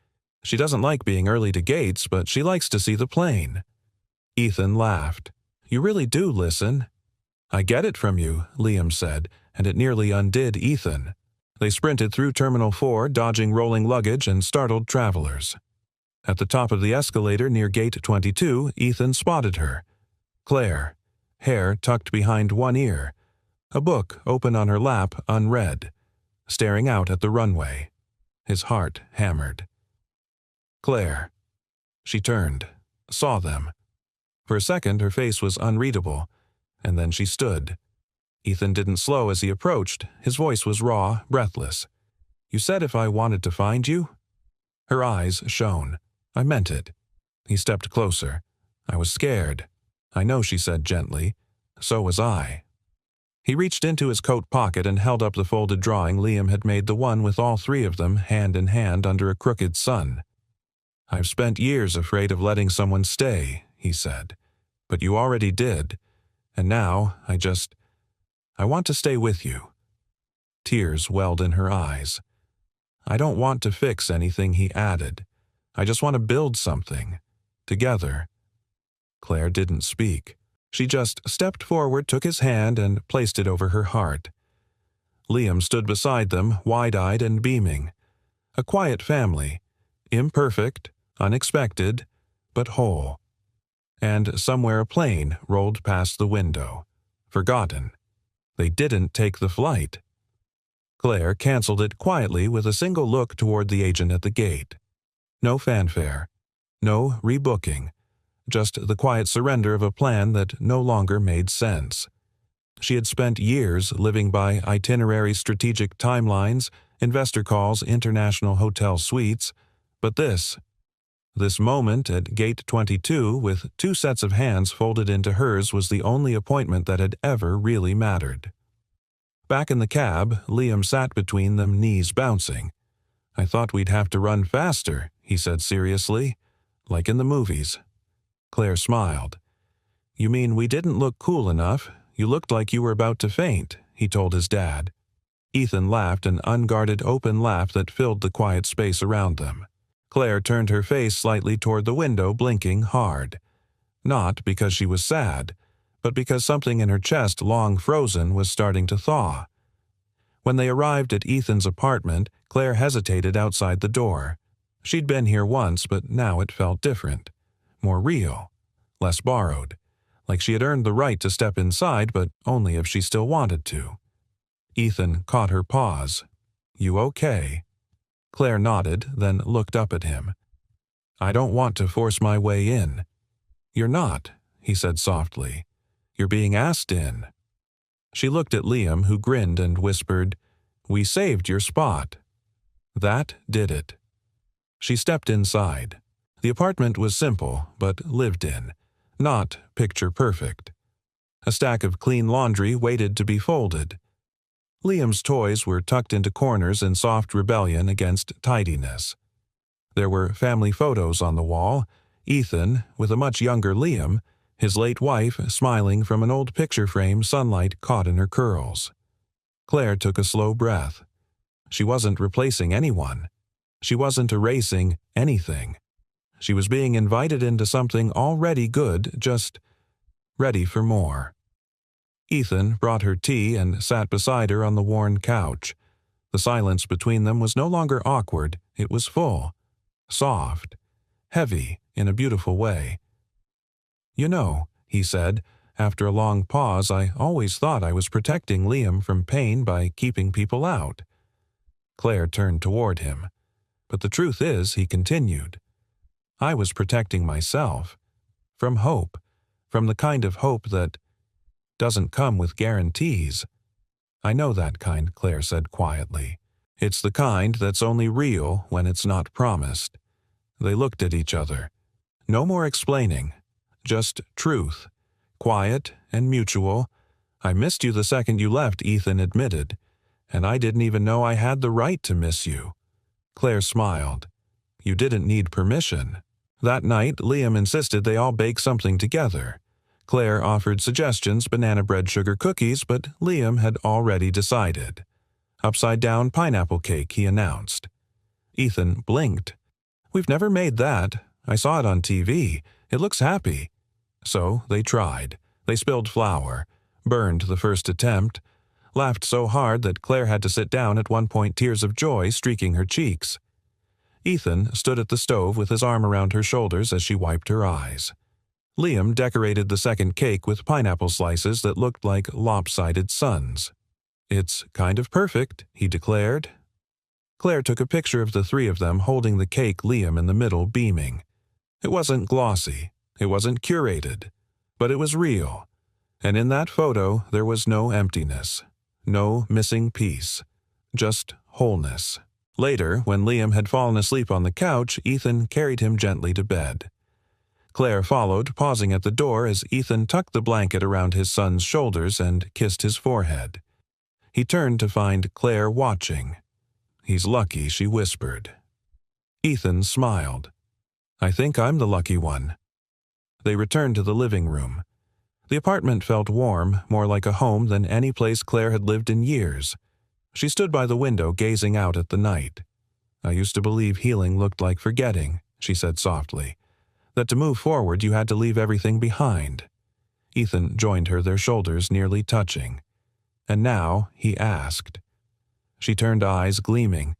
"She doesn't like being early to gates, but she likes to see the plane." Ethan laughed. "You really do listen." "I get it from you," Liam said, and it nearly undid Ethan. They sprinted through Terminal 4, dodging rolling luggage and startled travelers. At the top of the escalator near Gate 22, Ethan spotted her. Claire, hair tucked behind one ear, a book open on her lap, unread, staring out at the runway. His heart hammered. "Claire." She turned, saw them. For a second her face was unreadable, and then she stood. Ethan didn't slow as he approached. His voice was raw, breathless. "You said if I wanted to find you?" Her eyes shone. "I meant it." He stepped closer. "I was scared." "I know," she said gently. "So was I." He reached into his coat pocket and held up the folded drawing Liam had made, the one with all 3 of them, hand in hand under a crooked sun. "I've spent years afraid of letting someone stay," he said. "But you already did. And now, I want to stay with you." Tears welled in her eyes. "I don't want to fix anything," he added. "I just want to build something. Together." Claire didn't speak. She just stepped forward, took his hand, and placed it over her heart. Liam stood beside them, wide-eyed and beaming. A quiet family. Imperfect, unexpected, but whole. And somewhere a plane rolled past the window. Forgotten. They didn't take the flight. Claire canceled it quietly with a single look toward the agent at the gate. No fanfare. No rebooking. Just the quiet surrender of a plan that no longer made sense. She had spent years living by itinerary, strategic timelines, investor calls, international hotel suites, But this moment at Gate 22 with 2 sets of hands folded into hers was the only appointment that had ever really mattered. Back in the cab, Liam sat between them, knees bouncing. "I thought we'd have to run faster," he said seriously, "like in the movies." Claire smiled. "You mean we didn't look cool enough? You looked like you were about to faint," he told his dad. Ethan laughed, an unguarded open laugh that filled the quiet space around them. Claire turned her face slightly toward the window, blinking hard. Not because she was sad, but because something in her chest, long frozen, was starting to thaw. When they arrived at Ethan's apartment, Claire hesitated outside the door. She'd been here once, but now it felt different. More real. Less borrowed. Like she had earned the right to step inside, but only if she still wanted to. Ethan caught her pause. "You okay?" Claire nodded, then looked up at him. "I don't want to force my way in." "You're not," he said softly. "You're being asked in." She looked at Liam, who grinned and whispered, "We saved your spot." That did it. She stepped inside. The apartment was simple, but lived in. Not picture perfect. A stack of clean laundry waited to be folded. Liam's toys were tucked into corners in soft rebellion against tidiness. There were family photos on the wall, Ethan with a much younger Liam, his late wife smiling from an old picture frame, sunlight caught in her curls. Claire took a slow breath. She wasn't replacing anyone. She wasn't erasing anything. She was being invited into something already good, just ready for more. Ethan brought her tea and sat beside her on the worn couch. The silence between them was no longer awkward, it was full, soft, heavy in a beautiful way. "You know," he said, after a long pause, "I always thought I was protecting Liam from pain by keeping people out." Claire turned toward him. "But the truth is," he continued, "I was protecting myself. From hope. From the kind of hope that doesn't come with guarantees." "I know that kind," Claire said quietly. "It's the kind that's only real when it's not promised." They looked at each other. No more explaining. Just truth. Quiet and mutual. "I missed you the second you left," Ethan admitted. "And I didn't even know I had the right to miss you." Claire smiled. "You didn't need permission." That night, Liam insisted they all bake something together. Claire offered suggestions, banana bread sugar cookies, but Liam had already decided. "Upside-down pineapple cake," he announced. Ethan blinked. "We've never made that. I saw it on TV. It looks happy." So they tried. They spilled flour, burned the first attempt, laughed so hard that Claire had to sit down at one point, tears of joy streaking her cheeks. Ethan stood at the stove with his arm around her shoulders as she wiped her eyes. Liam decorated the second cake with pineapple slices that looked like lopsided suns. "It's kind of perfect," he declared. Claire took a picture of the three of them holding the cake, Liam in the middle, beaming. It wasn't glossy, it wasn't curated, but it was real. And in that photo there was no emptiness, no missing piece, just wholeness. Later, when Liam had fallen asleep on the couch, Ethan carried him gently to bed. Claire followed, pausing at the door as Ethan tucked the blanket around his son's shoulders and kissed his forehead. He turned to find Claire watching. "He's lucky," she whispered. Ethan smiled. "I think I'm the lucky one." They returned to the living room. The apartment felt warm, more like a home than any place Claire had lived in years. She stood by the window, gazing out at the night. "I used to believe healing looked like forgetting," she said softly. "That to move forward you had to leave everything behind." Ethan joined her, their shoulders nearly touching. "And now?" he asked. She turned, eyes gleaming.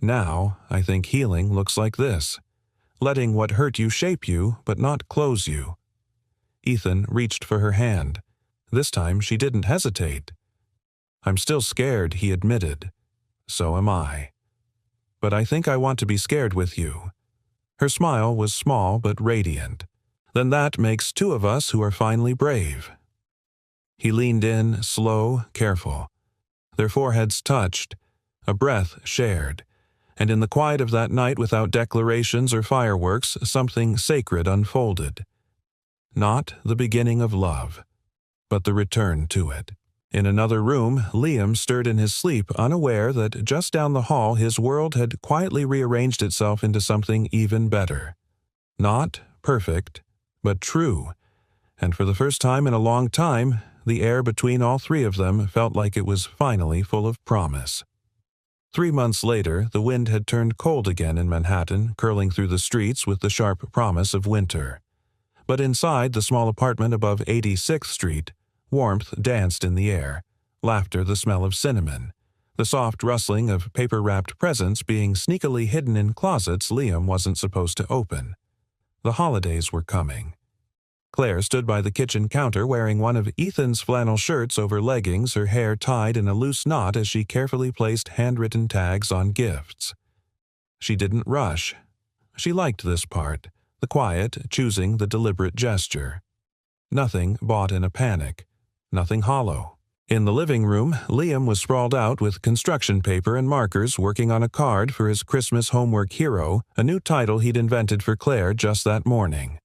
"Now, I think healing looks like this. Letting what hurt you shape you, but not close you." Ethan reached for her hand. This time she didn't hesitate. "I'm still scared," he admitted. "So am I. But I think I want to be scared with you." Her smile was small but radiant. "Then that makes two of us who are finally brave." He leaned in, slow, careful. Their foreheads touched, a breath shared, And in the quiet of that night, without declarations or fireworks, something sacred unfolded. Not the beginning of love, but the return to it. In another room, Liam stirred in his sleep, unaware that just down the hall his world had quietly rearranged itself into something even better. Not perfect, but true, and for the first time in a long time, the air between all three of them felt like it was finally full of promise. 3 months later, the wind had turned cold again in Manhattan, curling through the streets with the sharp promise of winter. But inside the small apartment above 86th Street, warmth danced in the air, laughter the smell of cinnamon, the soft rustling of paper-wrapped presents being sneakily hidden in closets Liam wasn't supposed to open. The holidays were coming. Claire stood by the kitchen counter wearing one of Ethan's flannel shirts over leggings, her hair tied in a loose knot as she carefully placed handwritten tags on gifts. She didn't rush. She liked this part, the quiet, choosing the deliberate gesture. Nothing bought in a panic. Nothing hollow. In the living room, Liam was sprawled out with construction paper and markers working on a card for his Christmas homework hero, a new title he'd invented for Claire just that morning.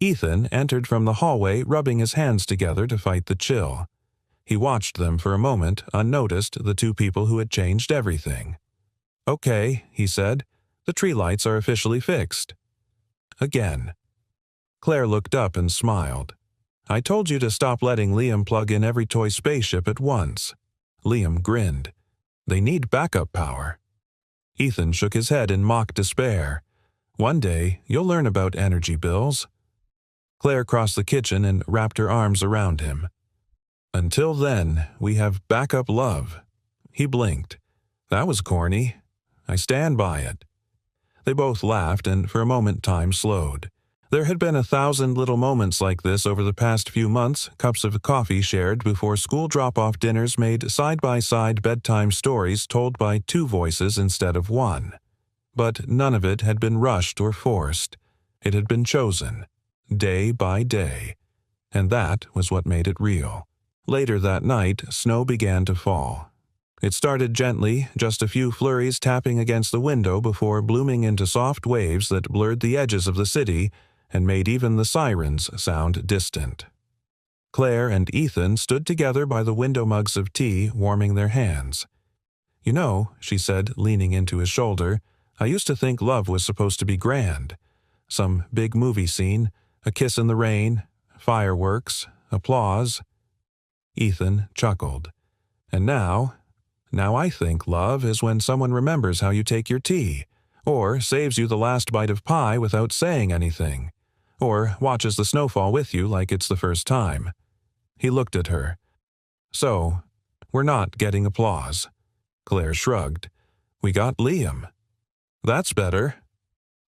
Ethan entered from the hallway, rubbing his hands together to fight the chill. He watched them for a moment, unnoticed, the two people who had changed everything. "Okay," he said. "The tree lights are officially fixed." Again. Claire looked up and smiled. "I told you to stop letting Liam plug in every toy spaceship at once." Liam grinned. "They need backup power." Ethan shook his head in mock despair. "One day, you'll learn about energy bills." Claire crossed the kitchen and wrapped her arms around him. "Until then, we have backup love." He blinked. "That was corny. I stand by it." They both laughed, and for a moment time slowed. There had been 1,000 little moments like this over the past few months, cups of coffee shared before school drop-off dinners made side-by-side bedtime stories told by two voices instead of one. But none of it had been rushed or forced. It had been chosen, day by day, and that was what made it real. Later that night, snow began to fall. It started gently, just a few flurries tapping against the window before blooming into soft waves that blurred the edges of the city and made even the sirens sound distant. Claire and Ethan stood together by the window mugs of tea, warming their hands. "You know," she said, leaning into his shoulder, "I used to think love was supposed to be grand. Some big movie scene, a kiss in the rain, fireworks, applause." Ethan chuckled. "And now I think love is when someone remembers how you take your tea, or saves you the last bite of pie without saying anything, or watches the snowfall with you like it's the first time." He looked at her. "So, we're not getting applause." Claire shrugged. "We got Liam." "That's better."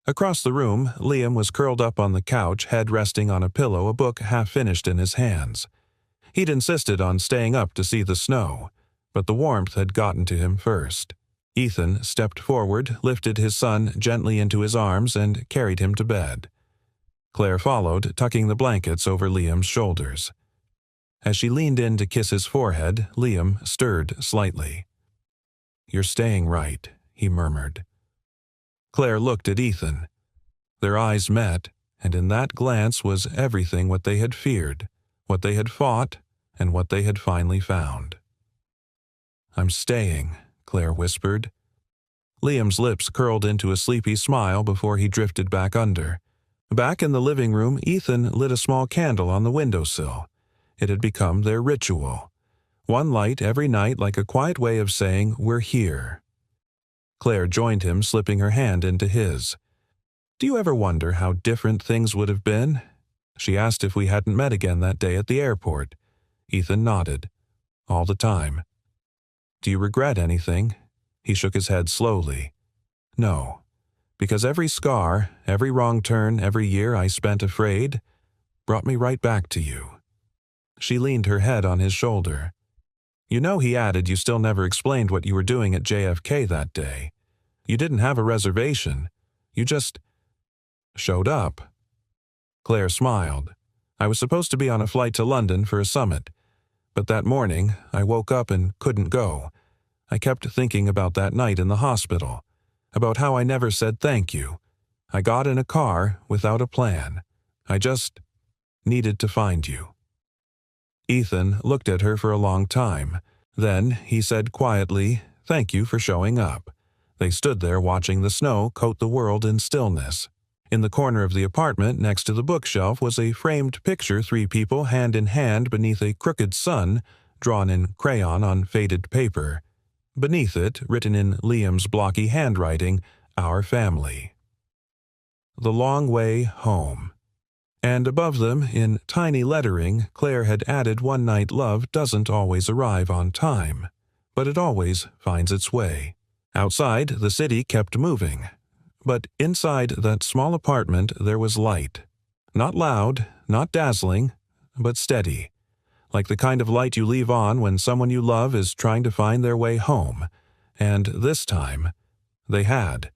Across the room, Liam was curled up on the couch, head resting on a pillow, a book half-finished in his hands. He'd insisted on staying up to see the snow, but the warmth had gotten to him first. Ethan stepped forward, lifted his son gently into his arms, and carried him to bed. Claire followed, tucking the blankets over Liam's shoulders. As she leaned in to kiss his forehead, Liam stirred slightly. "You're staying right," he murmured. Claire looked at Ethan. Their eyes met, and in that glance was everything what they had feared, what they had fought, and what they had finally found. "I'm staying," Claire whispered. Liam's lips curled into a sleepy smile before he drifted back under. Back in the living room, Ethan lit a small candle on the windowsill. It had become their ritual. One light every night, like a quiet way of saying, "We're here." Claire joined him, slipping her hand into his. "Do you ever wonder how different things would have been?" She asked if we hadn't met again that day at the airport. Ethan nodded. "All the time." "Do you regret anything?" He shook his head slowly. "No, because every scar, every wrong turn, every year I spent afraid, brought me right back to you." She leaned her head on his shoulder. "You know," he added, "you still never explained what you were doing at JFK that day. You didn't have a reservation. You just showed up." Claire smiled. "I was supposed to be on a flight to London for a summit. But that morning, I woke up and couldn't go. I kept thinking about that night in the hospital. about how I never said thank you. I got in a car without a plan. I just needed to find you." Ethan looked at her for a long time. Then he said quietly, "Thank you for showing up." They stood there watching the snow coat the world in stillness. In the corner of the apartment next to the bookshelf was a framed picture, three people hand in hand beneath a crooked sun, drawn in crayon on faded paper. Beneath it, written in Liam's blocky handwriting, "Our family." The long way home. And above them, in tiny lettering, Claire had added, "One night love doesn't always arrive on time, but it always finds its way." Outside, the city kept moving. But inside that small apartment there was light. Not loud, not dazzling, but steady. Like the kind of light you leave on when someone you love is trying to find their way home. And this time, they had.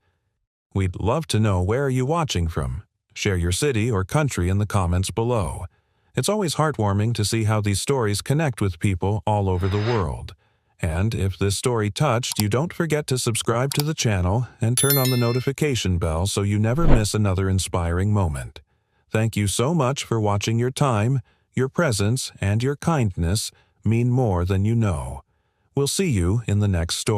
We'd love to know, where are you watching from? Share your city or country in the comments below. It's always heartwarming to see how these stories connect with people all over the world. And if this story touched you, don't forget to subscribe to the channel and turn on the notification bell so you never miss another inspiring moment. Thank you so much for watching. Your time, your presence, and your kindness mean more than you know. We'll see you in the next story.